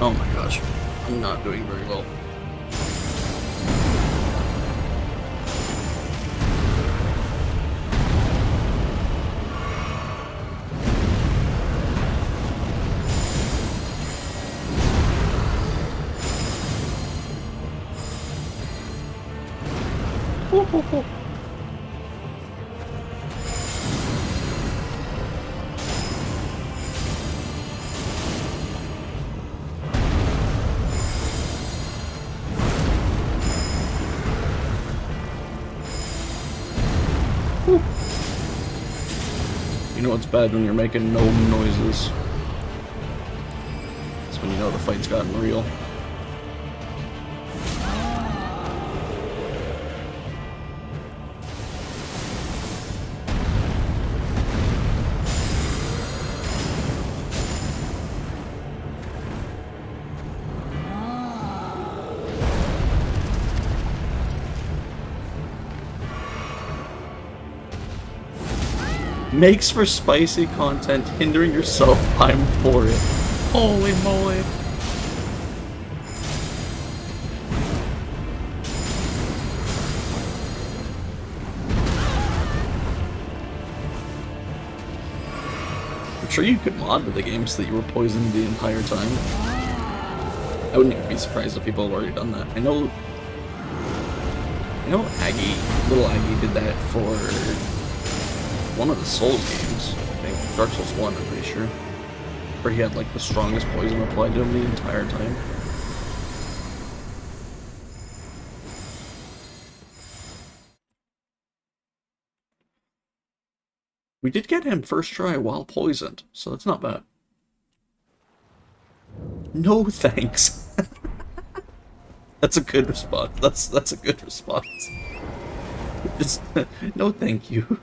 Oh my gosh, I'm not doing very well. You know it's bad when you're making no noises. That's when you know the fight's gotten real. Makes for spicy content, hindering yourself, I'm for it. Holy moly. I'm sure you could mod to the game so that you were poisoned the entire time. I wouldn't even be surprised if people have already done that. I know Aggie, little Aggie did that for one of the Souls games, I think, Dark Souls 1, I'm pretty sure, where he had like the strongest poison applied to him the entire time. We did get him first try while poisoned, so that's not bad. No thanks. That's a good response. That's a good response. Just no thank you.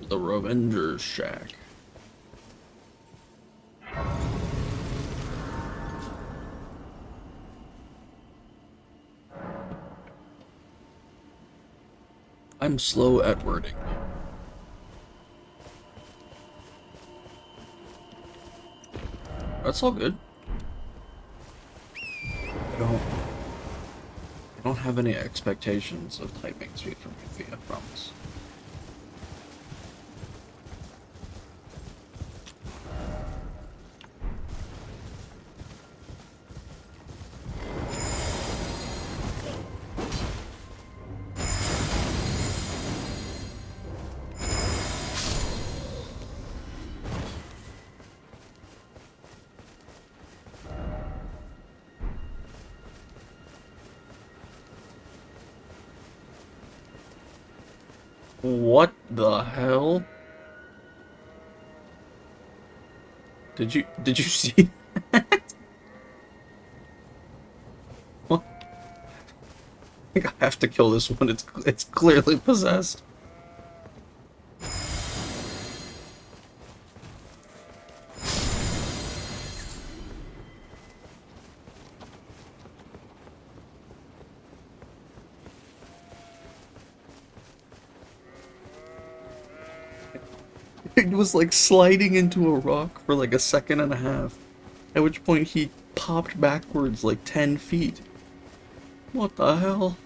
The Revenger's Shack. I'm slow at wording. That's all good. I don't have any expectations of typing speed from Yuffie, I promise. What the hell? Did you see that? What? I think I have to kill this one. It's clearly possessed. It was like sliding into a rock for like a second and a half, at which point he popped backwards like 10 feet. What the hell?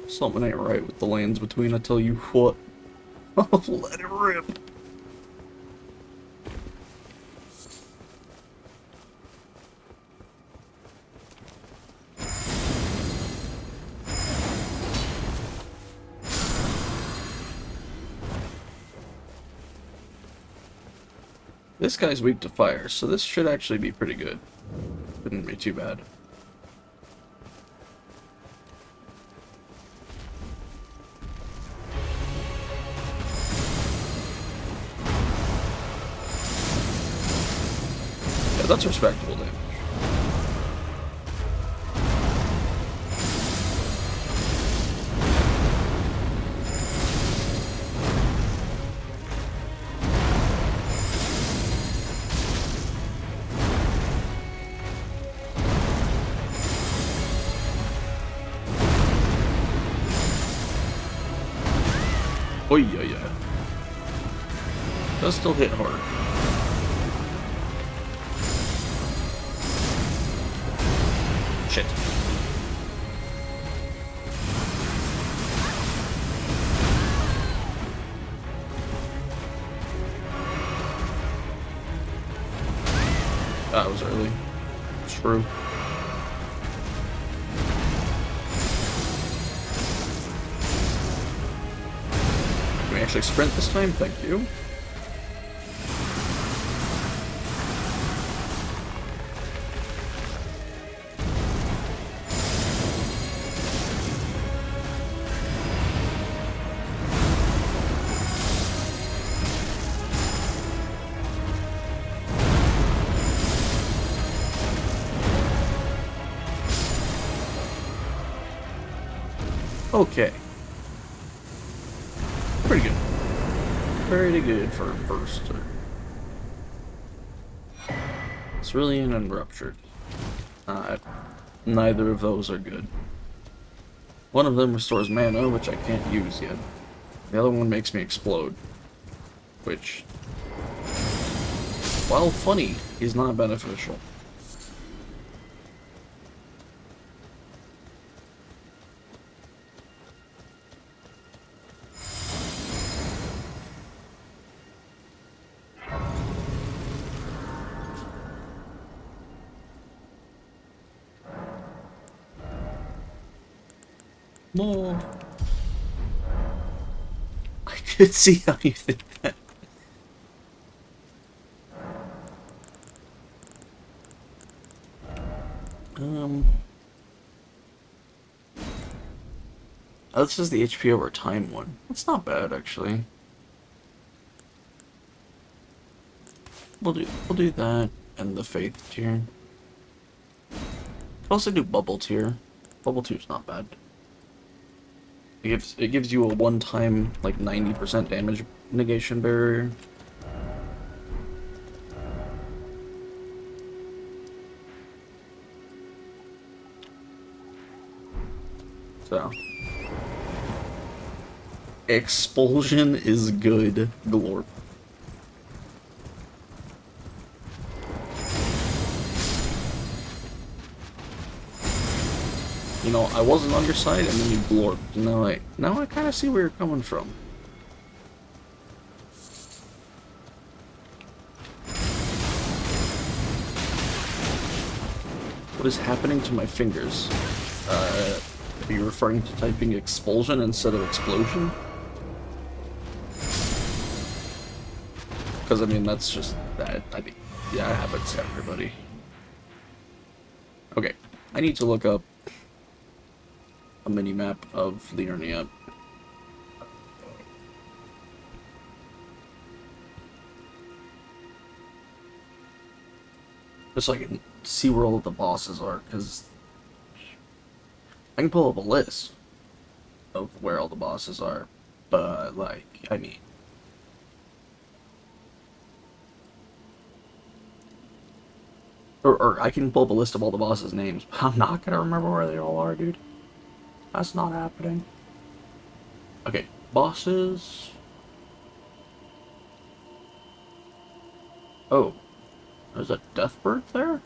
Something ain't right with the lanes between, I tell you what. Let it rip. This guy's weak to fire, so this should actually be pretty good. Shouldn't be too bad. Yeah, that's respectable damage. Oh yeah, yeah. Does still hit hard. Shit. That was early. True. Can we actually sprint this time? Thank you. Okay. Pretty good. Pretty good for a burster. Cerulean and Ruptured. Neither of those are good. One of them restores mana, which I can't use yet. The other one makes me explode. Which, while funny, is not beneficial. More. I could see how you think that. Oh, this is the HP over time one. That's not bad, actually. We'll do that and the Faith tier. Could also do Bubble tier. Bubble tier is not bad. It gives you a one-time like 90% damage negation barrier. So Expulsion is good, Glorp. You know, I wasn't on your side, and then you glorped. Now I kind of see where you're coming from. What is happening to my fingers? Are you referring to typing expulsion instead of explosion? Because, I mean, that's just that. I mean, yeah, it happens to everybody. Okay, I need to look up a mini-map of Liurnia. Just so I can see where all of the bosses are, because I can pull up a list of where all the bosses are, but, like, I mean... Or I can pull up a list of all the bosses' names, but I'm not gonna remember where they all are, dude. That's not happening. Okay, bosses. Oh, there's a deathbird there?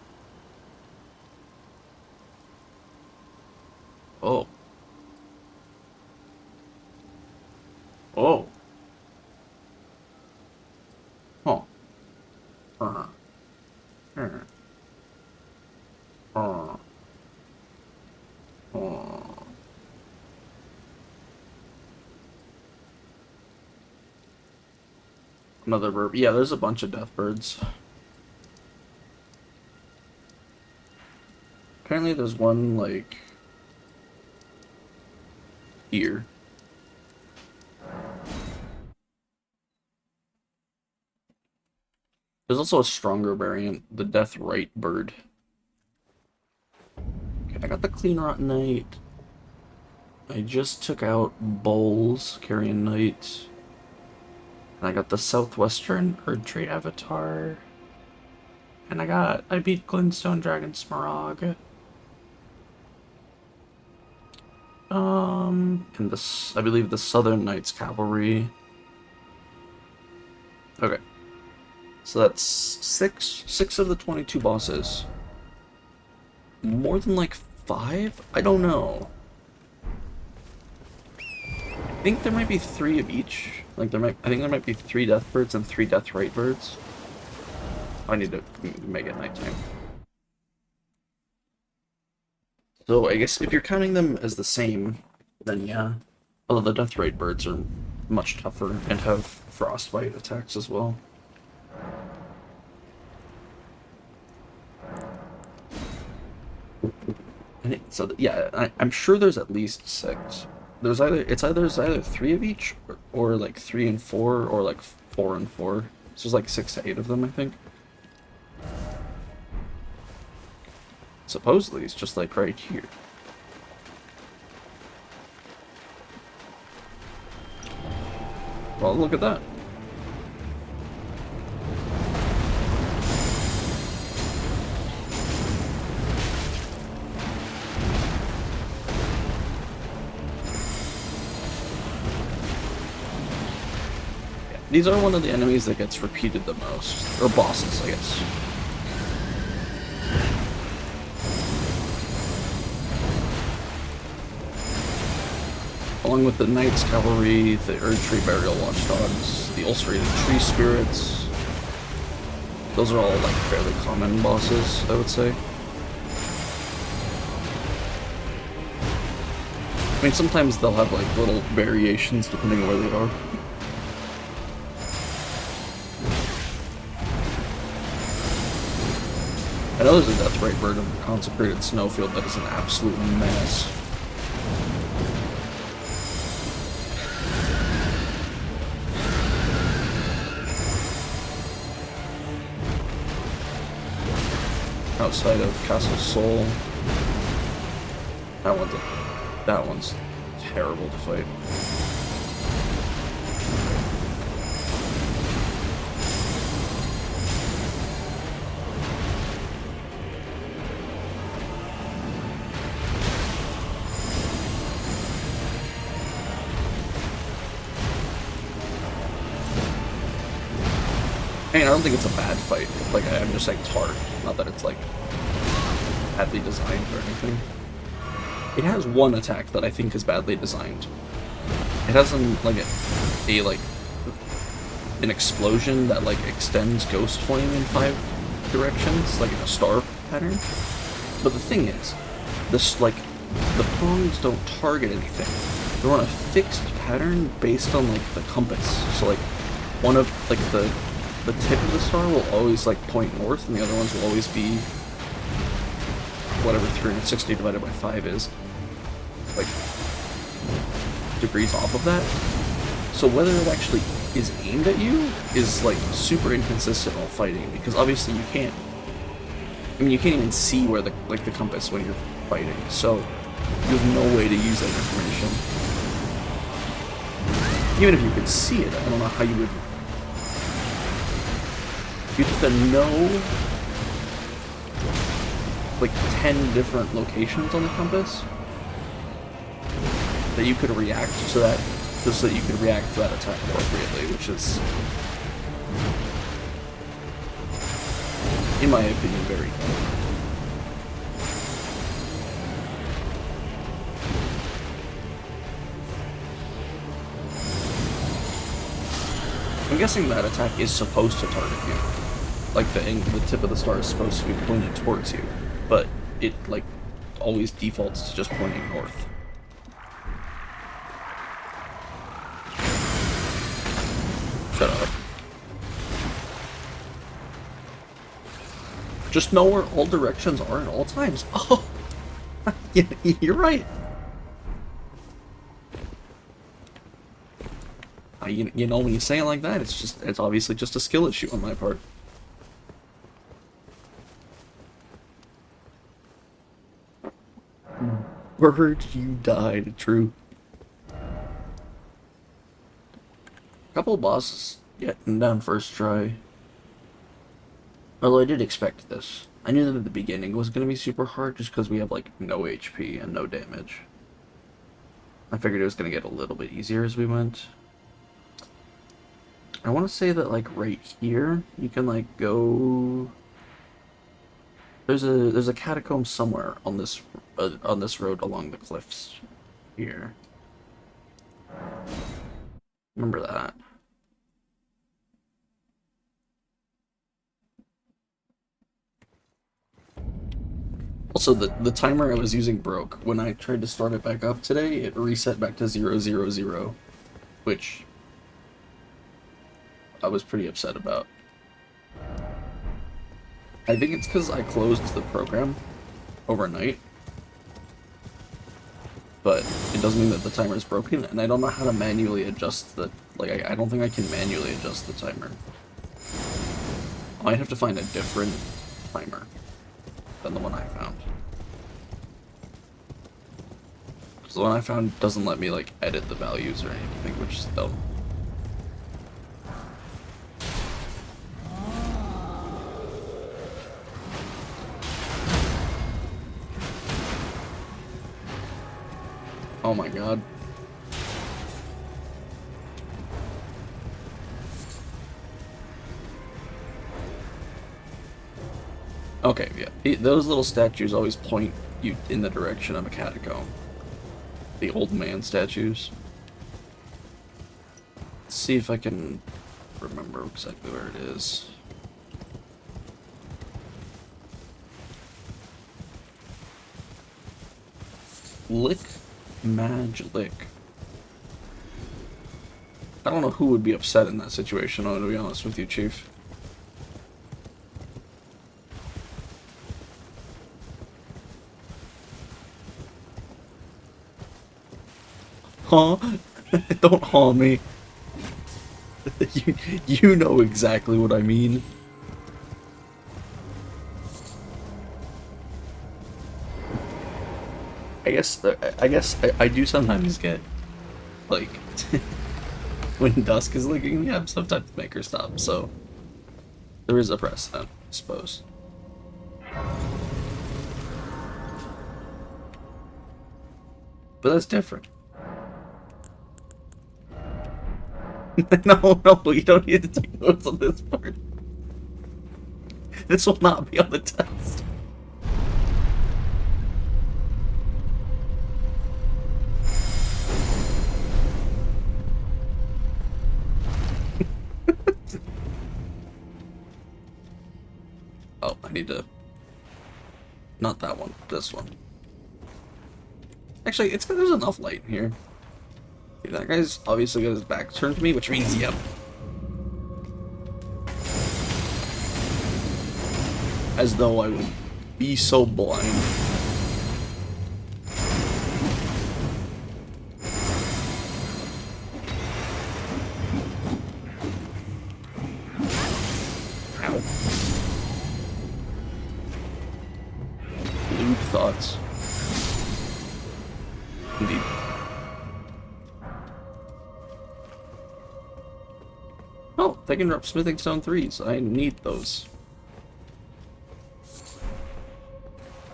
Oh. Oh. Huh. Uh. Uh. Uh. Another bird. Yeah, there's a bunch of deathbirds. Apparently there's one, like, here. There's also a stronger variant, the Death Right bird. Okay, I got the Clean Rotten Knight. I just took out Bowls, Carrion Knight. And I got the Southwestern Erdtree Avatar. And I beat Glintstone Dragon Smaragd. And this, I believe the Southern Knights Cavalry. Okay. So that's six of the 22 bosses. More than like 5? I don't know. I think there might be 3 of each. I think there might be 3 Deathbirds and 3 Deathrite birds. I need to make it nighttime. So I guess if you're counting them as the same, then yeah. Although the Deathrite birds are much tougher and have frostbite attacks as well. So yeah, I'm sure there's at least 6. It's either 3 of each, or like 3 and 4, or like 4 and 4. So there's like 6 to 8 of them, I think. Supposedly, it's just like right here. Well, look at that. These are one of the enemies that gets repeated the most. Or bosses, I guess. Along with the Knights Cavalry, the Erdtree Burial Watchdogs, the Ulcerated Tree Spirits. Those are all like fairly common bosses, I would say. I mean, sometimes they'll have like little variations depending on where they are. I know there's a Deathrite bird in the Consecrated Snowfield that is an absolute menace. Outside of Castle Sol. That one's terrible to fight. I mean, I don't think it's a bad fight. Like, I'm just saying it's hard. Not that it's, like, badly designed or anything. It has one attack that I think is badly designed. It has an explosion that, like, extends Ghost Flame in 5 directions, like in a star pattern. But the thing is, the prongs don't target anything. They're on a fixed pattern based on, like, the compass. So, like, one of, like, the tip of the star will always like point north, and the other ones will always be whatever 360 divided by 5 is, like degrees off of that. So whether it actually is aimed at you is like super inconsistent while fighting, because obviously you can't even see where the compass when you're fighting, so you have no way to use that information. Even if you could see it, I don't know how you would. You'd have to know like 10 different locations on the compass. that you could react to that, just so that you could react to that attack appropriately, which is, in my opinion, very good. I'm guessing that attack is supposed to target you. Like, the tip of the star is supposed to be pointed towards you, but it, like, always defaults to just pointing north. Shut up. Just know where all directions are at all times. Oh! Yeah, you're right. You know, when you say it like that, it's obviously just a skill issue on my part. Bird, you died, true. Couple bosses getting down first try. Although I did expect this. I knew that at the beginning it was going to be super hard just because we have like no HP and no damage. I figured it was going to get a little bit easier as we went. I want to say that like right here you can like go. There's a catacomb somewhere on this road along the cliffs here. Remember that. Also, the timer I was using broke. When I tried to start it back up today, it reset back to 000, which I was pretty upset about. I think it's because I closed the program overnight, but it doesn't mean that the timer is broken, and I don't know how to manually adjust the... Like, I don't think I can manually adjust the timer. I might have to find a different timer than the one I found. Because the one I found doesn't let me, like, edit the values or anything, which is dumb. Oh my god. Okay, yeah. Those little statues always point you in the direction of a catacomb. The old man statues. Let's see if I can remember exactly where it is. Lick Lick. I don't know who would be upset in that situation, to be honest with you, Chief. Huh? Don't haw me. you know exactly what I mean. I guess I do sometimes get, like, when Dusk is licking me, I'm sometimes make her stop, so there is a precedent, I suppose. But that's different. No, you don't need to take notes on this part. This will not be on the test. Oh, I need to... Not that one, this one. Actually, there's enough light in here. Okay, that guy's obviously got his back turned to me, which means, yep. As though I would be so blind. Ow. Lewd thoughts. Indeed. Oh, they can drop smithing stone 3s. I need those.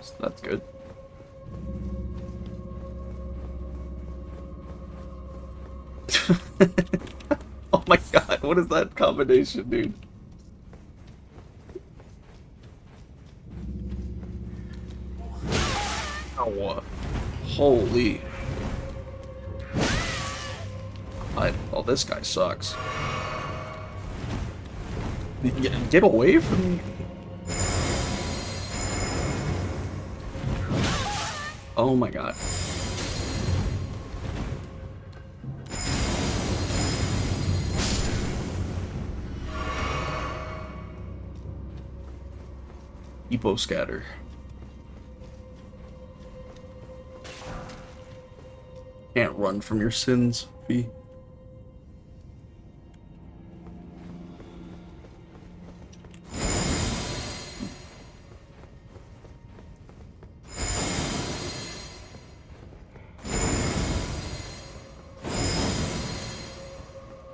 So that's good. Oh my god, what is that combination, dude? Ow. Holy. Oh, this guy sucks. Get away from me. Oh my god. Epo scatter. Can't run from your sins, V.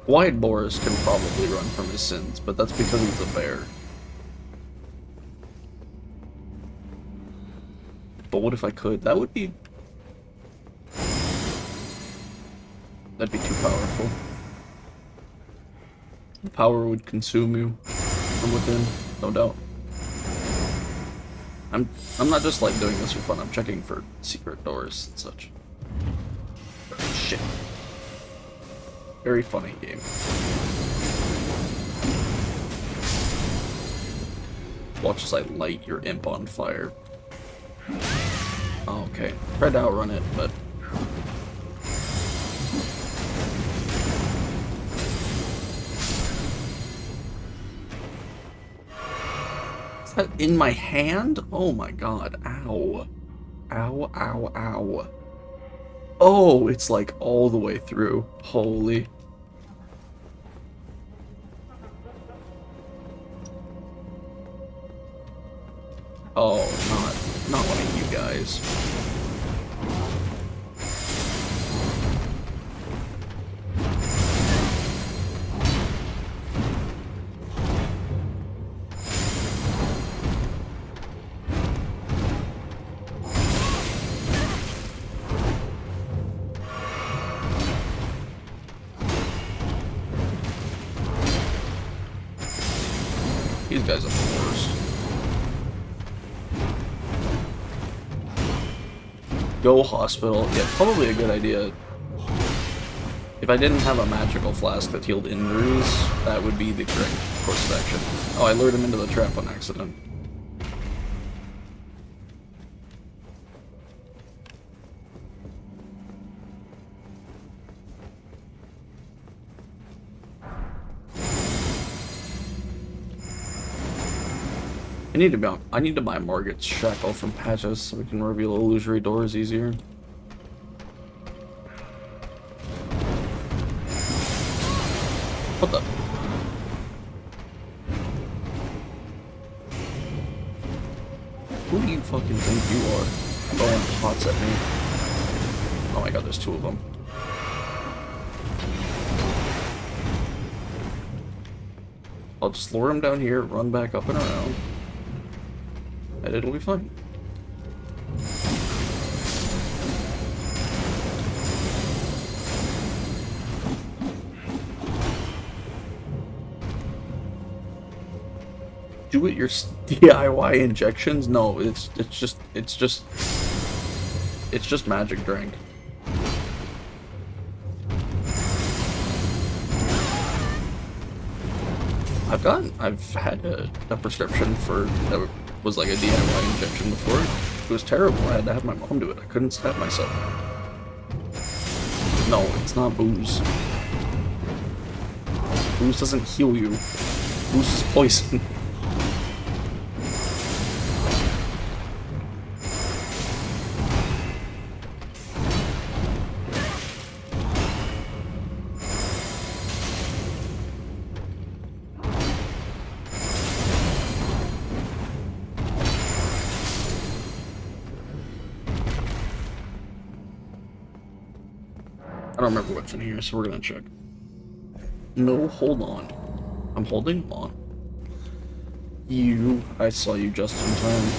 Wide Boris can probably run from his sins, but that's because he's a bear. But what if I could? That'd be too powerful. The power would consume you from within, no doubt. I'm not just like doing this for fun, I'm checking for secret doors and such. Shit. Very funny game. Watch as I light your imp on fire. Oh, okay. Tried to outrun it, but... Is that in my hand? Oh my god. Ow. Ow, ow, ow. Oh, it's like all the way through. Holy. Oh, not one of you guys. These guys are the worst. Go hospital. Yeah, probably a good idea. If I didn't have a magical flask that healed injuries, that would be the correct course of action. Oh, I lured him into the trap on accident. I need to buy Margit's shackle from Patches so we can reveal illusory doors easier. What the? Who do you fucking think you are? Throwing pots at me. Oh my god, there's two of them. I'll just lure him down here, run back up and around. And it'll be fine. Do it your DIY injections? No, it's just magic drink. I've had a prescription for that was like a DIY injection before. It was terrible. I had to have my mom do it. I couldn't stab myself. No, it's not booze. Booze doesn't heal you. Booze is poison. I don't remember what's in here, so we're gonna check. No, hold on. I'm holding on. I saw you just in time.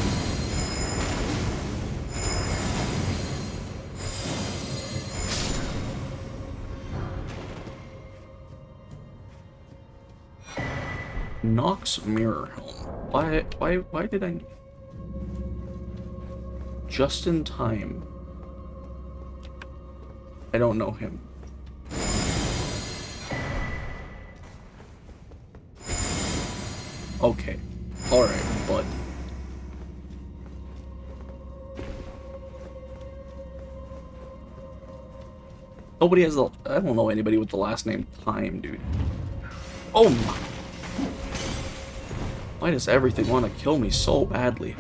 Nox Mirror Helm. Why did I... Just in time. I don't know him. Okay. Alright, but... Nobody has the... I don't know anybody with the last name Time, dude. Oh my... Why does everything want to kill me so badly?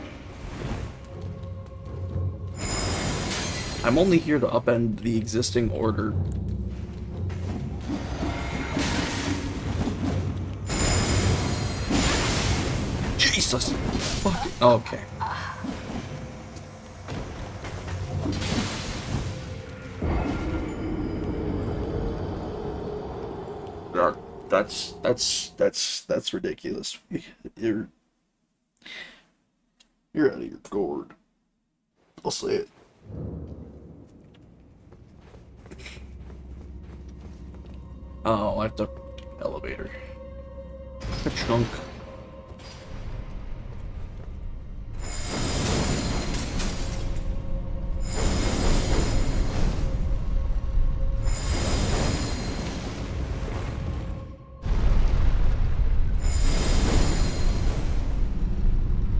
I'm only here to upend the existing order. Jesus! Fuck. Okay. That's ridiculous. You're out of your gourd. I'll say it. Oh, I have to elevator. A chunk.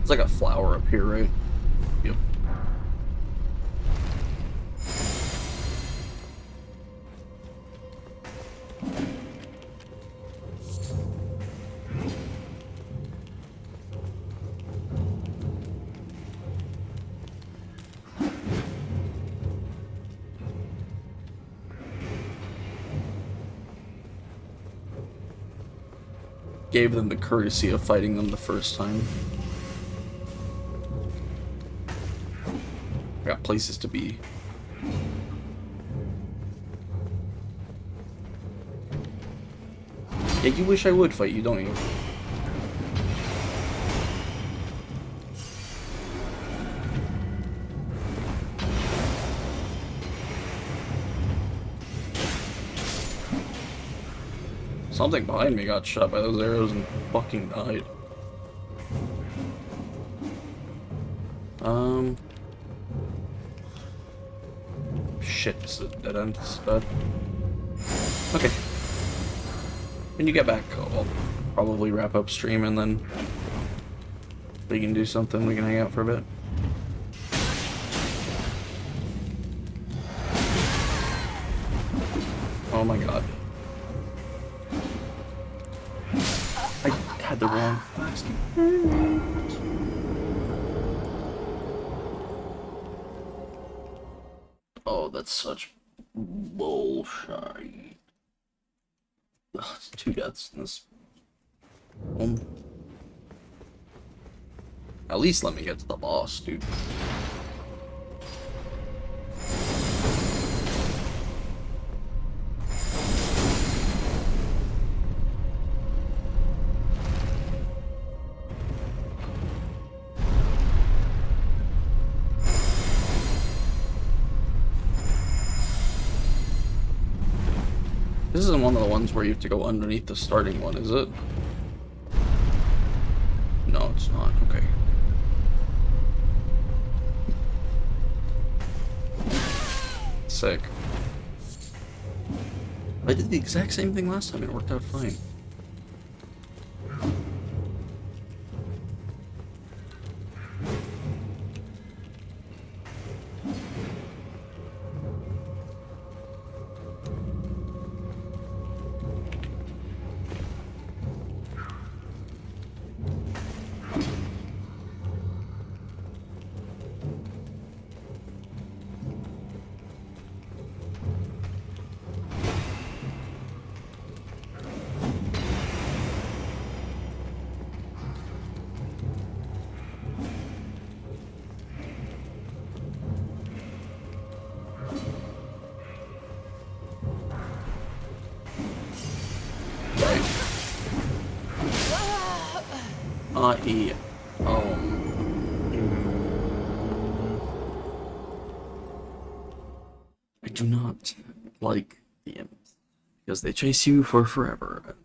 It's like a flower up here, right? Yep. Gave them the courtesy of fighting them the first time. I got places to be. Yeah, you wish I would fight you, don't you? Something behind me got shot by those arrows and fucking died. Shit, this is a dead end. This is bad. Okay. When you get back, I'll probably wrap up stream and then we can do something. We can hang out for a bit. Oh my god. I had the wrong flask. Oh, that's such bullshit. Ugh, it's 2 deaths in this. At least let me get to the boss, dude. This isn't one of the ones where you have to go underneath the starting one, is it? No, it's not. Okay. Sick. I did the exact same thing last time. It worked out fine. I do not like the imps because they chase you for forever.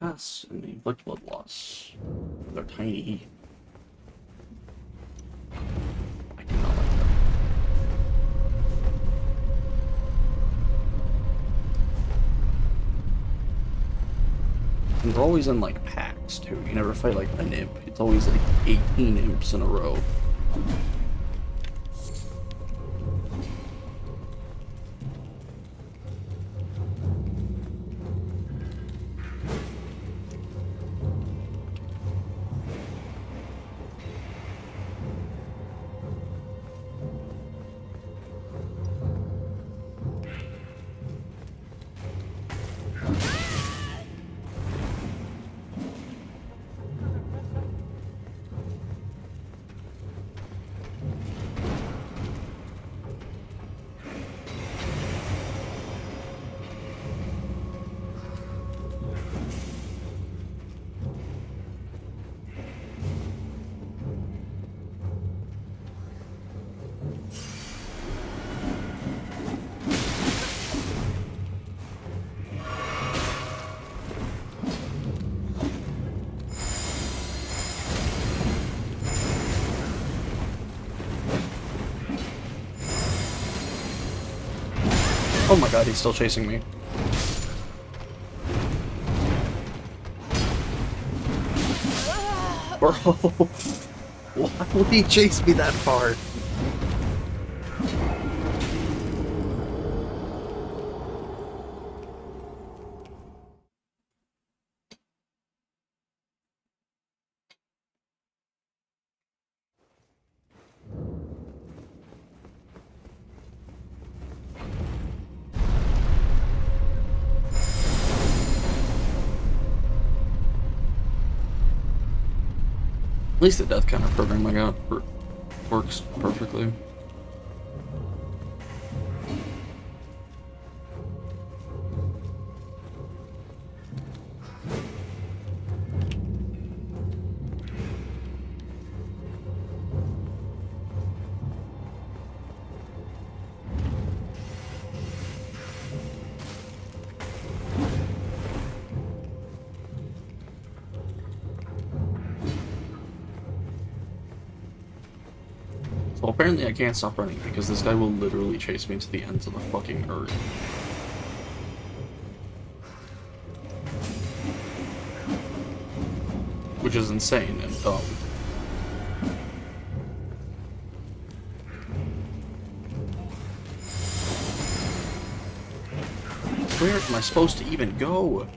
Yes, and they inflict blood loss. They're tiny. I do not like them. And they're always in like packs too. You never fight like an imp. It's always like 18 imps in a row. Oh my god, he's still chasing me. Bro, why would he chase me that far? At least the death counter program I got works perfectly. Well, apparently I can't stop running because this guy will literally chase me to the ends of the fucking earth. Which is insane and dumb. Where am I supposed to even go?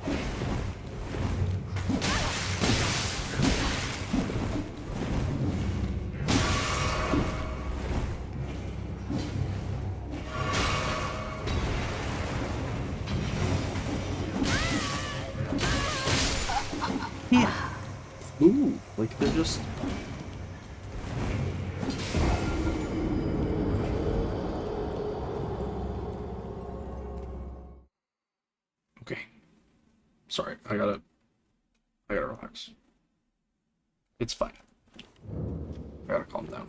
Ooh, like they're just... Okay. Sorry, I gotta relax. It's fine. I gotta calm down.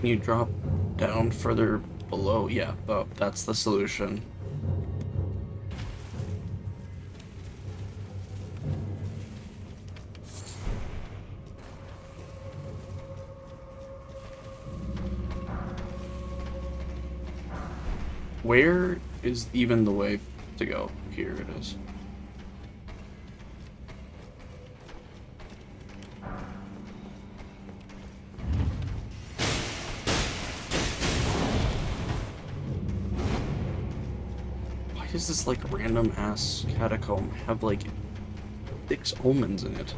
Can you drop down further below? Yeah, that's the solution. Where is even the way to go? Here it is. Why does this like random ass catacomb have like 6 omens in it?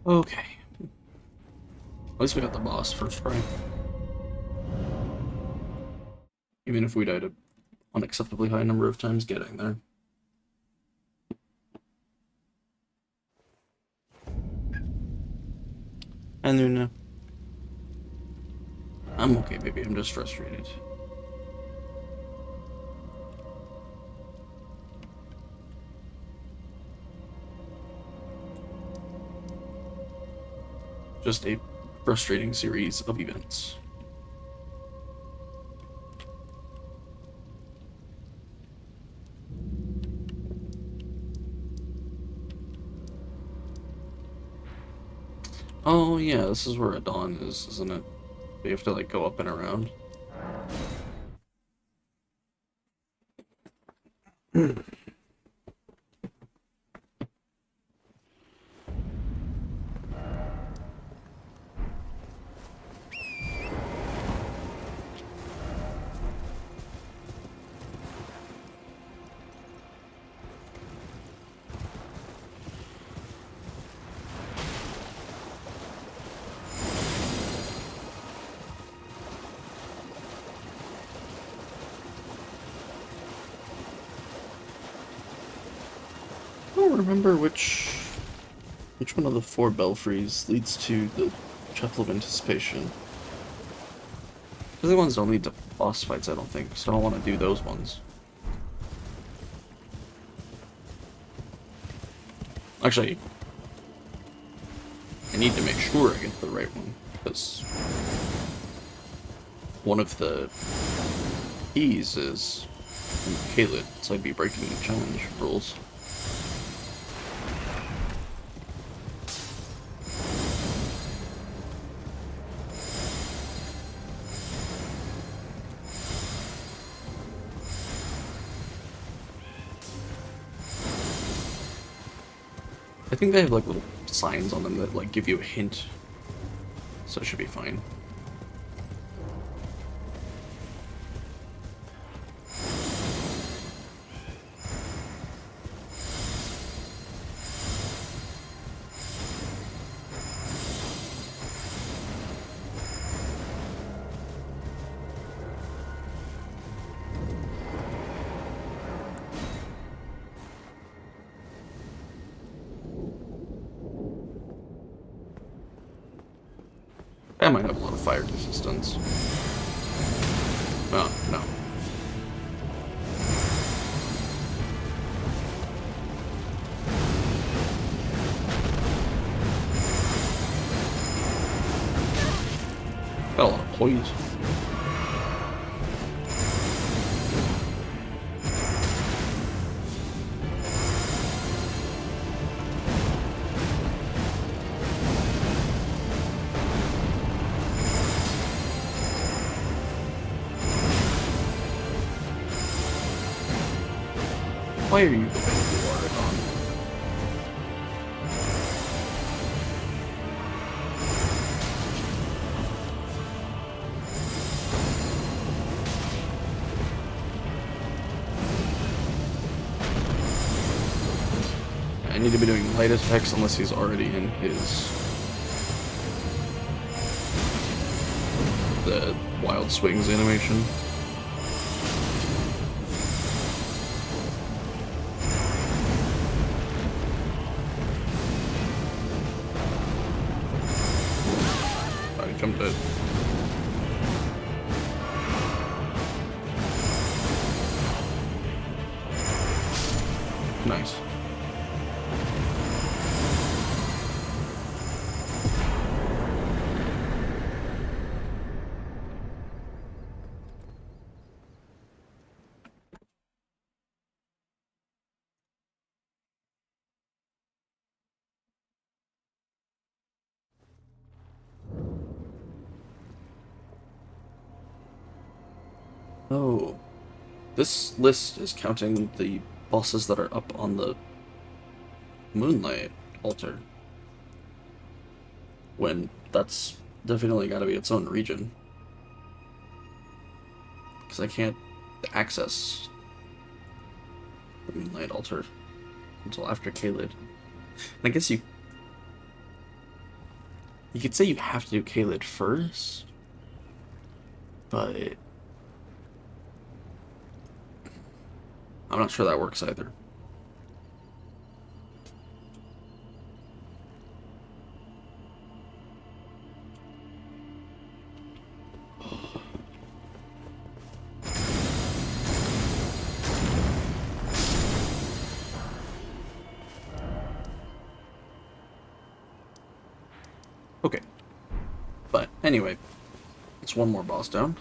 Okay. At least we got the boss first try. Even if we died an unacceptably high number of times getting there. And then, I'm okay, baby. I'm just frustrated. Just a frustrating series of events. Oh yeah, this is where a dawn is, isn't it? We have to like go up and around. I don't remember which one of the four belfries leads to the Chapel of Anticipation. The other ones don't lead to boss fights, I don't think, so I don't want to do those ones. Actually, I need to make sure I get the right one, because one of the keys is Caled, so I'd be breaking the challenge rules. I think they have like little signs on them that like give you a hint, so it should be fine. I might have a lot of fire resistance. Oh, no. Got a lot of poise. Why are you the way you are, Dawn? I need to be doing light attacks unless he's already in his... the wild swings animation. Jumped it. Nice. Oh. This list is counting the bosses that are up on the Moonlight altar. When that's definitely gotta be its own region. Because I can't access the Moonlight altar until after Caled. And I guess you You could say you have to do Kaled first, but I'm not sure that works either. Okay. But anyway, it's one more boss down.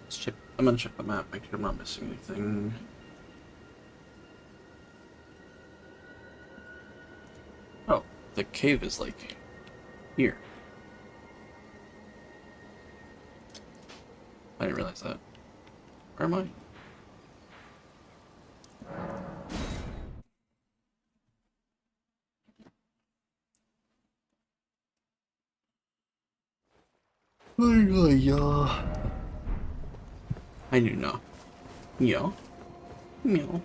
Let's check. I'm gonna check the map, make sure I'm not missing anything. Oh, the cave is like here. I didn't realize that. Where am I? Yeah. I do not. Yeah. Meow.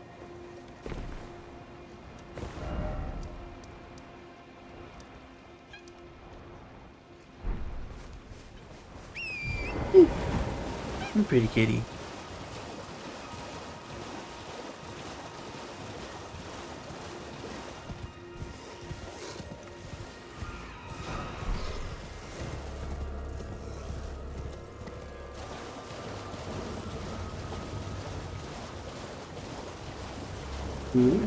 I'm pretty kitty. Hmm.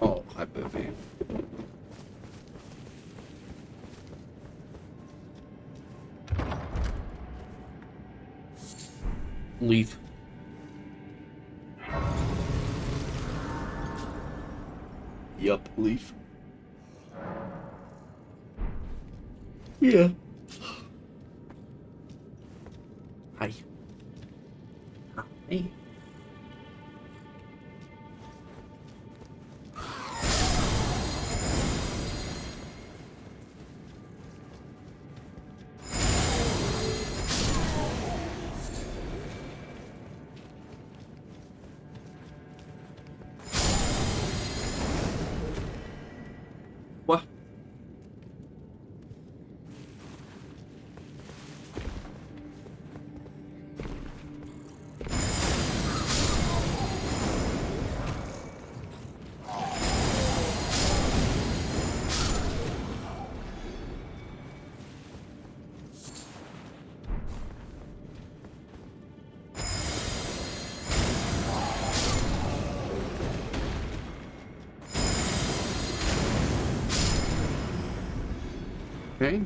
Oh, hi, baby. Leave. Yup, leave. Yeah. Hi. Hi. What? Okay.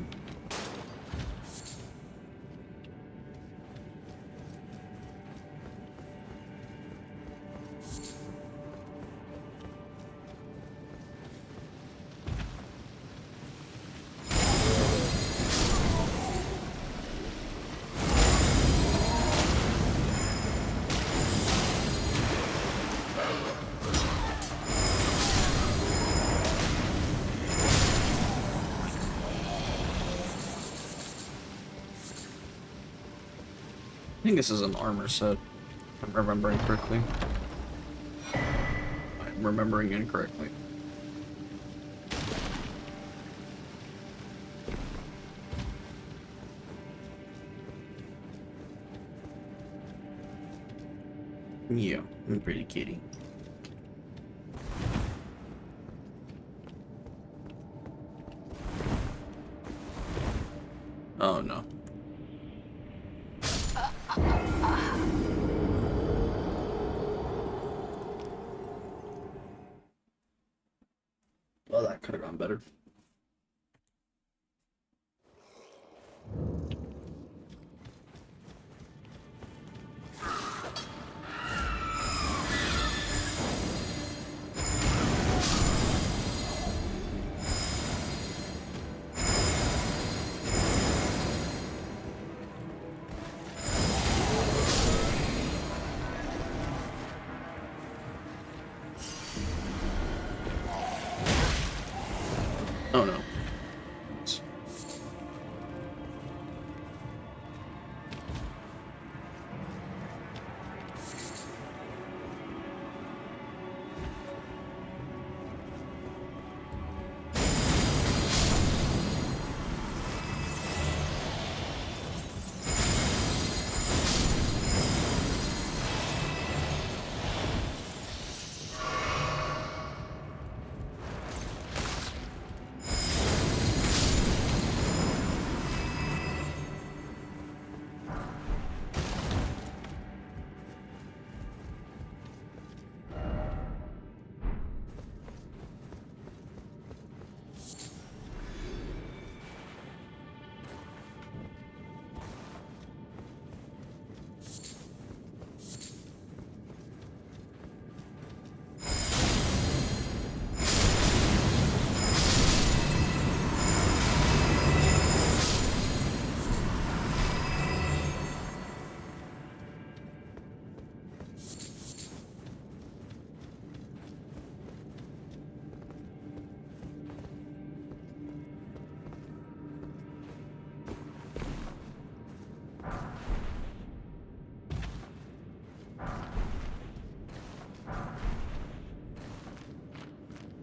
I think this is an armor set, if I'm remembering correctly. I'm remembering incorrectly. Yeah, I'm pretty kitty. Oh no. Well, that could have gone better.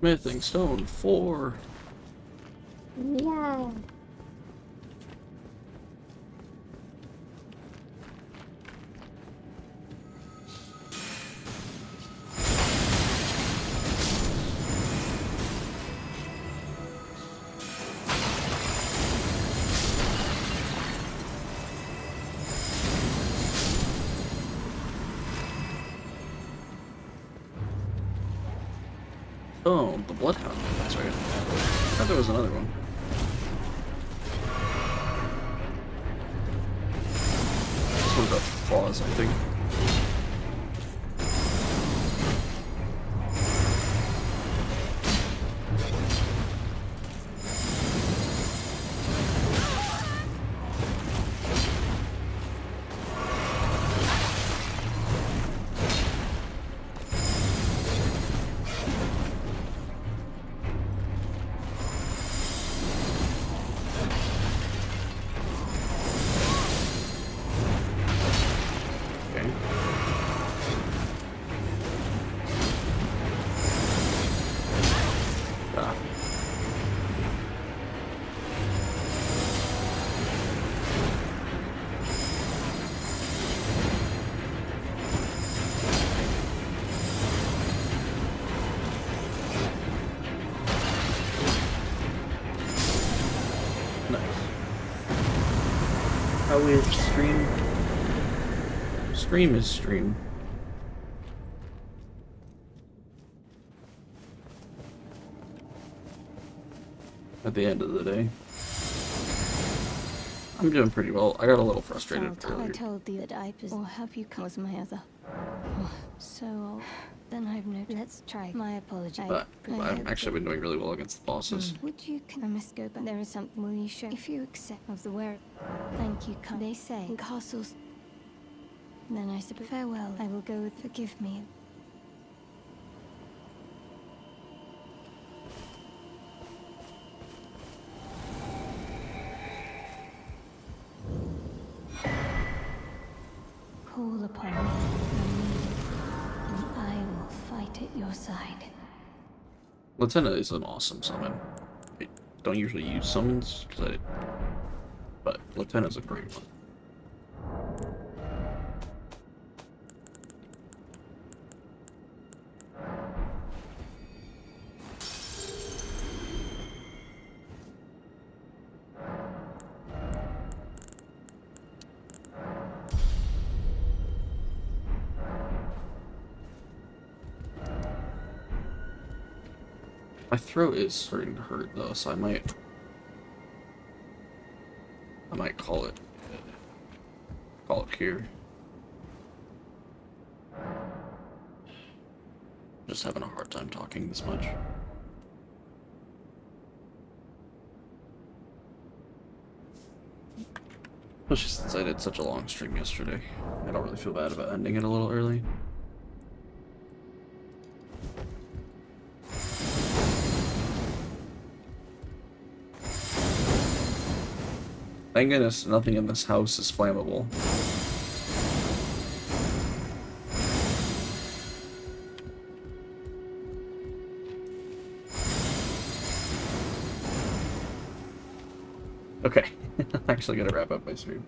Smithing stone 4. Yeah. Oh, the Bloodhound. That's right. I thought there was another one. This one's got claws, I think. Okay. Ah. Nice. How is stream? Stream is stream. At the end of the day. I'm doing pretty well. I got a little frustrated I earlier. told you that I or have you come as my other? Oh, so then I've no. Let's try. My apology. But I I've hope actually been doing really well against the bosses. Would you? I must go back. There is something. Will you show? If you accept of the word. Thank you. They say in castles. Then I suppose farewell. I will go with. Forgive me. Call upon me when needed, and I will fight at your side. Lieutenant is an awesome summon. I don't usually use summons, but Lieutenant's a great one. My throat is starting to hurt though, so I might call it here. Just having a hard time talking this much. Especially since I did such a long stream yesterday. I don't really feel bad about ending it a little early. Thank goodness nothing in this house is flammable. Okay, I'm actually gonna wrap up my stream.